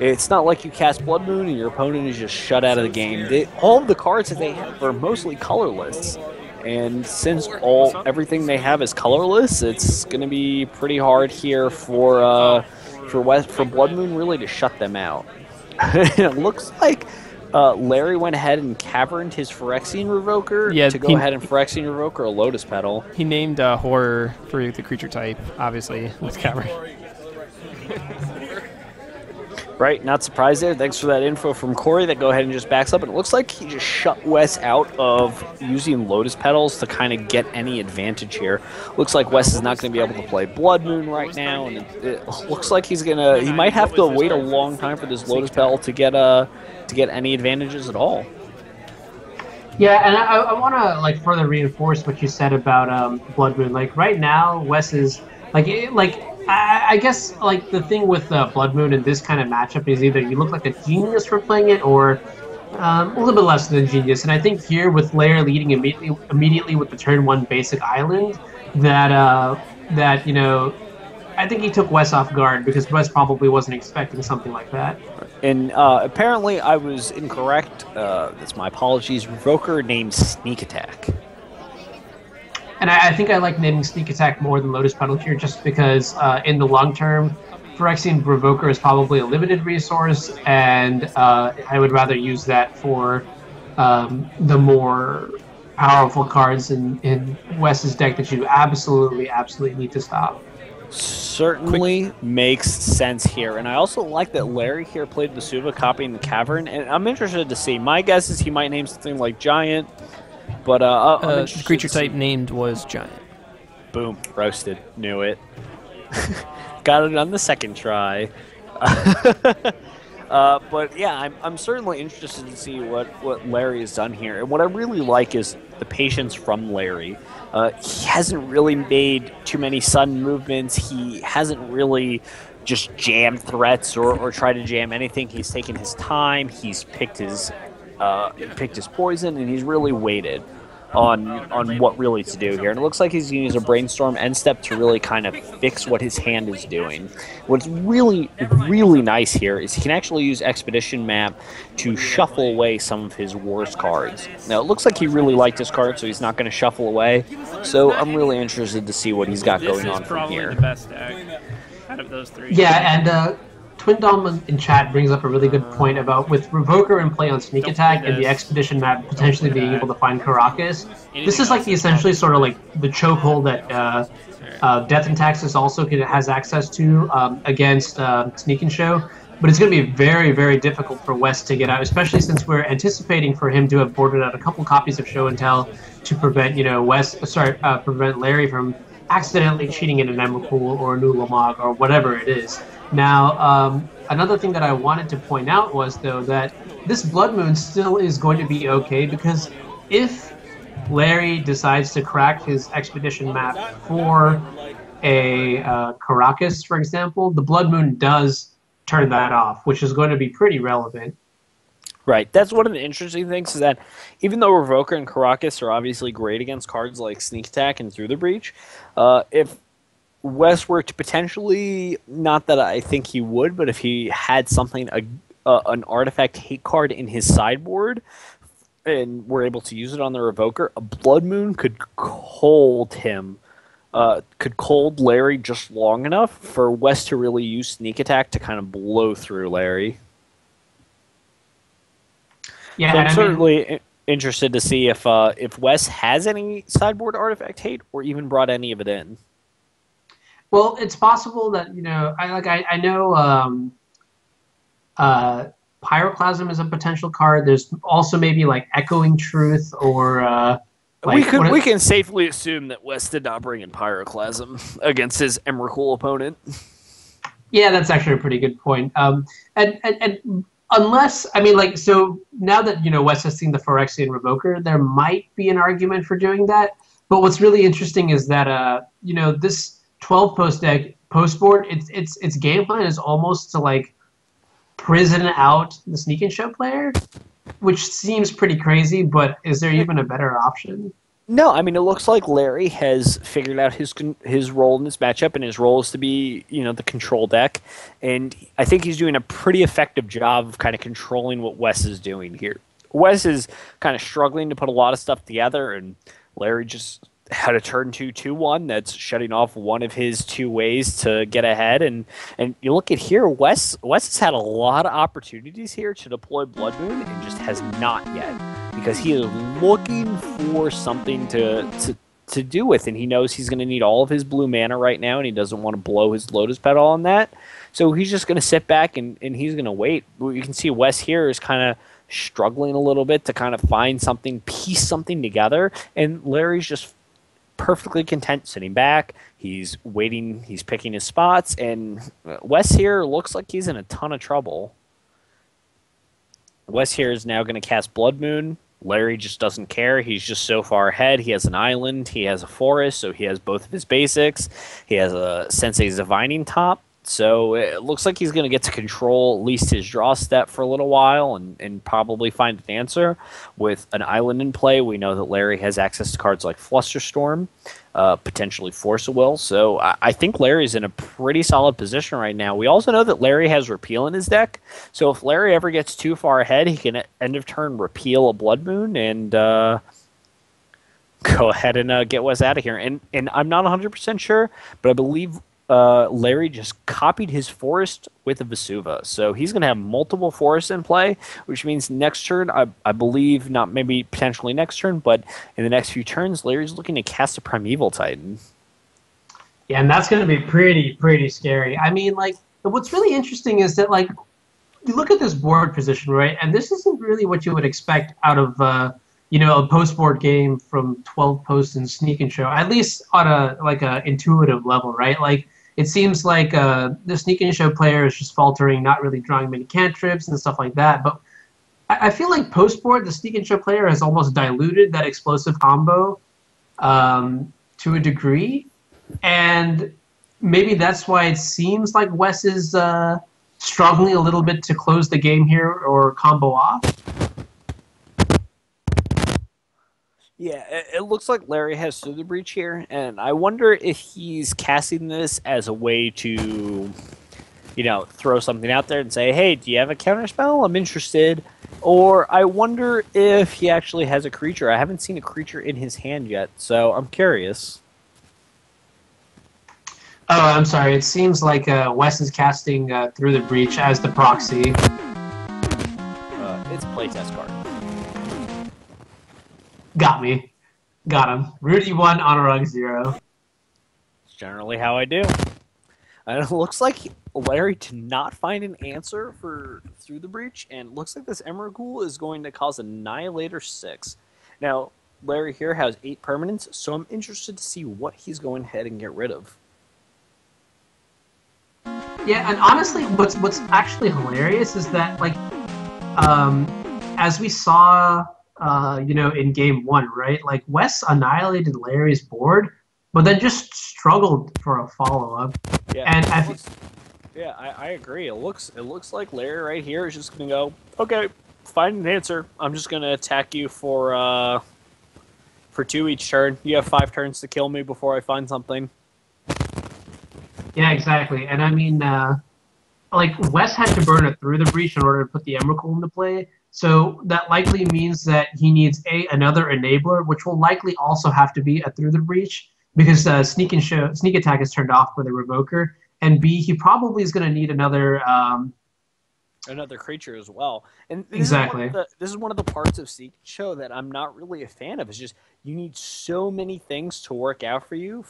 It's not like you cast Blood Moon and your opponent is just shut out of the game. All of the cards that they have are mostly colorless. And since everything they have is colorless, it's going to be pretty hard here for Blood Moon really to shut them out. It looks like Larry went ahead and caverned his Phyrexian Revoker to go ahead and Phyrexian Revoker a Lotus Petal. He named Horror for the creature type, obviously, with cavern. Right, not surprised there. Thanks for that info from Kory that go ahead and just backs up. And it looks like he just shut Wes out of using Lotus Petals to kind of get any advantage here. Looks like Wes is not going to be able to play Blood Moon right now, and it looks like he might have to wait a long time for this Lotus Petal to get any advantages at all. Yeah, and I want to further reinforce what you said about Blood Moon. Like right now, Wes is I guess the thing with Blood Moon in this kind of matchup is either you look like a genius for playing it or a little bit less than a genius. And I think here with Lair leading immediately with the turn 1 basic island, I think he took Wes off guard because Wes probably wasn't expecting something like that. And apparently I was incorrect. That's my apologies. Revoker named Sneak Attack. And I think I like naming Sneak Attack more than Lotus Petal here just because in the long term, Phyrexian Revoker is probably a limited resource, and I would rather use that for the more powerful cards in Wes's deck that you absolutely need to stop. Certainly makes sense here. And I also like that Larry here played Vesuva copying the Cavern, and I'm interested to see. My guess is he might name something like Giant. But the creature type named was Giant. Boom. Roasted. Knew it. Got it on the second try. But yeah, I'm certainly interested to see what Larry has done here. And what I really like is the patience from Larry. He hasn't really made too many sudden movements. He hasn't really just jammed threats or tried to jam anything. He's taken his time. He's picked his poison, and he's really waited on what really to do here. And it looks like he's going to use a Brainstorm end step to really kind of fix what his hand is doing. What's really, really nice here is he can actually use Expedition Map to shuffle away some of his worst cards. Now, it looks like he really liked his card, so he's not going to shuffle away. So I'm really interested to see what he's got going on from here. This is probably the best deck out of those three. Yeah, and Twin Dom in chat brings up a really good point about with Revoker in play on Sneak Don't Attack play and the this. Expedition map potentially being able to find Caracas. This Anything is like else the is essentially probably sort of like the chokehold that Death and Taxes also has access to against Sneak and Show. But it's going to be very, very difficult for West to get out, especially since we're anticipating for him to have boarded out a couple copies of Show and Tell to prevent, prevent Larry from accidentally cheating in an Emrakul or a new Lamog or whatever it is. Now, another thing that I wanted to point out was, though, that this Blood Moon still is going to be okay because if Larry decides to crack his expedition map for a Caracas, for example, the Blood Moon does turn that off, which is going to be pretty relevant. Right. That's one of the interesting things is that even though Revoker and Caracas are obviously great against cards like Sneak Attack and Through the Breach, if West were to potentially, not that I think he would, but if he had something, an artifact hate card in his sideboard and were able to use it on the Revoker, a Blood Moon could hold him. Could cold Larry just long enough for West to really use Sneak Attack to kind of blow through Larry. Yeah, so I'm certainly interested to see if West has any sideboard artifact hate or even brought any of it in. Well, it's possible that I know Pyroclasm is a potential card. There's also maybe like Echoing Truth or. We can safely assume that West did not bring in Pyroclasm against his Emrakul opponent. Yeah, that's actually a pretty good point. And unless, I mean, like, so now that, West has seen the Phyrexian Revoker, there might be an argument for doing that. But what's really interesting is that, this 12-post deck, post board, its game plan is almost to, like, prison out the Sneak and Show player, which seems pretty crazy, but is there even a better option? No, I mean, it looks like Larry has figured out his role in this matchup, and his role is to be, the control deck. And I think he's doing a pretty effective job of kind of controlling what Wes is doing here. Wes is kind of struggling to put a lot of stuff together, and Larry just had a turn 2/2/1 that's shutting off one of his two ways to get ahead. And you look at here, Wes has had a lot of opportunities here to deploy Blood Moon and just has not yet, because he is looking for something to do with, and he knows he's going to need all of his blue mana right now, and he doesn't want to blow his Lotus Petal on that. So he's just going to sit back and he's going to wait. You can see Wes here is kind of struggling a little bit to kind of find something, piece something together, and Larry's just perfectly content sitting back. He's waiting, he's picking his spots, and Wes here looks like he's in a ton of trouble. Wes here is now going to cast Blood Moon. Larry just doesn't care. He's just so far ahead. He has an island, he has a forest, so he has both of his basics. He has a Sensei's Divining Top. So it looks like he's going to get to control at least his draw step for a little while and probably find an answer. With an island in play, we know that Larry has access to cards like Flusterstorm, potentially Force of Will. So I think Larry's in a pretty solid position right now. We also know that Larry has Repeal in his deck. So if Larry ever gets too far ahead, he can end of turn Repeal a Blood Moon and go ahead and get Wes out of here. And I'm not 100% sure, but I believe Larry just copied his forest with a Vesuva. So he's going to have multiple forests in play, which means next turn, I believe, not maybe potentially next turn, but in the next few turns, Larry's looking to cast a Primeval Titan. Yeah, and that's going to be pretty scary. I mean, like, what's really interesting is that, like, you look at this board position, right, and this isn't really what you would expect out of, a post-board game from 12 posts and Sneak and Show, at least on a intuitive level, right? Like, it seems like the Sneak and Show player is just faltering, not really drawing many cantrips and stuff like that. But I feel like post-board, the Sneak and Show player has almost diluted that explosive combo to a degree. And maybe that's why it seems like Wes is struggling a little bit to close the game here or combo off. Yeah, it looks like Larry has Through the Breach here, and I wonder if he's casting this as a way to, throw something out there and say, hey, do you have a counterspell? I'm interested. Or I wonder if he actually has a creature. I haven't seen a creature in his hand yet, so I'm curious. Oh, I'm sorry. It seems like Wes is casting Through the Breach as the proxy. It's a playtest card. Got me. Got him. Rudy 1, Anuraag 0. It's generally how I do. And it looks like Larry did not find an answer for Through the Breach, and it looks like this Emrakul is going to cause Annihilator 6. Now, Larry here has 8 permanents, so I'm interested to see what he's going ahead and get rid of. Yeah, and honestly, what's actually hilarious is that, like, as we saw, in game 1, right? Like, Wes annihilated Larry's board, but then just struggled for a follow-up. Yeah, and I agree. It looks like Larry right here is just gonna go, okay, find an answer. I'm just gonna attack you for 2 each turn. You have 5 turns to kill me before I find something. Yeah, exactly. And I mean, like, Wes had to burn it Through the Breach in order to put the Emrakul into play. So that likely means that he needs another enabler, which will likely also have to be a Through the Breach, because sneak attack is turned off for the Revoker, and B, he probably is going to need another creature as well. And this exactly. This is one of the parts of Sneak Show that I'm not really a fan of. It's just you need so many things to work out for you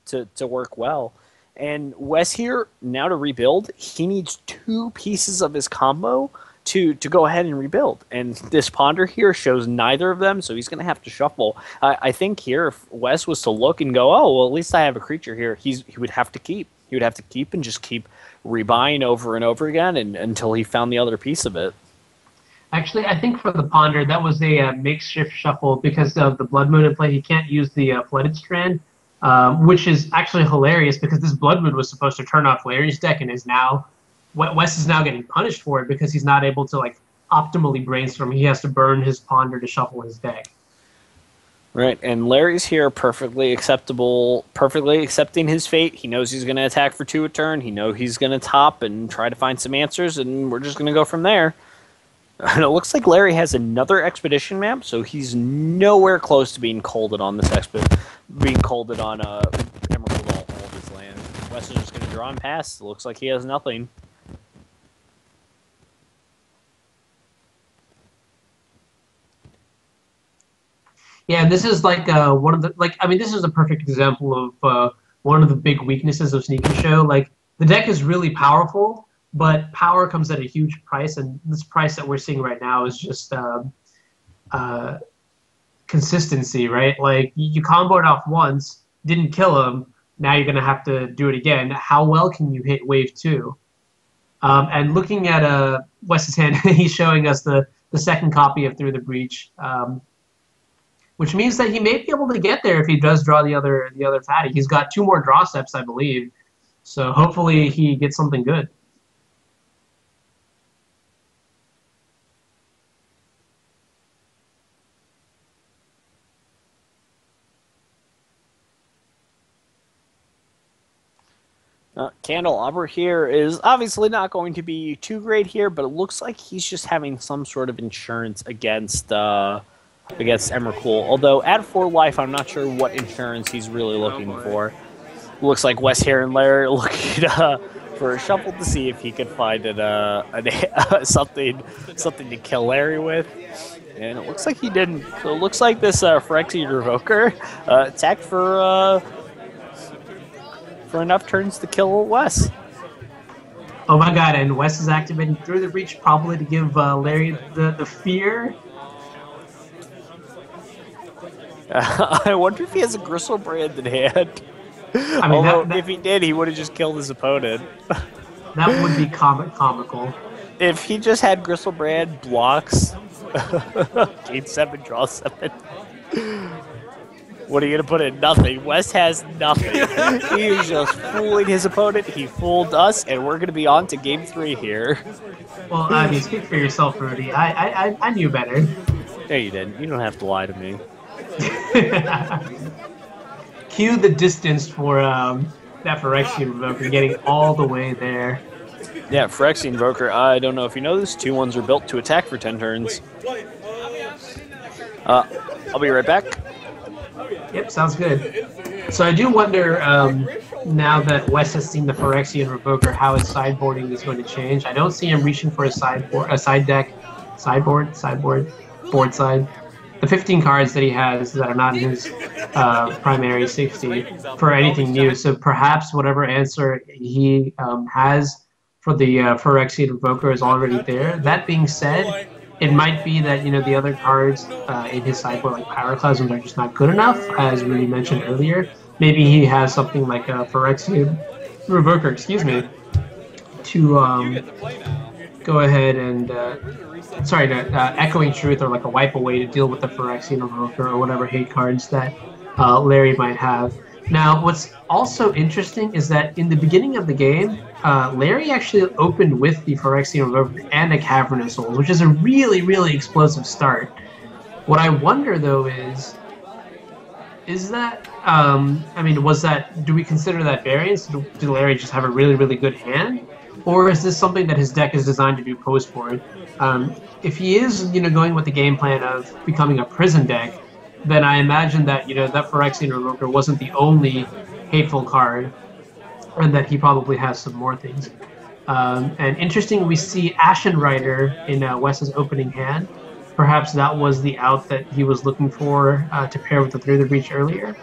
to work well. And Wes here, now to rebuild, he needs 2 pieces of his combo to go ahead and rebuild. And this Ponder here shows neither of them, so he's going to have to shuffle. I think here, if Wes was to look and go, oh, well, at least I have a creature here, he would have to keep. He would have to keep and just keep rebuying over and over again until he found the other piece of it. Actually, I think for the Ponder, that was a makeshift shuffle because of the Blood Moon in play. He can't use the Flooded Strand, which is actually hilarious because this Blood Moon was supposed to turn off Larry's deck and is now... Wes is now getting punished for it because he's not able to, like, optimally brainstorm. He has to burn his Ponder to shuffle his deck. Right, and Larry's here perfectly accepting his fate. He knows he's going to attack for 2 a turn. He knows he's going to top and try to find some answers, and we're just going to go from there. And it looks like Larry has another expedition map, so he's nowhere close to being colded on this Emrakul all of his land. Wes is just going to draw and pass. It looks like he has nothing. Yeah, and this is like one of the this is a perfect example of one of the big weaknesses of Sneak and Show. Like, the deck is really powerful, but power comes at a huge price, and this price that we're seeing right now is just consistency, right? Like, you comboed off once, didn't kill him, now you're gonna have to do it again. How well can you hit wave 2? And looking at Wes's hand, he's showing us the second copy of Through the Breach. Which means that he may be able to get there if he does draw the other fatty. He's got 2 more draw steps, I believe. So hopefully he gets something good. Candelabra here is obviously not going to be too great here, but it looks like he's just having some sort of insurance against Emrakul. Although at 4 life, I'm not sure what insurance he's really looking for. Looks like Wes here and Larry are looking for a shuffle to see if he could find something to kill Larry with. And it looks like he didn't. So it looks like this Phyrexian Revoker attacked for enough turns to kill Wes. Oh my god, and Wes is activating Through the Breach probably to give Larry the fear. I wonder if he has a Gristlebrand in hand. I mean, although if he did, he would have just killed his opponent. That would be comical. If he just had Gristlebrand blocks, gain 7, draw 7. What are you going to put in? Nothing. Wes has nothing. He is just fooling his opponent. He fooled us, and we're going to be on to game 3 here. Well, I mean, speak for yourself, Rudy. I knew better. No, you didn't. You don't have to lie to me. Cue the distance for that Phyrexian Revoker getting all the way there. Yeah, Phyrexian Invoker, I don't know if you know this, 2/1s are built to attack for 10 turns. I'll be right back. Yep, sounds good. So I do wonder, now that Wes has seen the Phyrexian Revoker, how his sideboarding is going to change. I don't see him reaching for a board side. The 15 cards that he has that are not in his primary 60 for anything new. So perhaps whatever answer he has for the Phyrexian Revoker is already there. That being said, it might be that the other cards in his sideboard, like Pyroclasms, are just not good enough, as Rudy mentioned earlier. Maybe he has something like a Phyrexian Revoker, to go ahead and Echoing Truth, or like a Wipe Away to deal with the Phyrexian Revoker or whatever hate cards that Larry might have. Now, what's also interesting is that in the beginning of the game, Larry actually opened with the Phyrexian Revoker and a Cavernous Souls, which is a really, really explosive start. What I wonder, though, is that, do we consider that variance? Did Larry just have a really, really good hand? Or is this something that his deck is designed to do post-board? If he is, going with the game plan of becoming a prison deck, then I imagine that, that Phyrexian Revoker wasn't the only hateful card, and that he probably has some more things. And interesting, we see Ashen Rider in Wes's opening hand. Perhaps that was the out that he was looking for to pair with the Through the Breach earlier.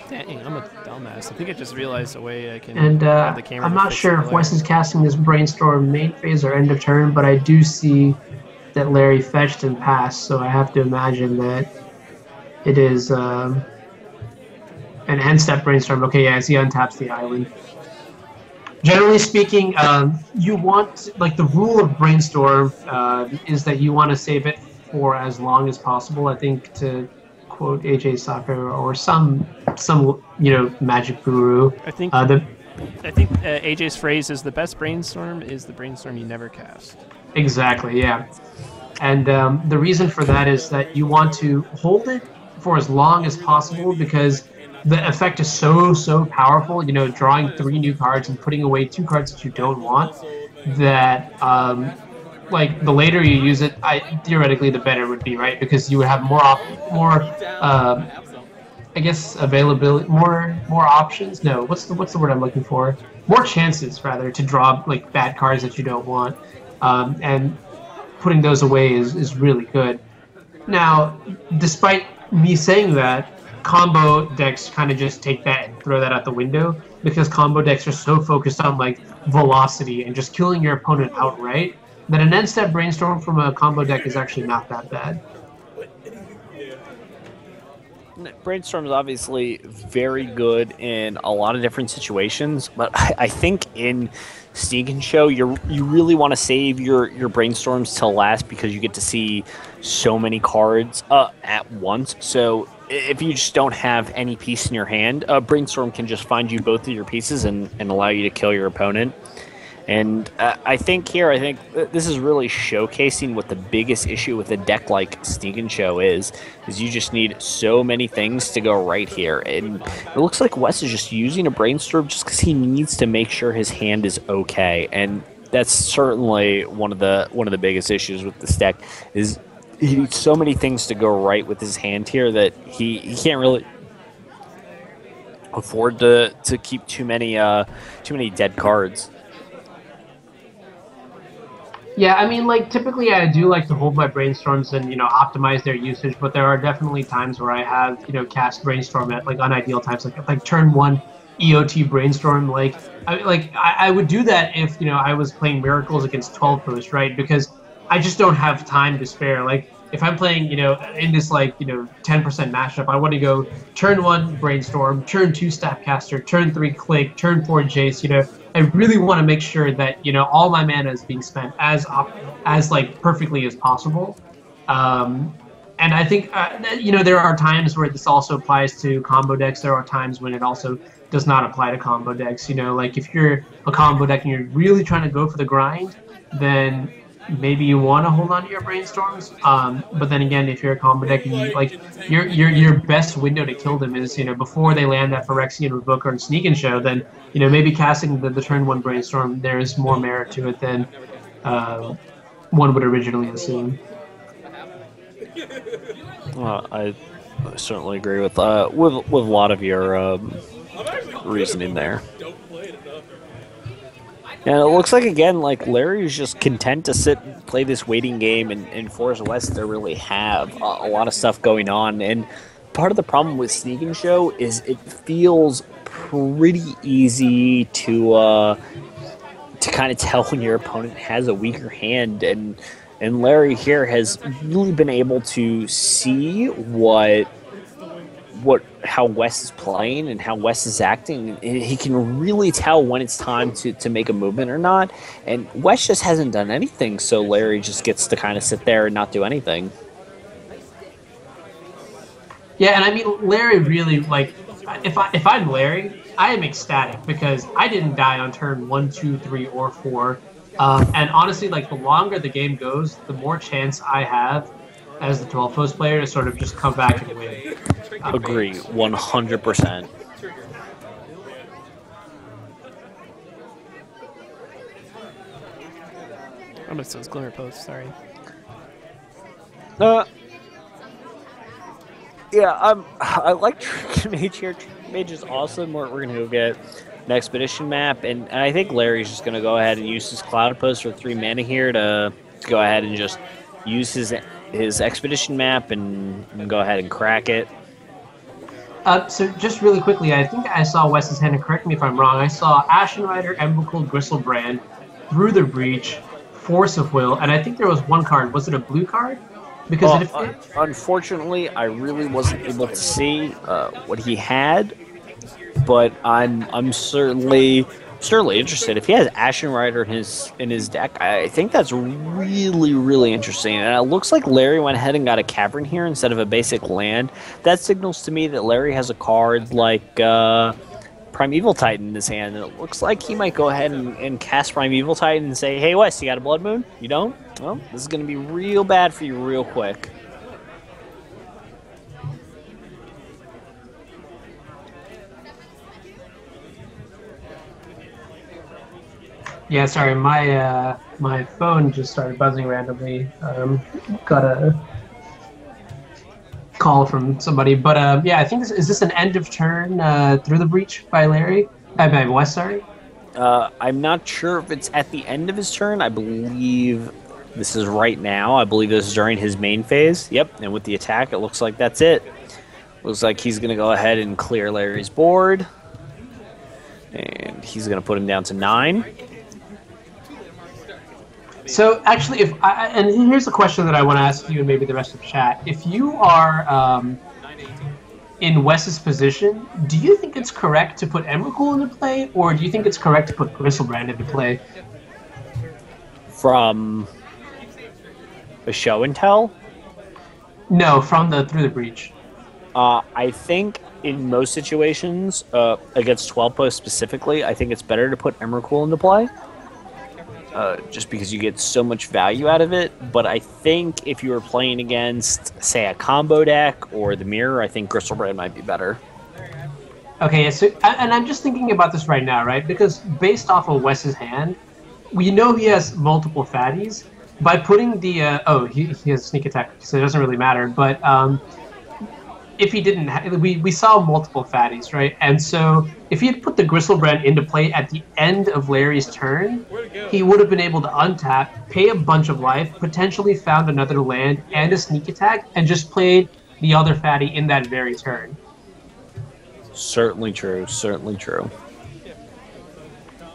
Dang, I'm a dumbass. I think I just realized a way I can and have the camera. I'm not sure if Wes is casting this Brainstorm main phase or end of turn, but I do see that Larry fetched and passed, so I have to imagine that it is an end step Brainstorm. Okay, yeah, as he untaps the island. Generally speaking, you want, like, the rule of Brainstorm is that you want to save it for as long as possible. I think, to quote AJ Soccer or some magic guru. I think AJ's phrase is, the best brainstorm is the brainstorm you never cast. Exactly, yeah. And the reason for that is that you want to hold it for as long as possible, because the effect is so powerful, drawing 3 new cards and putting away 2 cards that you don't want, that like, the later you use it, theoretically the better it would be, right? Because you would have more availability, more options. No, what's the word I'm looking for? More chances, rather, to draw, like, bad cards that you don't want, and putting those away is really good. Now, despite me saying that, combo decks kind of just take that and throw that out the window, because combo decks are so focused on, like, velocity and just killing your opponent outright, that an end step Brainstorm from a combo deck is actually not that bad. Brainstorm is obviously very good in a lot of different situations, but I think in Sneak and Show, you really want to save your Brainstorms till last, because you get to see so many cards at once. So if you just don't have any piece in your hand, Brainstorm can just find you both of your pieces and allow you to kill your opponent. And I think this is really showcasing what the biggest issue with a deck like Sneak and Show is you just need so many things to go right here. And it looks like Wes is just using a Brainstorm just because he needs to make sure his hand is okay. And that's certainly one of the biggest issues with this deck, is he needs so many things to go right with his hand here that he can't really afford to keep too many dead cards. Yeah, I mean, like, typically I do like to hold my Brainstorms and, optimize their usage, but there are definitely times where I have, cast Brainstorm at, like, unideal times, like turn 1 EOT Brainstorm. I would do that if, I was playing Miracles against 12 post, right? Because I just don't have time to spare. Like, if I'm playing, in this, 10% matchup, I want to go turn 1 Brainstorm, turn 2 Staffcaster, turn 3 Click, turn 4 Jace, I really want to make sure that, all my mana is being spent as perfectly as possible. And I think, there are times where this also applies to combo decks. There are times when it also does not apply to combo decks. Like, if you're a combo deck and you're really trying to go for the grind, then maybe you want to hold on to your brainstorms. But then again, if you're a combo deck, your best window to kill them is before they land that Phyrexian Revoker and Sneak and Show. Then maybe casting the turn 1 brainstorm, there is more merit to it than one would originally assume. I certainly agree with a lot of your reasoning there. And it looks like, again, like Larry's just content to sit and play this waiting game and force West to really have a lot of stuff going on. And part of the problem with Sneak and Show is it feels pretty easy to kind of tell when your opponent has a weaker hand. And Larry here has really been able to see how West is playing and how West is acting. He can really tell when it's time to make a movement or not. And West just hasn't done anything, so Larry just gets to kind of sit there and not do anything. Yeah, and I mean, Larry really, like, if I'm Larry, I am ecstatic because I didn't die on turn 1, 2, 3, or 4. And honestly, like, the longer the game goes, the more chance I have as the 12 post player to sort of just come back and win. Agree, 100%. I missed those glimmer posts, sorry. Yeah, I like Trick Mage here. Trick Mage is awesome. We're going to go get an Expedition map, and I think Larry's just going to go ahead and use his Cloud Post for 3 mana here to go ahead and just use his Expedition map and go ahead and crack it. So just really quickly, I think I saw Wes's hand, and correct me if I'm wrong, I saw Ashen Rider, Embercold, Gristlebrand, Through the Breach, Force of Will, and I think there was one card. Was it a blue card? Because unfortunately, I really wasn't able to see what he had, but I'm certainly interested. If he has Ashen Rider in his deck, I think that's really, really interesting. And it looks like Larry went ahead and got a Cavern here instead of a basic land. That signals to me that Larry has a card like Primeval Titan in his hand, and it looks like he might go ahead and cast Primeval Titan and say, "Hey Wes, you got a Blood Moon? You don't? Well, this is going to be real bad for you real quick." Yeah, sorry, my phone just started buzzing randomly. Got a call from somebody, but yeah, I think is this an end of turn Through the Breach by Larry? By West, sorry. I'm not sure if it's at the end of his turn. I believe this is right now. I believe this is during his main phase. Yep, and with the attack, it looks like that's it. Looks like he's going to go ahead and clear Larry's board, and he's going to put him down to 9. So actually, and here's a question that I want to ask you and maybe the rest of the chat. If you are in Wes's position, do you think it's correct to put Emrakul into play, or do you think it's correct to put Gristlebrand into play? From a show and tell? No, from the Through the Breach. I think in most situations, against 12 post specifically, I think it's better to put Emrakul into play. Just because you get so much value out of it. But I think if you were playing against, say, a combo deck or the mirror, I think Gristlebrand might be better. Okay, so and I'm just thinking about this right now, right? Because based off of Wes's hand, we know he has multiple fatties. By putting the he has sneak attack, so it doesn't really matter. But if he didn't, we saw multiple fatties, right? And so if he had put the Gristlebrand into play at the end of Larry's turn, he would have been able to untap, pay a bunch of life, potentially found another land and a sneak attack, and just played the other fatty in that very turn. Certainly true. Certainly true.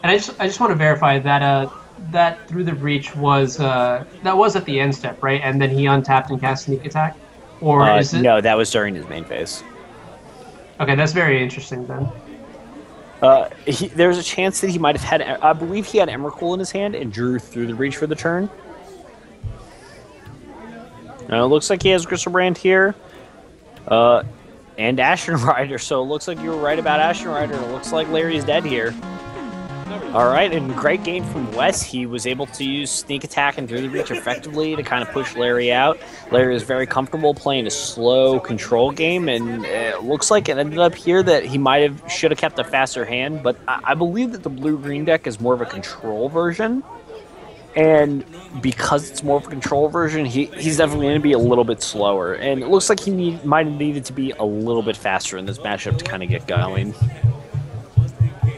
And I just want to verify that that Through the Breach was at the end step, right? And then he untapped and cast sneak attack. Or is it... No, that was during his main phase. Okay, that's very interesting then. There's a chance that he might have had... I believe he had Emrakul in his hand and drew Through the Breach for the turn. It looks like he has Gristlebrand here. And Ashen Rider, so it looks like you were right about Ashen Rider. It looks like Larry's dead here. All right, and great game from Wes. He was able to use sneak attack and through the reach effectively to kind of push Larry out. Larry is very comfortable playing a slow control game, and it looks like it ended up here that he should have kept a faster hand, but I believe that the blue-green deck is more of a control version, and because it's more of a control version, he's definitely going to be a little bit slower, and it looks like he might have needed to be a little bit faster in this matchup to kind of get going.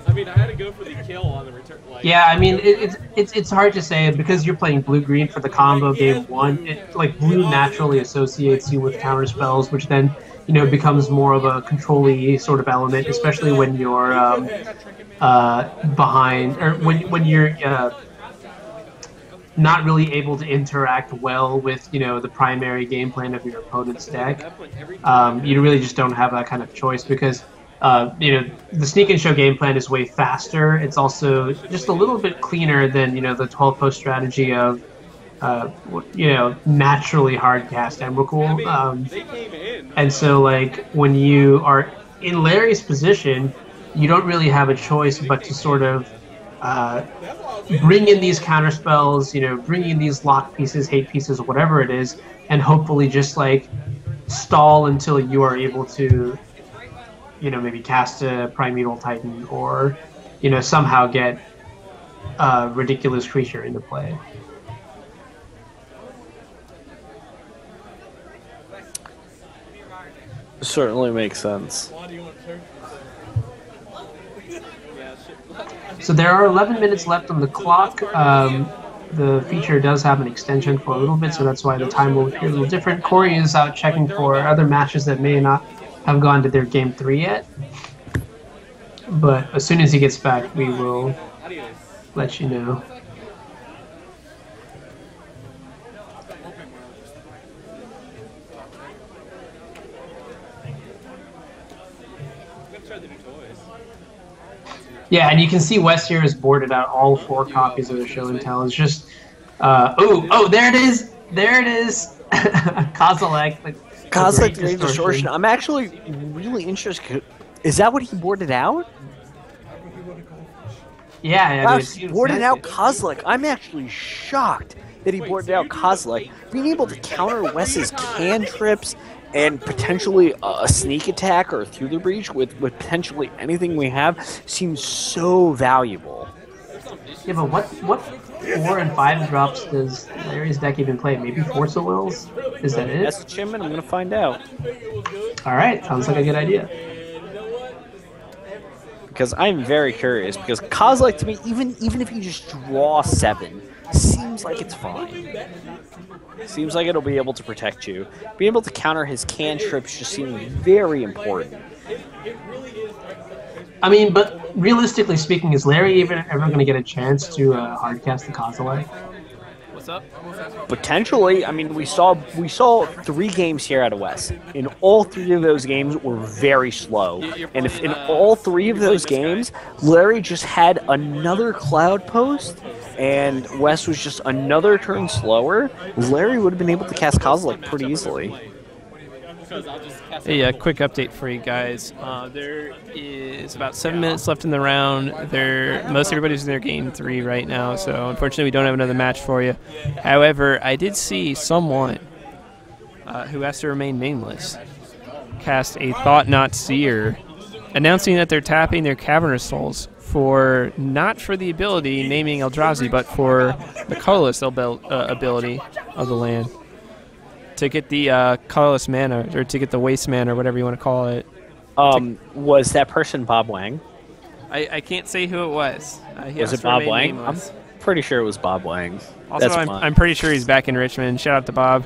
I mean, I had to go for the kill on the return. Yeah, I mean, it's hard to say because you're playing blue-green for the combo game one. Like blue naturally associates you with counter spells, which then becomes more of a control-y sort of element, especially when you're behind or when you're not really able to interact well with the primary game plan of your opponent's deck. You really just don't have that kind of choice because. The sneak and show game plan is way faster. It's also just a little bit cleaner than the 12 post strategy of naturally hard cast Emrakul. And so like when you are in Larry's position, you don't really have a choice but to sort of bring in these counter spells, bring in these lock pieces, hate pieces, whatever it is, and hopefully just like stall until you are able to. Maybe cast a Primeval Titan or, somehow get a ridiculous creature into play. Certainly makes sense. So there are 11 minutes left on the clock. The feature does have an extension for a little bit, so that's why the time will appear a little different. Kory is out checking for other matches that may not have gone to their game 3 yet, but as soon as he gets back, we will let you know. Yeah, and you can see Wes here has boarded out all 4 copies of the show and tell. It's just, oh, there it is, Kozilek. Kozilek the Distortion. I'm actually really interested. Is that what he boarded out? Yeah, he boarded out Kozilek. I'm actually shocked that he boarded out Kozilek. Being able to counter Wes's cantrips and potentially a sneak attack or through the breach with potentially anything we have seems so valuable. Yeah, but what 4 and 5 drops does Larry's deck even play? Maybe Force of Wills? Is that it? That's the Chimman. I'm going to find out. Alright, sounds like a good idea. Because I'm very curious, because Kozilek to me, even if you just draw 7, seems like it's fine. Seems like it'll be able to protect you. Being able to counter his cantrips just seems very important. I mean, but realistically speaking, is Larry ever going to get a chance to hardcast the Kozilek? What's up? Potentially. I mean, we saw 3 games here out of West. In all 3 of those games were very slow. And if in all 3 of those games, Larry just had another cloud post and West was just another turn slower, Larry would have been able to cast Kozilek pretty easily. Hey, a quick update for you guys. There is about 7 minutes left in the round. Most everybody's in their game 3 right now, so unfortunately we don't have another match for you. However, I did see someone who has to remain nameless cast a Thought Not Seer, announcing that they're tapping their Cavernous Souls not for the ability naming Eldrazi, but for the colorless ability of the land. To get the colorless mana, or to get the waste mana, or whatever you want to call it. Was that person Bob Wang? I can't say who it was. Was it Bob Wang? I'm pretty sure it was Bob Wang. Also, I'm pretty sure he's back in Richmond. Shout out to Bob.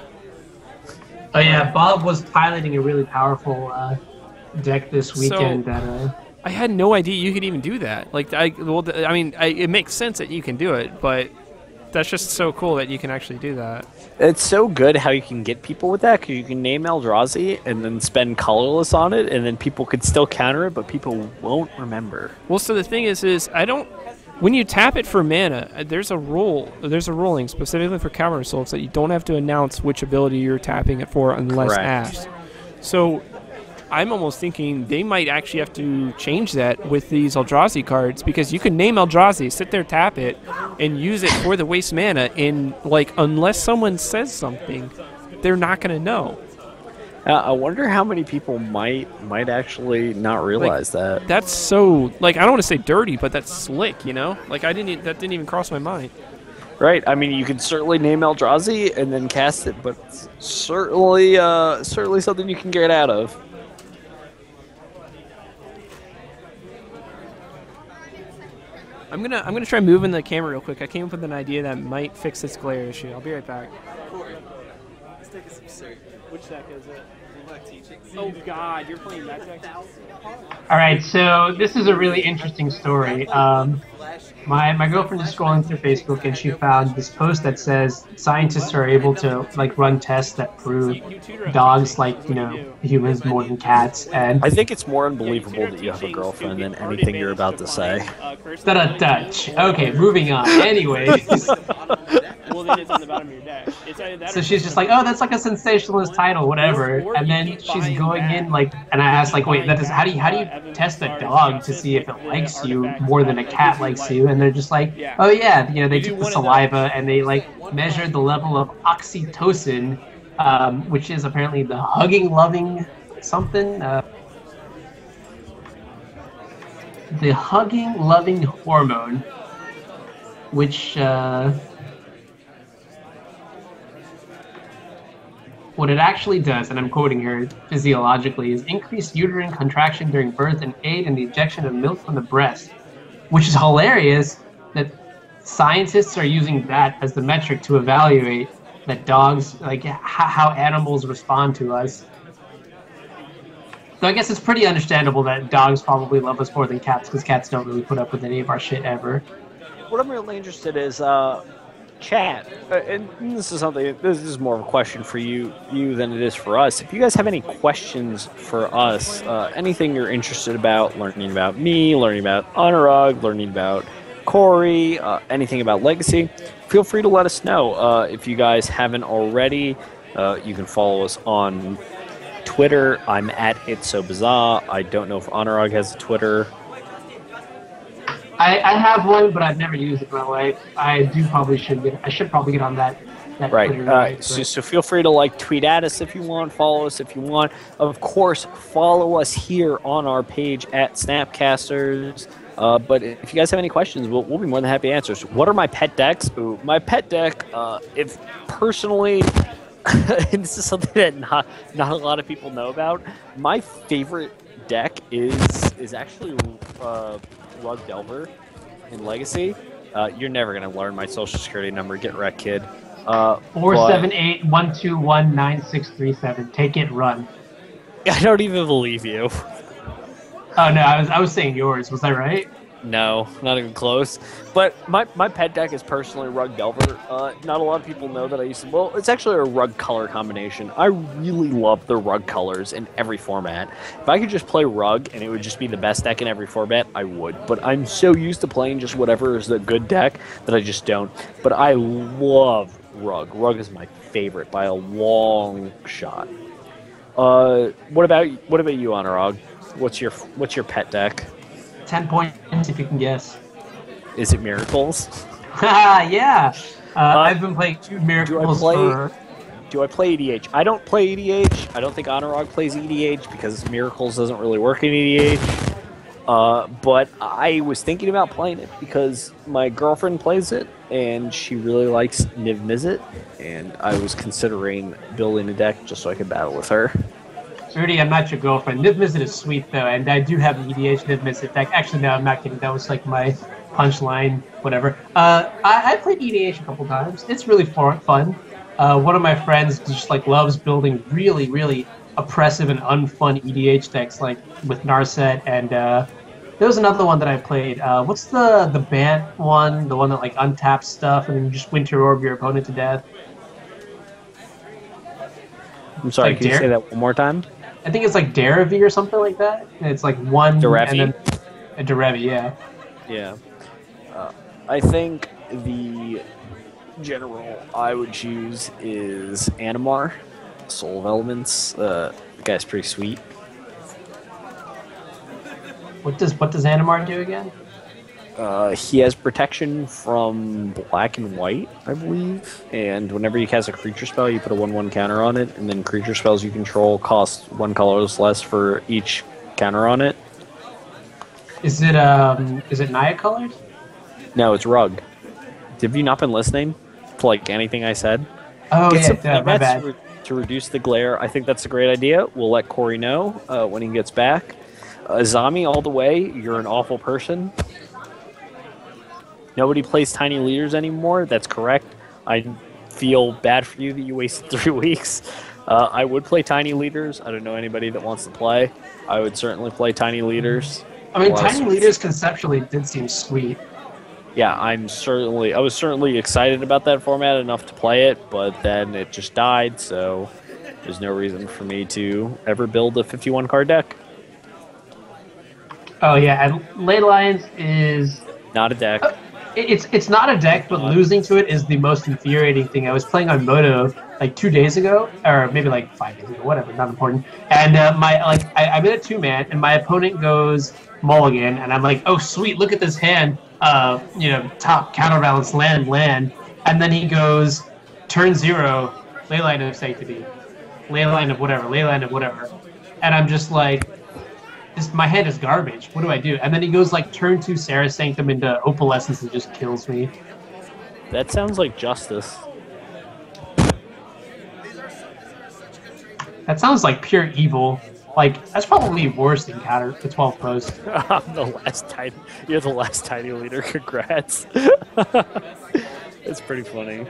Oh yeah, Bob was piloting a really powerful deck this weekend. I had no idea you could even do that. Like, it makes sense that you can do it, but that's just so cool that you can actually do that. It's so good how you can get people with that, because you can name Eldrazi and then spend colorless on it, and then people could still counter it, but people won't remember. Well, so the thing is when you tap it for mana, there's a ruling specifically for Cavernous Souls that you don't have to announce which ability you're tapping it for unless asked. So I'm almost thinking they might actually have to change that with these Eldrazi cards, because you can name Eldrazi, sit there, tap it, and use it for the waste mana, and like unless someone says something, they're not going to know. I wonder how many people might actually not realize that. That's so, like, I don't want to say dirty, but that's slick, you know? Like, that didn't even cross my mind. Right. I mean, you can certainly name Eldrazi and then cast it, but it's certainly something you can get out of. I'm gonna try moving the camera real quick. I came up with an idea that might fix this glare issue. I'll be right back. Kory, this deck is absurd. Which deck is it? I'm not teaching. Oh God, you're playing that deck. All right, so this is a really interesting story. My girlfriend is scrolling through Facebook and she found this post that says scientists are able to like run tests that prove dogs like humans more than cats. And I think it's more unbelievable that you have a girlfriend than anything you're about to say. Dutch. Okay, moving on. Anyways. Well, then it's on the bottom of your deck. So she's just like, oh, that's like a sensationalist title, whatever. And then she's going in like, and I asked like, wait, that is how do you test a dog to see if it likes you more than a cat likes you? And they're just like, oh yeah, they took the saliva and they like measured the level of oxytocin, which is apparently the hugging, loving something. The hugging, loving hormone, which. What it actually does, and I'm quoting her physiologically, is increase uterine contraction during birth and aid in the ejection of milk from the breast, which is hilarious that scientists are using that as the metric to evaluate that dogs, like how animals respond to us. So I guess it's pretty understandable that dogs probably love us more than cats, because cats don't really put up with any of our shit ever. What I'm really interested in is chat, and this is more of a question for you than it is for us. If you guys have any questions for us, anything you're interested about, learning about me, learning about Anuraag, learning about Kory, anything about Legacy, feel free to let us know. If you guys haven't already, you can follow us on Twitter. I'm at ItSoBazaar. I don't know if Anuraag has a Twitter. I have one, but I've never used it in my life. I should probably get on that right. Twitter, so feel free to tweet at us if you want, follow us if you want. Of course, follow us here on our page at Snapcasters. But if you guys have any questions, we'll be more than happy to answer. So what are my pet decks? Ooh, my pet deck, if personally, and this is something that not a lot of people know about, my favorite deck is actually Rug Delver in Legacy. You're never gonna learn my social security number. Get wrecked, kid. 478-121-9637. Take it, run. I don't even believe you. Oh no, I was saying yours. Was that right? No, not even close. But my pet deck is personally Rug Delver. Not a lot of people know that I used to... Well, it's actually a rug color combination. I really love the rug colors in every format. If I could just play rug and it would just be the best deck in every format, I would. But I'm so used to playing just whatever is the good deck that I just don't. But I love rug. Rug is my favorite by a long shot. What about you, Anuraag? What's your pet deck? 10 points if you can guess. Is it Miracles? Yeah. I've been playing Miracles Do I play EDH? I don't play EDH. I don't think Anuraag plays EDH because Miracles doesn't really work in EDH. But I was thinking about playing it because my girlfriend plays it and she really likes Niv Mizzet, and I was considering building a deck just so I could battle with her. Rudy, I'm not your girlfriend. Niv Mizzet is sweet, though, and I do have an EDH Niv Mizzet deck. Actually, no, I'm not kidding. That was like my punchline, whatever. I played EDH a couple times. It's really fun. One of my friends just loves building really, really oppressive and unfun EDH decks, like with Narset, and there was another one that I played. What's the Bant one? The one that untaps stuff and then you just Winter Orb your opponent to death? I'm sorry, can you say that one more time? I think it's Derevi or something like that. And it's one Derevi? and then a Derevi, yeah. Yeah. I think the general I would choose is Animar, Soul of Elements. The guy's pretty sweet. What does Animar do again? He has protection from black and white, I believe. And whenever he casts a creature spell, you put a 1/1 counter on it, and then creature spells you control cost 1 colorless less for each counter on it. Is it Naya colored? No, it's Rug. Have you not been listening to like anything I said? Oh Get some yeah, my playmats bad. to reduce the glare. I think that's a great idea. We'll let Kory know when he gets back. Azami all the way. You're an awful person. Nobody plays Tiny Leaders anymore. That's correct. I feel bad for you that you wasted 3 weeks. I would play Tiny Leaders. I don't know anybody that wants to play. I would certainly play Tiny Leaders. I mean, Tiny Leaders conceptually did seem sweet. Yeah, I was certainly excited about that format enough to play it, but then it just died, so there's no reason for me to ever build a 51 card deck. Oh yeah, and Ley Lines is Not a deck. It's not a deck, but losing to it is the most infuriating thing. I was playing on Moto like 2 days ago, or maybe like 5 days ago, whatever, not important. And I'm in a 2-man, and my opponent goes mulligan, and I'm like, oh sweet, look at this hand, top counterbalance land, and then he goes turn 0, Leyline of Sanctity, Leyline of whatever, and I'm just like, my hand is garbage. What do I do? And then he goes like turn 2 Sarah Sanctum into Opalescence and just kills me. That sounds like justice. That sounds like pure evil. Like, that's probably worse than counter the 12 post. You're the last tiny leader. Congrats. It's pretty funny.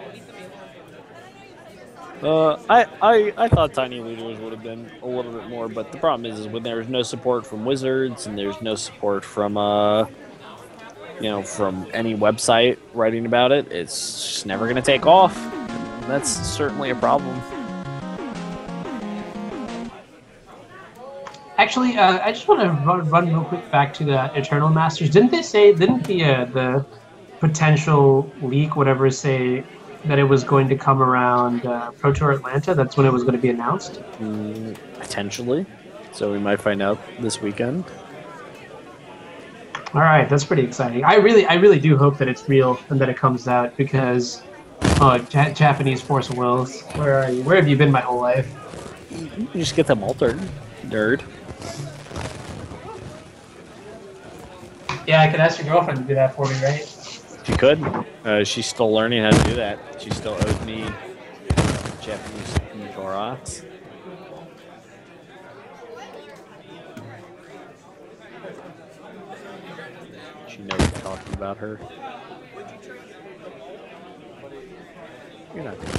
I thought Tiny Leaders would have been a little bit more, but the problem is when there's no support from Wizards and there's no support from from any website writing about it, it's just never going to take off. And that's certainly a problem. Actually, I just want to run real quick back to the Eternal Masters. Didn't the potential leak, whatever, say that it was going to come around Pro Tour Atlanta? That's when it was going to be announced? Potentially. So we might find out this weekend. All right, that's pretty exciting. I really do hope that it's real and that it comes out because, Japanese Force of Wills, where are you? Where have you been my whole life? You just get them altered, nerd. Yeah, I could ask your girlfriend to do that for me, right? She could. She's still learning how to do that. She still owes me Japanese Goroks. She knows I'm talking about her. You're not doing it.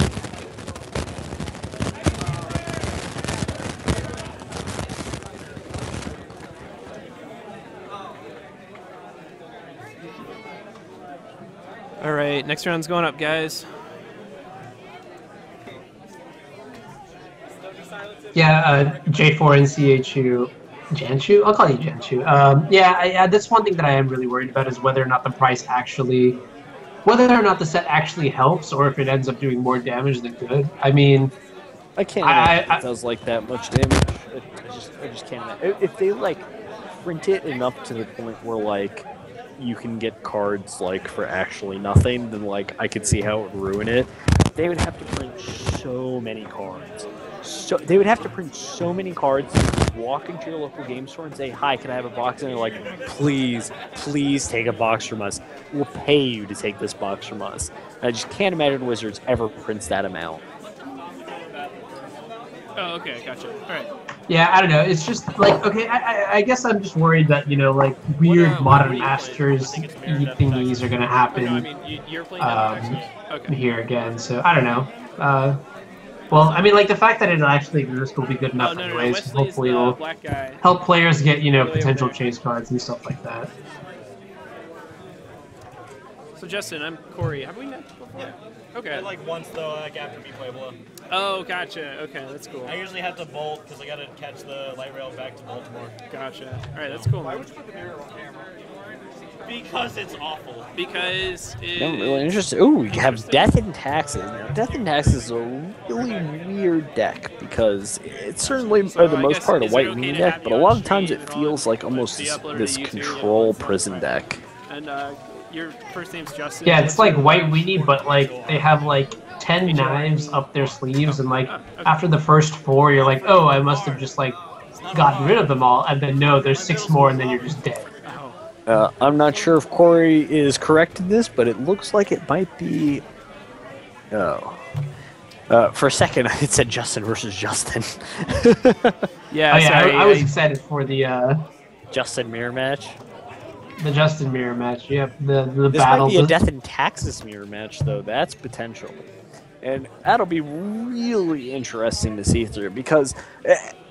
All right, next round's going up, guys. Yeah, J4 and CHU. Janchu? I'll call you Janchu. That's one thing that I am really worried about is whether or not the set actually helps or if it ends up doing more damage than good. I mean, I can't imagine it does like that much damage. I just can't imagine. If they like print it enough to the point where like you can get cards like for actually nothing, then like I could see how it would ruin it. They would have to print so many cards. They would have to print so many cards. Walk into your local game store and say, "Hi, can I have a box?" And they're like, "Please, please take a box from us. We'll pay you to take this box from us." And I just can't imagine Wizards ever prints that amount. Oh, okay, gotcha. All right. Yeah, I don't know. It's just like, okay, I guess I'm just worried that, like weird Modern Masters thingies are going to happen here again. So I don't know. Well, I mean, like the fact that it actually exists will be good enough anyways. Hopefully it'll help players get, potential chase cards and stuff like that. So Justin, I'm Kory. Have we met before? Okay. Like once though, like after me Pueblo. Oh, gotcha. Okay, that's cool. I usually have to bolt because I got to catch the light rail back to Baltimore. Gotcha. All right, that's cool. Why would you put the mirror on camera? Because it's awful. Because I'm really interested. Ooh, you have Death and Taxes. Now, Death and Taxes is a really weird deck because it's certainly, for the I most guess, part, a is it white okay meanie to deck, have but a you lot on of times it stream feels like almost be uploaded this to YouTube control again? prison deck. And your first name's Justin. Yeah, it's like white weenie, but like they have like 10 knives up their sleeves, and like after the first 4, you're like, oh, I must have just like gotten rid of them all, and then no, there's 6 more, and then you're just dead. I'm not sure if Kory is correct in this, but it looks like it might be. Oh. For a second, it said Justin versus Justin. Yeah, Oh yeah, sorry, I was excited for the Justin mirror match. Justin mirror match. Yep, the This battle. might be a Death and Taxes mirror match, though. That's potential. And that'll be really interesting to see through because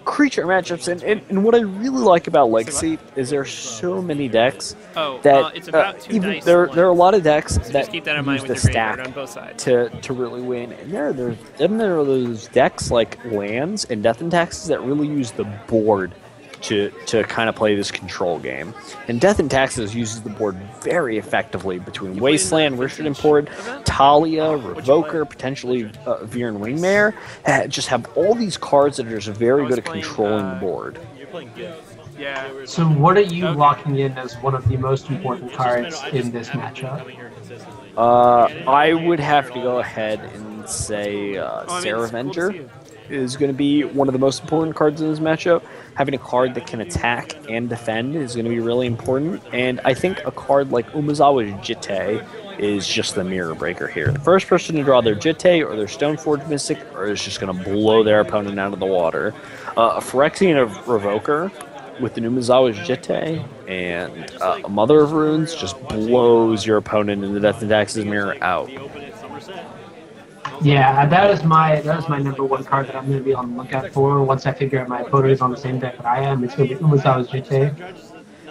creature matchups, and what I really like about Legacy is there's so many decks that it's about 2 even dice there to are a lot of decks So that just keep that in mind use with the your graveyard stack on both sides. to really win. And there are those decks like Lands and Death and Taxes that really use the board to kind of play this control game. And Death and Taxes uses the board very effectively between Wasteland, Richard Import, Talia, Revoker, potentially Veer and Wingmare. Just have all these cards that are just very good at controlling the board. You're playing Gift. Yeah. So what are you locking in as one of the most important cards in this matchup? I would have to go ahead and say Sarah Avenger is going to be one of the most important cards in this matchup. Having a card that can attack and defend is going to be really important. And I think a card like Umezawa's Jitte is just the mirror breaker here. The first person to draw their Jitte or their Stoneforge Mystic is just going to blow their opponent out of the water. A Phyrexian of Revoker with the Umezawa's Jitte and a Mother of Runes just blows your opponent in the Death and Taxes mirror out. Yeah, that is my number one card that I'm going to be on the lookout for. Once I figure out my opponent is on the same deck that I am, it's going to be Umezawa's Jitte.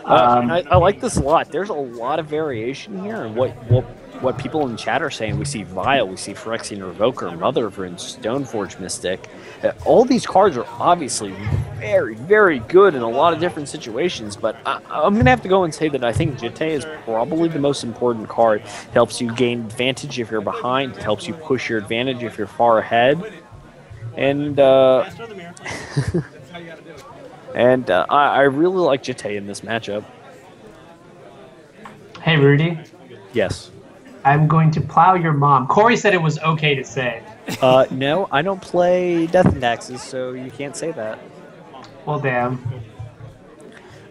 I like this a lot. There's a lot of variation here, and what people in chat are saying. We see Vile, we see Phyrexian Revoker, Mother of Runes, Stoneforge Mystic. All these cards are obviously very, very good in a lot of different situations, but I'm going to have to go and say that I think Jitte is probably the most important card. It helps you gain advantage if you're behind. It helps you push your advantage if you're far ahead. And I really like Jitte in this matchup. Hey, Rudy. Yes. I'm going to plow your mom. Kory said it was okay to say. No, I don't play Death and Taxes, so you can't say that. Well, damn.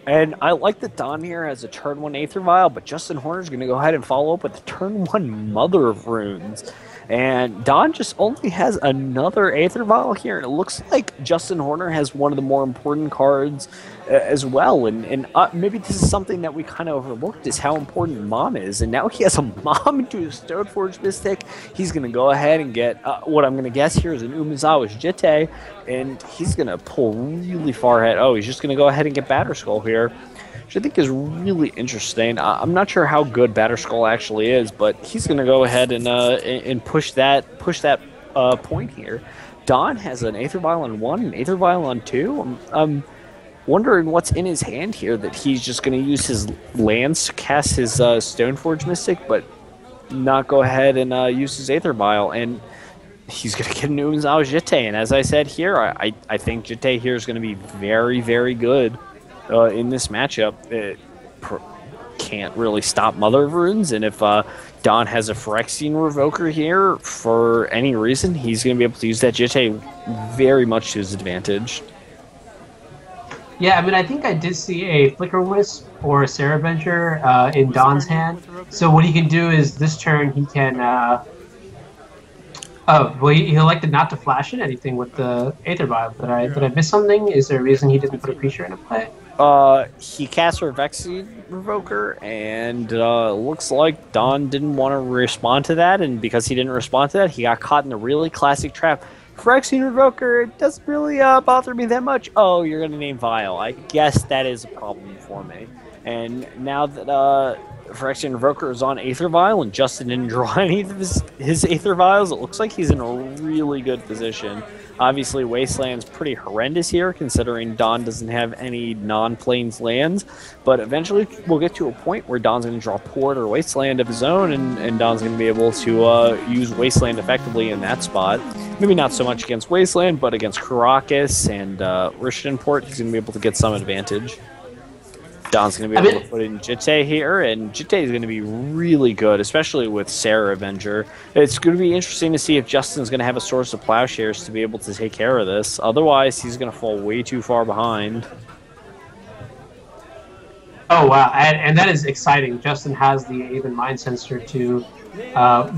And I like that Don here has a turn 1 Aether Vial, but Justin Horner's going to go ahead and follow up with the turn 1 Mother of Runes. And Don just only has another Aether Vial here, and it looks like Justin Horner has one of the more important cards as well. And maybe this is something that we kind of overlooked, is how important Mom is. And now he has a Mom into his Stoneforge Mystic. He's going to go ahead and get what I'm going to guess here is an Umezawa's Jitte, and he's going to pull really far ahead. Oh, he's just going to go ahead and get Batterskull here, which I think is really interesting. I'm not sure how good Batterskull actually is, but he's going to go ahead and push that point here. Don has an Aether Vial on 1, an Aether Vial on 2. I'm wondering what's in his hand here, that he's just going to use his lands to cast his Stoneforge Mystic, but not go ahead and use his Aether Vial, and he's going to get a Umezawa's Jitte. And as I said here, I think Jitte here is going to be very, very good. In this matchup, it can't really stop Mother of Runes, and if Don has a Phyrexian Revoker here for any reason, he's going to be able to use that Jitte very much to his advantage. Yeah, I mean, I think I did see a Flicker Wisp or a Sarah Venture in Don's hand. So what he can do is this turn he can... he elected not to flash in anything with the Aether Vial. Did I miss something? Is there a reason he didn't put a creature into play? He cast her Phyrexian Revoker, and looks like Don didn't want to respond to that, and because he didn't respond to that, he got caught in a really classic trap. Phyrexian Revoker, it doesn't really bother me that much. Oh, you're going to name Vile. I guess that is a problem for me. And now that Phyrexian Revoker is on Aether Vial and Justin didn't draw any of his Aether Vials, it looks like he's in a really good position. Obviously, Wasteland's pretty horrendous here, considering Don doesn't have any non-plains lands. But eventually, we'll get to a point where Don's going to draw Port or Wasteland of his own, and Don's going to be able to use Wasteland effectively in that spot. Maybe not so much against Wasteland, but against Karakas and Rishadan Port, he's going to be able to get some advantage. Don's going to be able to put in Jitte here, and Jitte is going to be really good, especially with Sarah Avenger. It's going to be interesting to see if Justin's going to have a source of plowshares to be able to take care of this. Otherwise, he's going to fall way too far behind. Oh, wow. And that is exciting. Justin has the Aven Mind Sensor to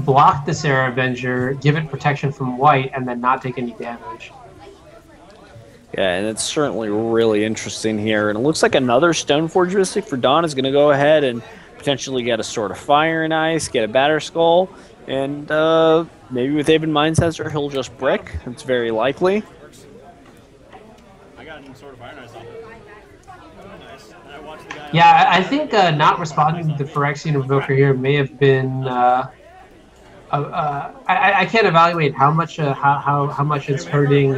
block the Sarah Avenger, give it protection from white, and then not take any damage. Yeah, and it's certainly really interesting here. And it looks like another Stoneforge Mystic for Don is going to go ahead and potentially get a Sword of Fire and Ice, get a Batter Skull, and maybe with Aven Mind Sensor he'll just brick. It's very likely. I got a Sword of Fire and Ice on it. Nice. And I watched the guy. Yeah, I think not responding to the Phyrexian Revoker here may have been... I can't evaluate how much it's hurting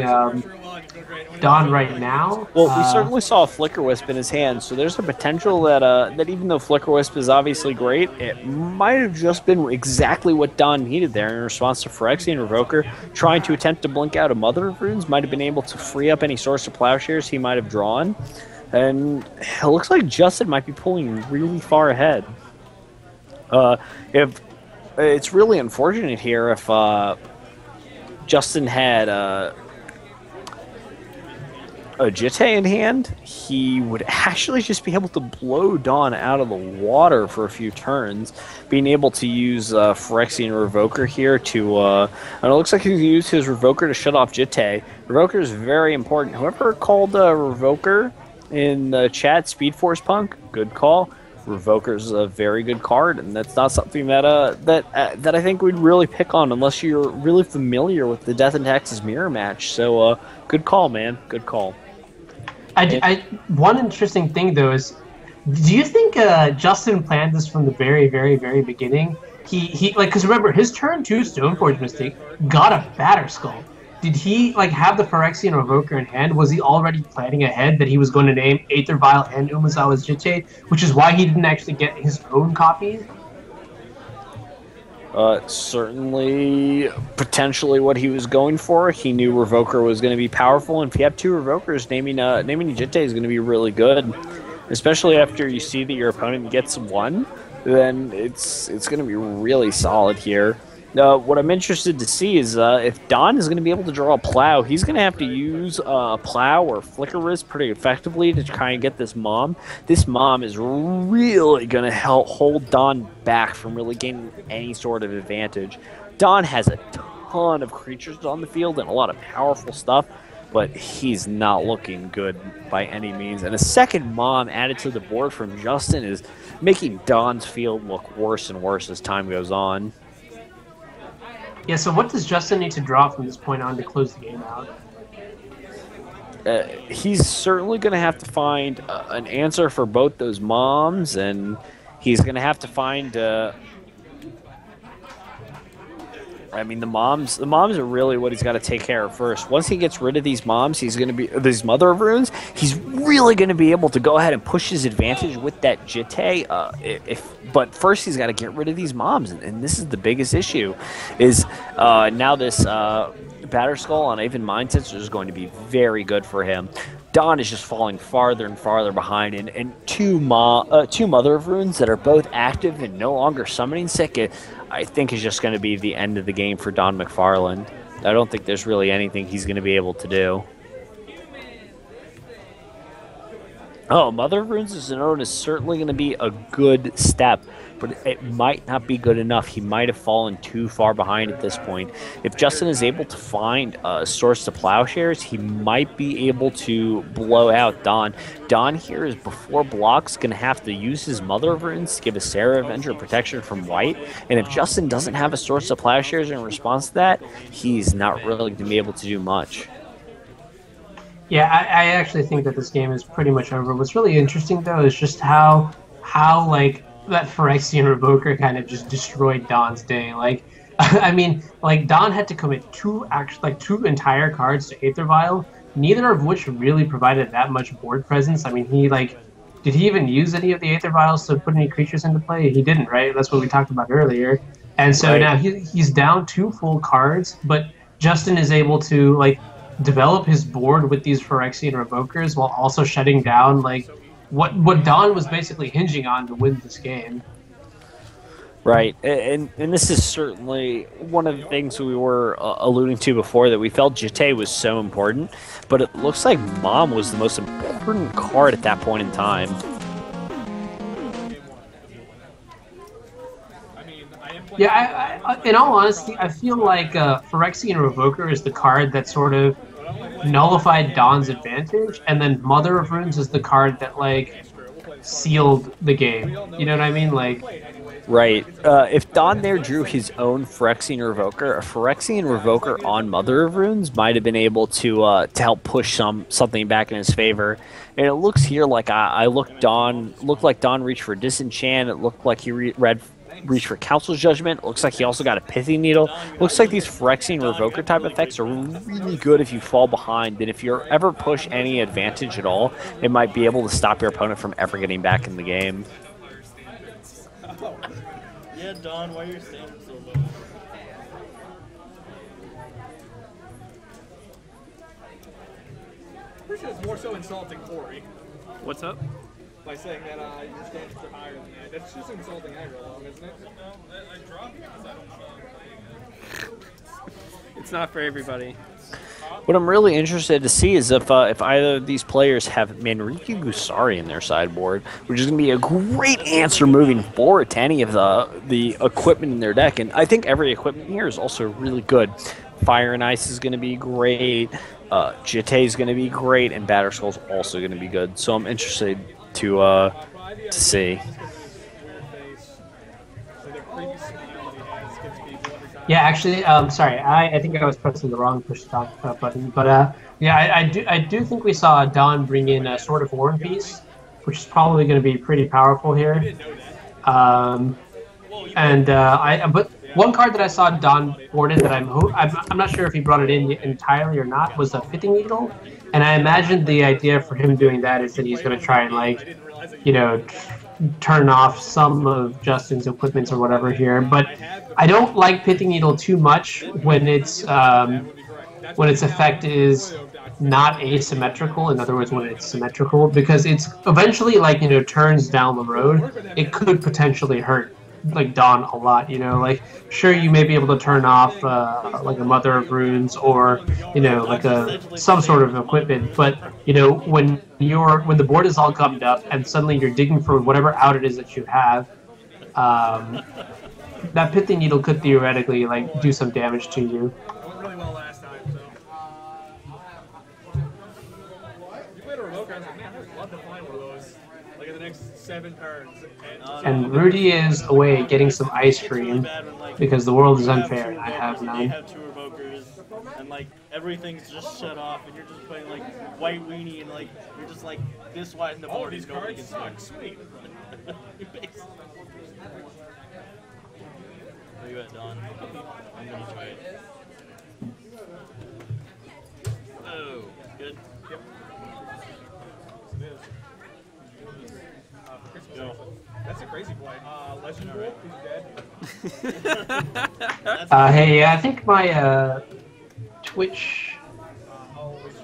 Don right now. Well, we certainly saw a Flicker Wisp in his hand, so there's a potential that that even though Flicker Wisp is obviously great, it might have just been exactly what Don needed there in response to Phyrexian Revoker trying to attempt to blink out a Mother of Runes, might have been able to free up any source of plowshares he might have drawn, and it looks like Justin might be pulling really far ahead. If it's really unfortunate here if Justin had a Jitte in hand, he would actually just be able to blow Dawn out of the water for a few turns, being able to use Phyrexian Revoker here to, and it looks like he used his Revoker to shut off Jitte. Revoker is very important. Whoever called Revoker in the chat, Speed Force Punk, good call. Revoker's a very good card, and that's not something that that I think we'd really pick on unless you're really familiar with the Death and Taxes mirror match. So, good call, man. Good call. One interesting thing though is, do you think Justin planned this from the very, very, very beginning? He like, because remember his turn 2 Stoneforge Mystic got a Batter Skull. Did he like have the Phyrexian Revoker in hand? Was he already planning ahead that he was going to name Aether Vial and Umezawa's Jitte, which is why he didn't actually get his own copy? Certainly, potentially what he was going for. He knew Revoker was going to be powerful, and if you have 2 Revokers, naming Jitte is going to be really good, especially after you see that your opponent gets 1. Then it's going to be really solid here. What I'm interested to see is if Don is going to be able to draw a Plow, he's going to have to use a Plow or Flicker Wisp pretty effectively to try and get this Mom. This Mom is really going to help hold Don back from really gaining any sort of advantage. Don has a ton of creatures on the field and a lot of powerful stuff, but he's not looking good by any means. And a second Mom added to the board from Justin is making Don's field look worse and worse as time goes on. Yeah, so what does Justin need to draw from this point on to close the game out? He's certainly going to have to find an answer for both those Moms, and he's going to have to find... I mean, the moms are really what he's got to take care of first. Once he gets rid of these Moms, he's going to be... these Mother of Runes, he's really going to be able to go ahead and push his advantage with that Jitte. But first, he's got to get rid of these Moms, and this is the biggest issue. Is now this Batter Skull on Aven Mind Sensor is going to be very good for him. Don is just falling farther and farther behind, and two Mother of Runes that are both active and no longer summoning sick, I think is just going to be the end of the game for Don Macfarlane. I don't think there's really anything he's going to be able to do. Oh, Mother of Runes is known as certainly going to be a good step, but it might not be good enough. He might have fallen too far behind at this point. If Justin is able to find a source to plowshares, he might be able to blow out Don. Don here is before blocks going to have to use his Mother of Runes to give a Sarah Avenger protection from white, and if Justin doesn't have a source to plowshares in response to that, he's not really going to be able to do much. Yeah, I actually think that this game is pretty much over. What's really interesting, though, is just how how like that Phyrexian Revoker kind of just destroyed Don's day. Like, I mean, like Don had to commit two entire cards to Aether Vial, neither of which really provided that much board presence. I mean, did he even use any of the Aether Vials to put any creatures into play? He didn't, right? That's what we talked about earlier. And so now he's down 2 full cards, but Justin is able to like develop his board with these Phyrexian Revokers while also shutting down like what Don was basically hinging on to win this game. Right, and this is certainly one of the things we were alluding to before, that we felt Jete was so important, but it looks like Mom was the most important card at that point in time. Yeah, I in all honesty, I feel like Phyrexian Revoker is the card that sort of nullified Don's advantage, and then Mother of Runes is the card that like sealed the game. You know what I mean? Like. Right. If Don there drew his own Phyrexian Revoker, a Phyrexian Revoker on Mother of Runes might have been able to help push something back in his favor. And it looks here like looked like Don reached for Disenchant. It looked like he reached for Council's Judgment. It looks like he also got a Pithy Needle. Looks like these Phyrexian Revoker type effects are really good if you fall behind. And if you ever push any advantage at all, it might be able to stop your opponent from ever getting back in the game. Yeah, Don, why are you standing so low? Pretty sure it's more so insulting Kory What's up? by saying that your standards are higher than that. That's just insulting aggro, isn't it? I dropped because I don't. It's not for everybody. What I'm really interested to see is if either of these players have Manrique Gusari in their sideboard, which is going to be a great answer moving forward to any of the equipment in their deck. And I think every equipment here is also really good. Fire and Ice is going to be great. Jete is going to be great, and Batterskull is also going to be good. So I'm interested to see. Yeah, actually, sorry, I think I was pressing the wrong push talk button, but yeah, I do think we saw Don bring in a Sword of War piece, which is probably going to be pretty powerful here. But one card that I saw Don boarded that I'm not sure if he brought it in entirely or not was a Pithy Needle, and I imagine the idea for him doing that is that he's going to try and like, you know, turn off some of Justin's equipments or whatever here, but I don't like Pithy Needle too much when its effect is not asymmetrical. In other words, when it's symmetrical, because it's eventually like, you know, turns down the road, it could potentially hurt like Don a lot. You know, like sure you may be able to turn off like a Mother of Runes or, you know, like some sort of equipment, but you know, when the board is all gummed up and suddenly you're digging for whatever out it is that you have, that Pithy Needle could theoretically like do some damage to you. It went really well last time, so. You played a Revoker, I was like, man, I'd love to find one of those, like in the next 7 turns. And Rudy is away getting some ice cream because the world is unfair and I have They none. have 2 Revokers, and like everything's just shut off, and you're just playing like White Weenie, and like you're just like this wide in the board. These cards suck. Sweet. Where you at, Don? I'm gonna try it. Oh, good. Yep. Go. That's a crazy play. Legend Wolf, he's dead. Hey, yeah, I think my Twitch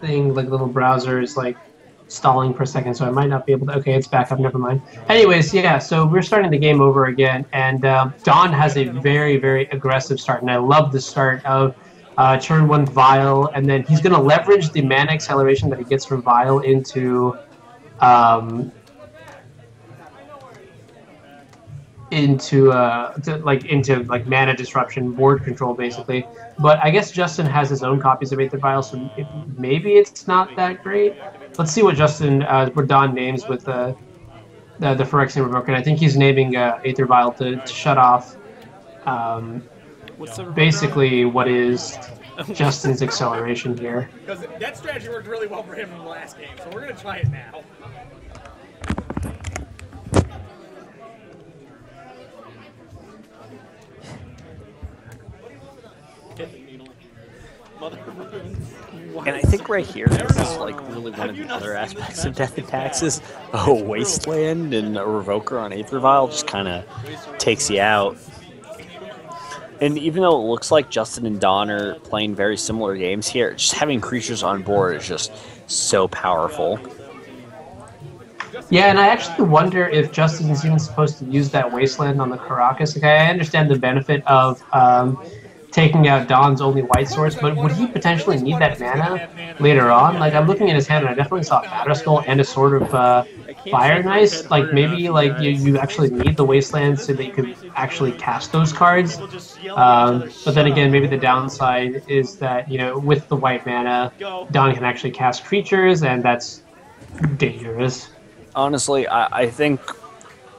thing, like little browser, is like stalling for a second, so I might not be able to. Okay, it's back up. Never mind. Anyways, yeah, so we're starting the game over again, and Don has a very, very aggressive start, and I love the start of turn 1 Vial, and then he's going to leverage the mana acceleration that he gets from Vial into mana disruption, board control, basically. But I guess Justin has his own copies of Aether Vial, so maybe it's not that great. Let's see what Don names with the Phyrexian Revoker. I think he's naming Aether Vial to shut off basically what is Justin's acceleration here. Because that strategy worked really well for him in the last game, so we're going to try it now. Mother of Runes. And I think right here, this is like really one of the other aspects of Death and Taxes. A Wasteland and a Revoker on Aether Vial just kind of takes you out. And even though it looks like Justin and Don are playing very similar games here, just having creatures on board is just so powerful. Yeah, and I actually wonder if Justin is even supposed to use that Wasteland on the Caracas. Like, I understand the benefit of taking out Don's only white source, but would he potentially need that mana later on? Like, I'm looking at his hand, and I definitely saw Batterskull and a sort of Fire Nice. Like, maybe like you actually need the Wasteland so that you could actually cast those cards. But then again, maybe the downside is that, you know, with the white mana, Don can actually cast creatures, and that's dangerous. Honestly, I think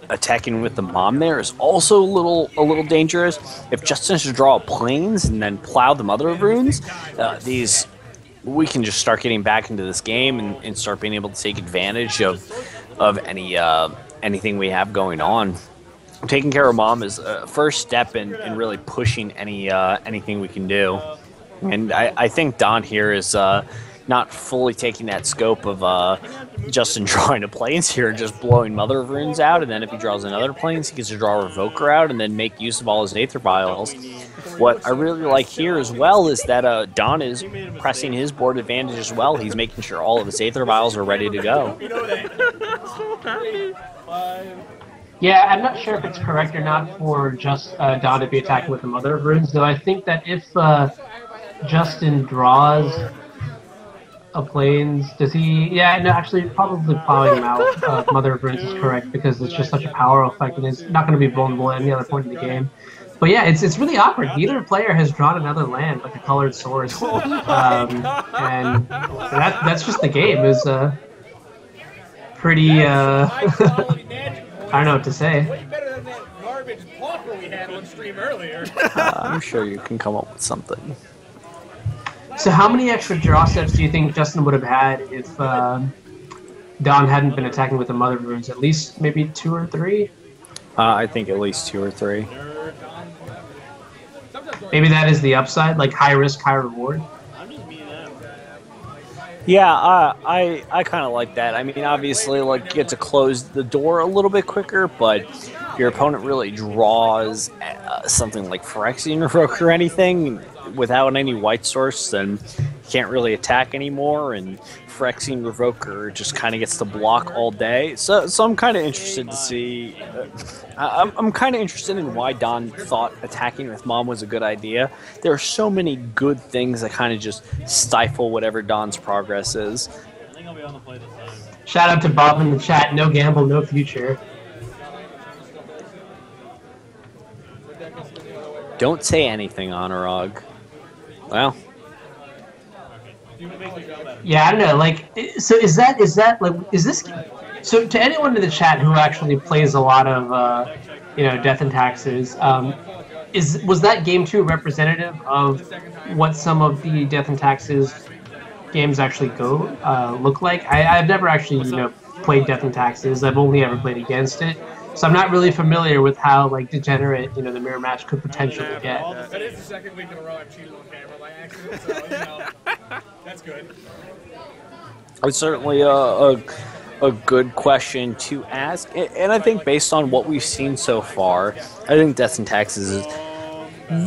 attacking with the Mom there is also a little dangerous. If Justin should draw Plains and then plow the Mother of Runes, we can just start getting back into this game and start being able to take advantage of anything we have going on. Taking care of Mom is a first step in really pushing anything we can do. And I think Don here is not fully taking that scope of Justin drawing a Plains here, just blowing Mother of Runes out, and then if he draws another Plains, he gets to draw a Revoker out and then make use of all his Aether Vials. What I really like here as well is that Don is pressing his board advantage as well. He's making sure all of his Aether Vials are ready to go. Yeah, I'm not sure if it's correct or not for just Don to be attacking with the Mother of Runes, though I think that if Justin draws a Plains, does he? Yeah, no, actually, probably plowing him out. Mother of Runes is correct because it's just such a power effect and it's not going to be vulnerable at any other point in the game. But yeah, it's really awkward. Neither player has drawn another land, like a colored source, and that's just the game. Is pretty. I don't know what to say. Way better than that garbage Pauper we had on stream earlier. I'm sure you can come up with something. So how many extra draw steps do you think Justin would have had if Don hadn't been attacking with the Mother of Runes? At least maybe 2 or 3? I think at least 2 or 3. Maybe that is the upside, like high risk, high reward. Yeah, I kind of like that. I mean, obviously, like, you get to close the door a little bit quicker, but if your opponent really draws something like Phyrexian Revoke or anything without any white source, then you can't really attack anymore, and Phyrexian Revoker just kind of gets to block all day. So I'm kind of interested to see. I'm kind of interested in why Don thought attacking with Mom was a good idea. There are so many good things that kind of just stifle whatever Don's progress is. I think I'll be on the play this time. Shout out to Bob in the chat. No gamble, no future. Don't say anything, Anuraag. Well. Yeah, I don't know. Like, so is this? So to anyone in the chat who actually plays a lot of, Death and Taxes, was that game 2 representative of what some of the Death and Taxes games actually look like? I've never actually, played Death and Taxes. I've only ever played against it. So I'm not really familiar with how degenerate the mirror match could potentially get. That is the second week in a row I've cheated on camera by accident, so that's good. It's certainly a good question to ask, and I think based on what we've seen so far, I think Death and Taxes is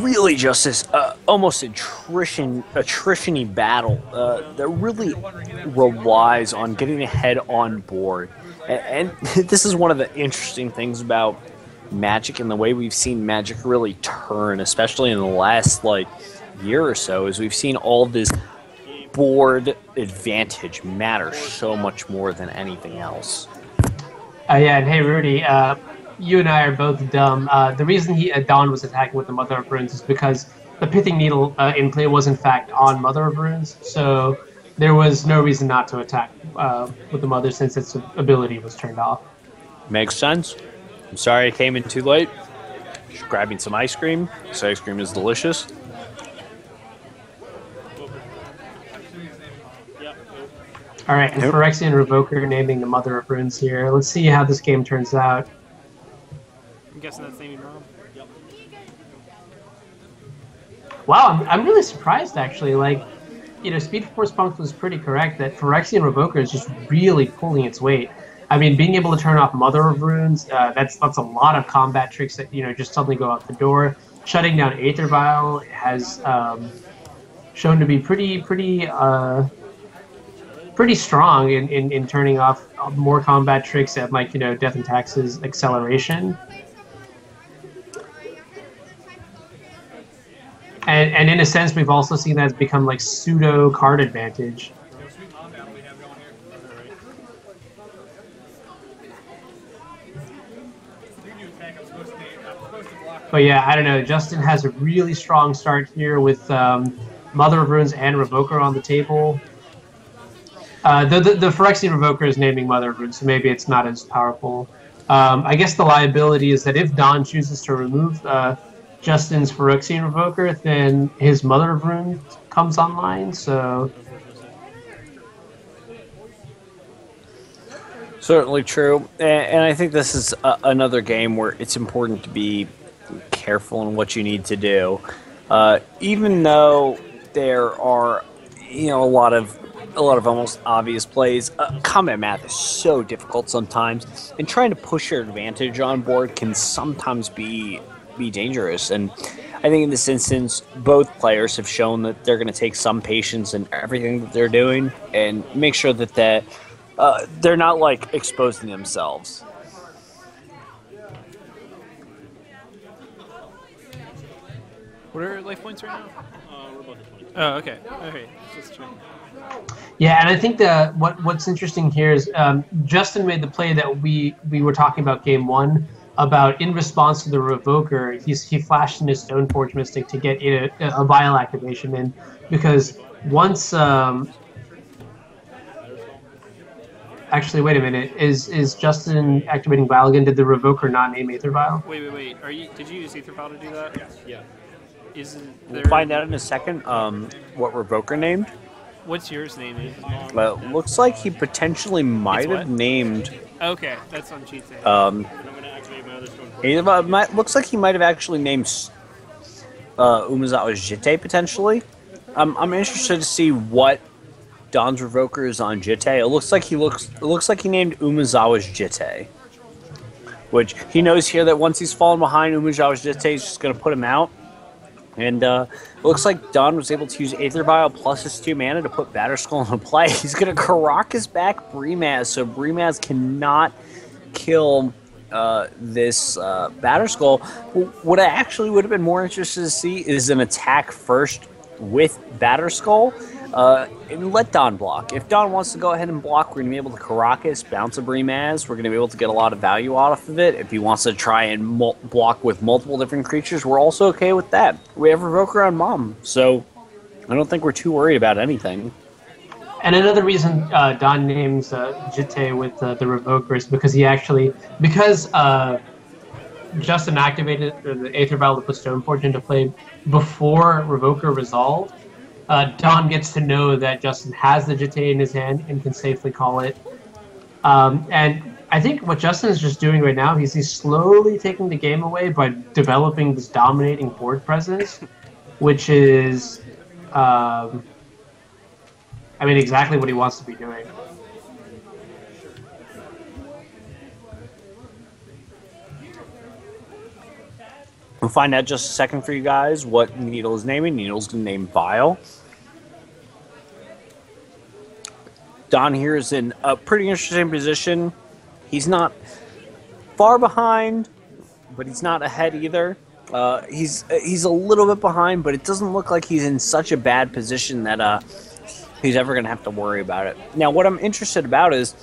really just this almost attrition-y battle that really relies on getting ahead on board. And this is one of the interesting things about Magic and the way we've seen Magic really turn, especially in the last year or so, is we've seen all this board advantage matter so much more than anything else. Yeah, and hey Rudy, you and I are both dumb. The reason Don was attacking with the Mother of Runes is because the Pithing Needle in play was in fact on Mother of Runes, so there was no reason not to attack with the Mother since its ability was turned off. Makes sense. I'm sorry I came in too late. Just grabbing some ice cream. This ice cream is delicious. All right, and Phyrexian Revoker naming the Mother of Runes here. Let's see how this game turns out. I'm guessing that's naming Mom. Wow, I'm really surprised actually. Like, Speed Force Pumps was pretty correct that Phyrexian Revoker is just really pulling its weight. I mean, being able to turn off Mother of Runes, that's a lot of combat tricks that just suddenly go out the door. Shutting down Aether Vial has shown to be pretty strong in turning off more combat tricks at Death and Taxes acceleration. And in a sense, we've also seen that it's become like pseudo card advantage. But yeah, I don't know. Justin has a really strong start here with Mother of Runes and Revoker on the table. The Phyrexian Revoker is naming Mother of Runes, so maybe it's not as powerful. I guess the liability is that if Don chooses to remove Justin's Phyrexian Revoker, then his Mother of Runes comes online, so... Certainly true, and I think this is another game where it's important to be careful in what you need to do. Even though there are, a lot of almost obvious plays, combat math is so difficult sometimes, and trying to push your advantage on board can sometimes be dangerous. And I think in this instance, both players have shown that they're going to take some patience in everything that they're doing and make sure that they're not exposing themselves. What are life points right now? We're about to 20. Oh, okay. Okay. Just checking. Yeah, and I think that what's interesting here is Justin made the play that we were talking about game one, about in response to the Revoker, he flashed in his Stoneforge Mystic to get a Vial activation in, because once... Actually, wait a minute. Is Justin activating Vial again? Did the Revoker not name Aether Vial? Wait. Did you use Aether Vial to do that? Yes. Yeah. We'll find out in a second what Revoker named. What's yours name? Well, looks like he potentially might have named... Okay, that's on cheat day. Looks like he might have actually named Umezawa's Jitte, potentially. I'm interested to see what Don's Revoker is on Jitte. It looks like he named Umezawa's Jitte, which he knows here that once he's fallen behind Umezawa's Jitte, he's just going to put him out. And it looks like Don was able to use Aether Vial plus his 2 mana to put Batterskull into play. He's going to Karakas back Brimaz, so Brimaz cannot kill this Batterskull. What I actually would have been more interested to see is an attack first with Batterskull and let Don block. If Don wants to go ahead and block, we're going to be able to Karakas, bounce a Brimaz. We're going to be able to get a lot of value off of it. If he wants to try and block with multiple different creatures, we're also okay with that. We have Revoker on Mom, so I don't think we're too worried about anything. And another reason Don names Jitte with the Revoker is because Justin activated the Aether Vial to put Stoneforge into play before Revoker resolved. Don gets to know that Justin has the Jitte in his hand and can safely call it. And I think what Justin is just doing right now, he's slowly taking the game away by developing this dominating board presence, which is, exactly what he wants to be doing. We'll find out just a second for you guys what Needle is naming. Needle's going to name Vial. Don here is in a pretty interesting position. He's not far behind, but he's not ahead either. He's a little bit behind, but it doesn't look like he's in such a bad position that he's ever going to have to worry about it. Now, what I'm interested about is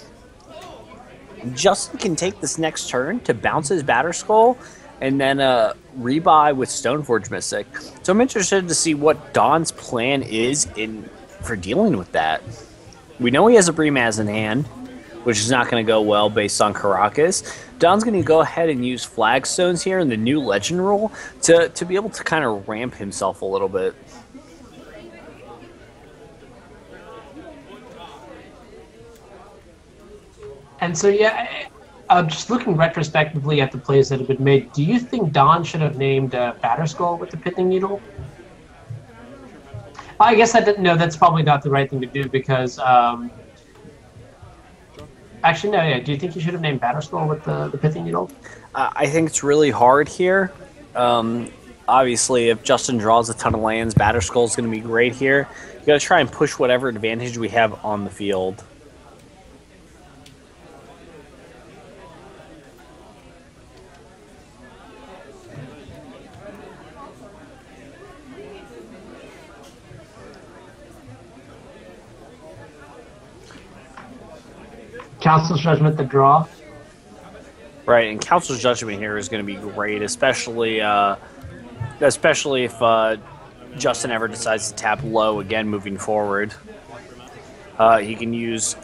Justin can take this next turn to bounce his Batterskull and then rebuy with Stoneforge Mystic. So I'm interested to see what Don's plan is for dealing with that. We know he has a Brimaz in hand, which is not going to go well based on Karakas. Don's going to go ahead and use Flagstones here in the new Legend rule to be able to kind of ramp himself a little bit. And so, yeah, just looking retrospectively at the plays that have been made, do you think Don should have named Batterskull with the Pithing Needle? I guess no, that's probably not the right thing to do because actually no, yeah. Do you think you should have named Batterskull with the Pithy Needle? I think it's really hard here. Obviously, if Justin draws a ton of lands, Batterskull is going to be great here. You got to try and push whatever advantage we have on the field. Council's Judgment, the draw. Right, and Council's Judgment here is going to be great, especially if Justin ever decides to tap low again moving forward. He can use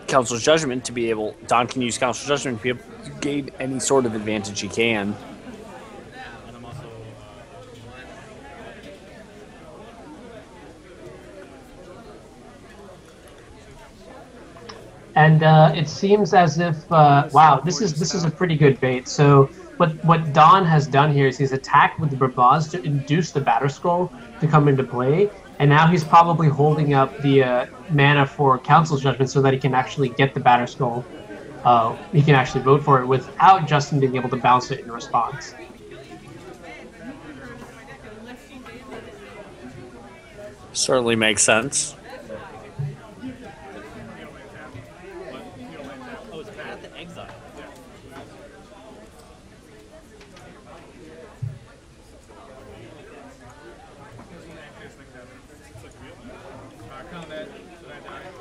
Council's Judgment to be able... Don can use Council's Judgment to be able to gain any sort of advantage he can. And it seems as if wow, this is a pretty good bait. So what Don has done here is he's attacked with the Bravaz to induce the Batterskull to come into play, and now he's probably holding up the mana for Council's Judgment so that he can actually get the Batterskull. He can actually vote for it without Justin being able to bounce it in response. Certainly makes sense.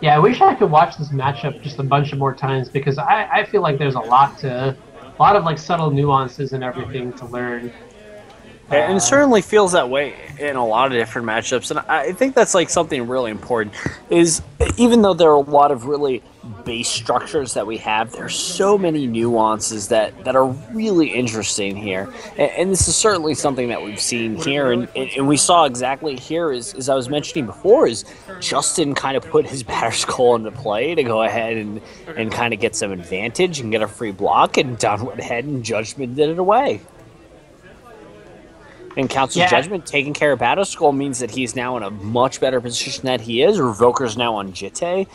Yeah, I wish I could watch this matchup just a bunch of more times because I feel like there's a lot of like subtle nuances and everything to learn. And it certainly feels that way in a lot of different matchups, and I think that's like something really important. Is even though there are a lot of really base structures that we have, there's so many nuances that are really interesting here, and this is certainly something that we've seen here, and we saw exactly here as I was mentioning before, is Justin kind of put his Batterskull into play to go ahead and kind of get some advantage and get a free block, and Don went ahead and Judgment did it away. And Council's Judgment taking care of Batterskull means that he's now in a much better position than he is. Revoker's now on Jitte.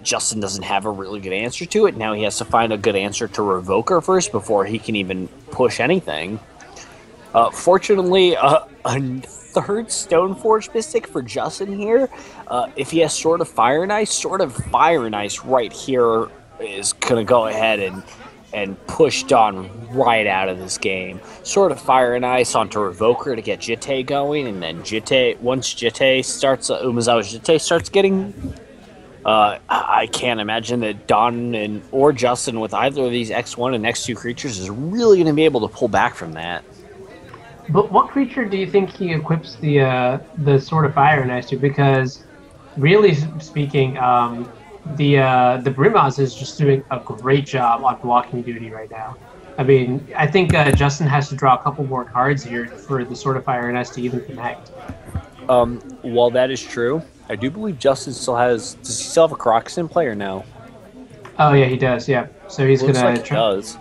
Justin doesn't have a really good answer to it. Now he has to find a good answer to Revoker first before he can even push anything. Fortunately, a third Stoneforge Mystic for Justin here. If he has Sword of Fire and Ice right here is going to go ahead and push Don right out of this game. Sword of Fire and Ice onto Revoker to get Jitte going, and then once Jitte starts, Umezawa's Jitte starts getting... I can't imagine that Don or Justin with either of these X1 and X2 creatures is really going to be able to pull back from that. But what creature do you think he equips the Sword of Fire and Ice to? Because, really speaking, the Brimaz is just doing a great job on blocking duty right now. I mean, I think Justin has to draw a couple more cards here for the Sword of Fire and Ice to even connect. While that is true, I do believe Justin still has... Does he still have a Caracas in play or no? Oh, yeah, he does, yeah. So he's going to... Looks like he does.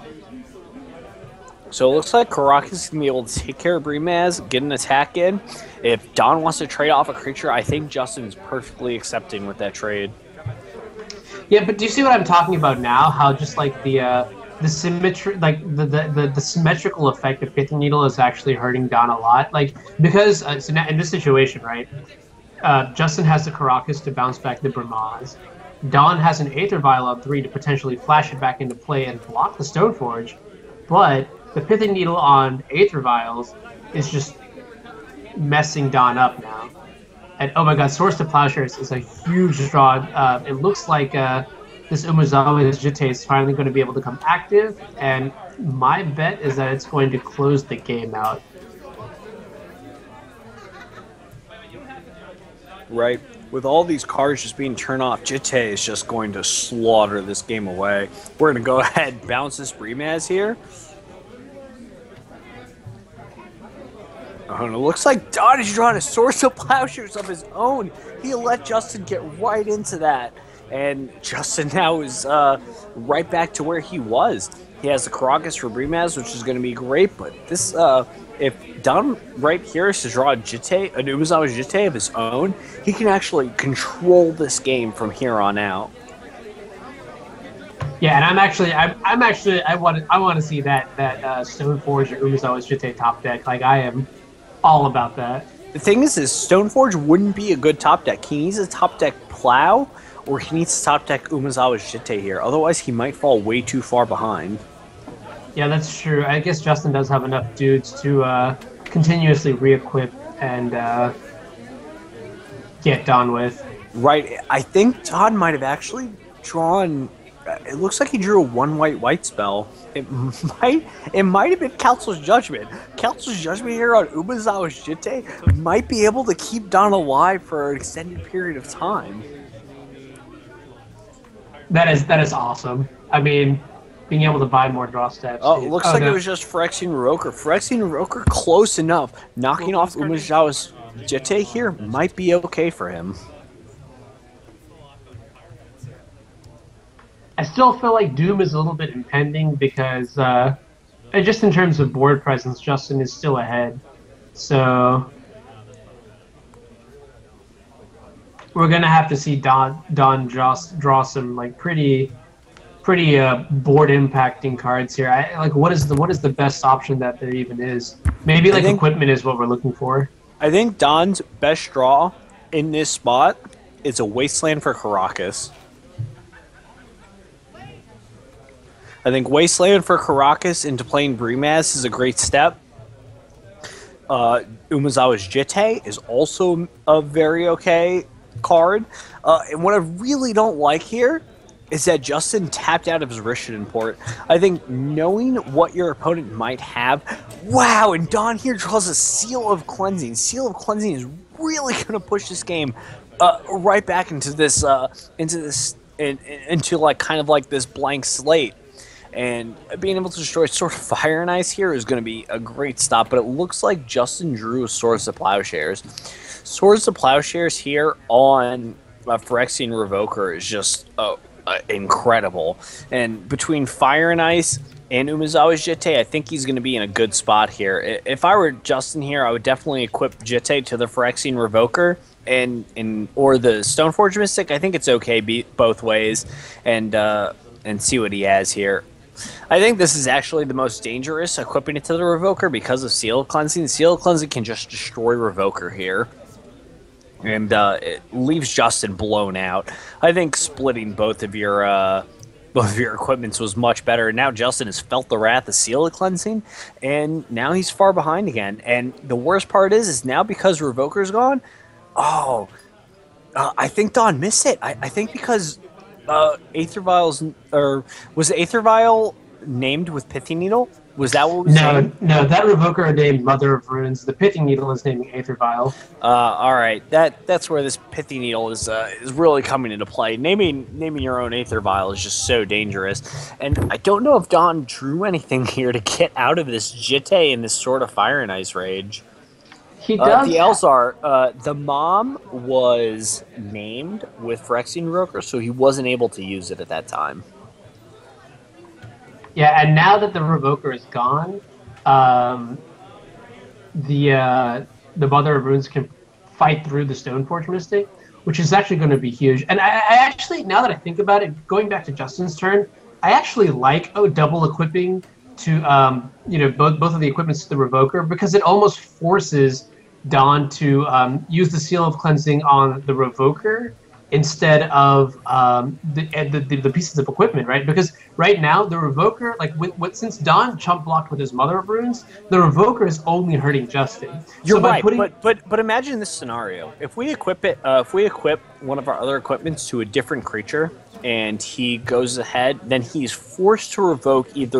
So it looks like Caracas is going to be able to take care of Brimaz, get an attack in. If Don wants to trade off a creature, I think Justin's perfectly accepting with that trade. Yeah, but do you see what I'm talking about now? How just like the symmetry, like the symmetrical effect of Pithy Needle is actually hurting Don a lot. Like because so now in this situation, right? Justin has the Caracas to bounce back the Brimaz. Don has an Aether Vial on 3 to potentially flash it back into play and block the Stoneforge, but the Pithy Needle on Aether Vials is just messing Don up now. And oh my god, Source to Plowshares is a huge draw. It looks like this Umezawa's Jitte is finally going to be able to come active, and my bet is that it's going to close the game out. Right. With all these cards just being turned off, Jitte is just going to slaughter this game away. We're going to go ahead and bounce this Brimaz here. Oh, and it looks like Don is drawing a Source of Plowshares of his own. He let Justin get right into that. And Justin now is right back to where he was. He has the Caracas for Brimaz, which is going to be great, but this, if Don right here is to draw an Umezawa Jitte of his own, he can actually control this game from here on out. Yeah, and I want to see that Stoneforge or Umezawa's Jitte top deck. Like, I am all about that. The thing is Stoneforge wouldn't be a good top deck. He needs a top deck Plow, or he needs to top deck Umezawa's Jitte here. Otherwise, he might fall way too far behind. Yeah, that's true. I guess Justin does have enough dudes to continuously re-equip and get done with. Right. I think Don might have actually drawn... It looks like he drew a 1 white spell. It might have been Council's Judgment. Council's Judgment here on Umezawa's Jitte might be able to keep Don alive for an extended period of time. That is awesome. I mean, being able to buy more draw steps. Oh, it looks like it was just Phyrexian Roker. Phyrexian Roker close enough. Knocking off Umezawa's Jitte here might be okay for him. I still feel like Doom is a little bit impending because just in terms of board presence, Justin is still ahead. So we're gonna have to see Don draw some like pretty board impacting cards here. What is the best option that there even is? Maybe like equipment is what we're looking for. I think Don's best draw in this spot is a Wasteland for Caracas. I think Wasteland for Caracas into playing Brimaz is a great step. Umezawa's Jitte is also a very okay card. And what I really don't like here is that Justin tapped out of his Rishadan port. I think knowing what your opponent might have... Wow, and Don here draws a Seal of Cleansing. Seal of Cleansing is really going to push this game right back into this... into like kind of like this blank slate. And being able to destroy Sword of Fire and Ice here is going to be a great stop, but it looks like Justin drew Swords to Plowshares. Swords to Plowshares here on Phyrexian Revoker is just incredible. And between Fire and Ice and Umezawa's Jitte, I think he's going to be in a good spot here. If I were Justin here, I would definitely equip Jitte to the Phyrexian Revoker or the Stoneforge Mystic. I think it's okay both ways, and see what he has here. I think this is actually the most dangerous, equipping it to the Revoker because of Seal of Cleansing. Seal of Cleansing can just destroy Revoker here. And it leaves Justin blown out. I think splitting both of your equipments was much better. And now Justin has felt the wrath of Seal of Cleansing, and now he's far behind again. And the worst part is now because Revoker's gone, I think Don missed it. I think because... Aether Vials, or was Aether Vial named with Pithing Needle? Was that what was named? No, that Revoker named Mother of Runes. The Pithing Needle is naming Aether Vial. Alright, that's where this Pithing Needle is really coming into play. Naming your own Aether Vial is just so dangerous. And I don't know if Don drew anything here to get out of this Jitte and this Sword of Fire and Ice rage. He does. The Elzar, the mom was named with Phyrexian Revoker, so he wasn't able to use it at that time. Yeah, and now that the Revoker is gone, the Mother of Runes can fight through the Stoneforge Mystic, which is actually going to be huge. And I actually, now that I think about it, going back to Justin's turn, I actually like double equipping to both of the equipments to the Revoker, because it almost forces Don to use the Seal of Cleansing on the Revoker instead of the pieces of equipment, right? Because right now the Revoker, since Don chump blocked with his Mother of Runes, the Revoker is only hurting Justin. You're right, but imagine this scenario: if we equip one of our other equipments to a different creature, and he goes ahead, then he's forced to revoke he's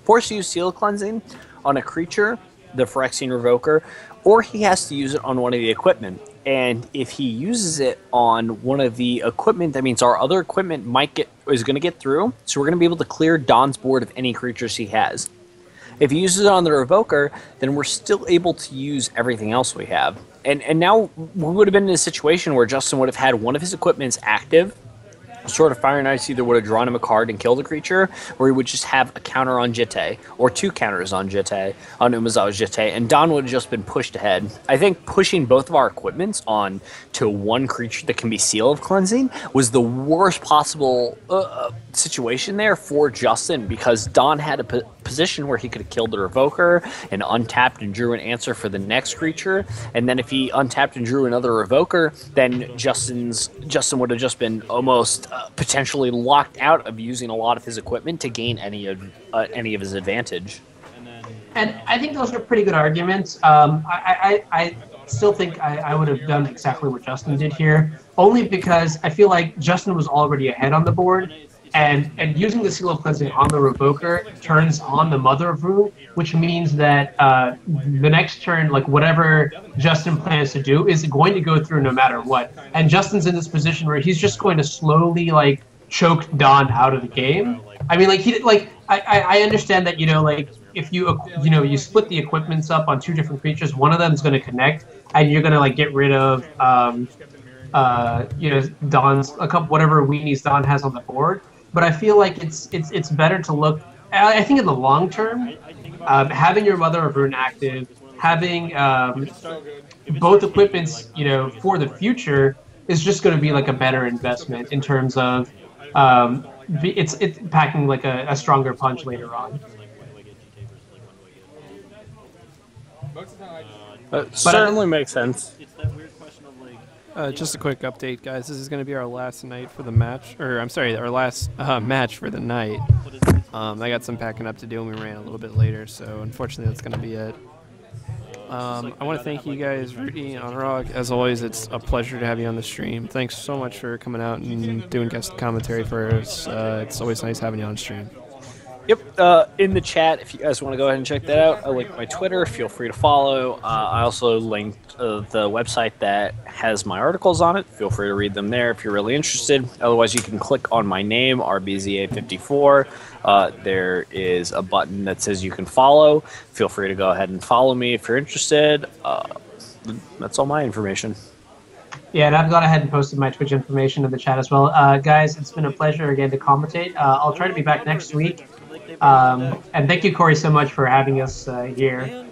forced to use Seal Cleansing on a creature, the Phyrexian Revoker, or he has to use it on one of the equipment. And if he uses it on one of the equipment, that means our other equipment is going to get through, so we're going to be able to clear Don's board of any creatures he has. If he uses it on the Revoker, then we're still able to use everything else we have. And now we would have been in a situation where Justin would have had one of his equipments active, Sword of Fire and Ice either would have drawn him a card and killed the creature, or he would just have a counter on Jitte, or 2 counters on Jitte, on Umezawa's Jitte, and Don would have just been pushed ahead. I think pushing both of our equipments on to 1 creature that can be Seal of Cleansing was the worst possible situation there for Justin, because Don had a position where he could have killed the Revoker and untapped and drew an answer for the next creature, and then if he untapped and drew another Revoker, then Justin would have just been almost potentially locked out of using a lot of his equipment to gain any of his advantage. And I think those are pretty good arguments. I still think I would have done exactly what Justin did here, only because I feel like Justin was already ahead on the board, and using the Seal of Cleansing on the Revoker turns on the Mother of Rune, which means that the next turn, like whatever Justin plans to do, is going to go through no matter what. And Justin's in this position where he's just going to slowly like choke Don out of the game. I mean, I understand that, like if you split the equipments up on 2 different creatures, one of them is going to connect, and you're going to like get rid of Don's whatever weenies Don has on the board. But I feel like it's better to look. I think in the long term, having your Mother of Rune active, having both equipments, for the future, is just going to be like a better investment in terms of it's packing like a stronger punch later on. Certainly makes sense. Just a quick update, guys. This is going to be our last night for the match, or I'm sorry, our last match for the night. I got some packing up to do, and we ran a little bit later, so unfortunately that's going to be it. I want to thank you guys, Rudy and Anuraag. As always, it's a pleasure to have you on the stream. Thanks so much for coming out and doing guest commentary for us. It's always nice having you on stream. Yep, in the chat, if you guys want to go ahead and check that out, I linked my Twitter. Feel free to follow. I also linked the website that has my articles on it. Feel free to read them there if you're really interested. Otherwise, you can click on my name, RBZA54. There is a button that says you can follow. Feel free to go ahead and follow me if you're interested. That's all my information. Yeah, and I've gone ahead and posted my Twitch information in the chat as well. Guys, it's been a pleasure again to commentate. I'll try to be back next week. And thank you, Kory, so much for having us here.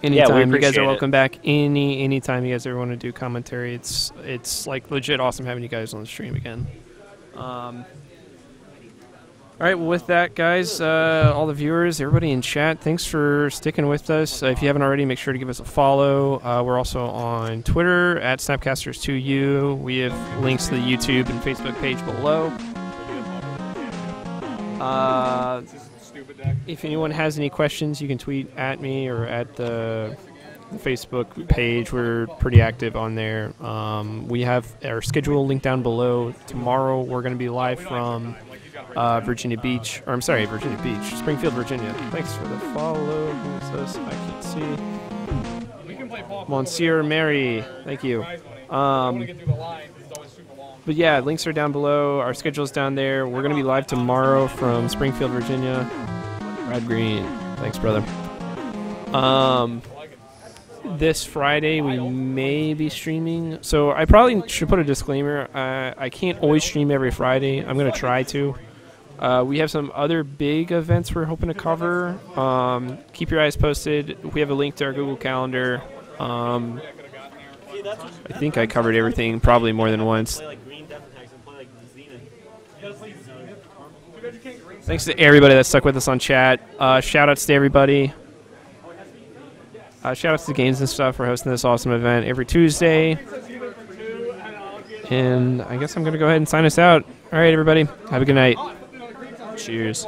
Anytime, you guys are welcome back. Anytime you guys ever want to do commentary, it's like legit awesome having you guys on the stream again. All right, well, with that, guys, all the viewers, everybody in chat, thanks for sticking with us. If you haven't already, make sure to give us a follow. We're also on Twitter at Snapcasters2U. We have links to the YouTube and Facebook page below. If anyone has any questions, you can tweet at me or at the Facebook page. We're pretty active on there. We have our schedule linked down below. Tomorrow, we're going to be live from Virginia Beach, Springfield, Virginia. Thanks for the follow. Who's this? I can't see. Monsieur Mary, thank you. But yeah, links are down below. Our schedule's down there. We're going to be live tomorrow from Springfield, Virginia. Brad Green, thanks, brother. This Friday we may be streaming, so I probably should put a disclaimer. I can't always stream every Friday. I'm going to try to. We have some other big events we're hoping to cover. Keep your eyes posted. We have a link to our Google Calendar. I think I covered everything probably more than once. Thanks to everybody that stuck with us on chat. Shout-outs to everybody. Shout-outs to Games and Stuff for hosting this awesome event every Tuesday. And I guess I'm going to go ahead and sign us out. All right, everybody. Have a good night. Cheers.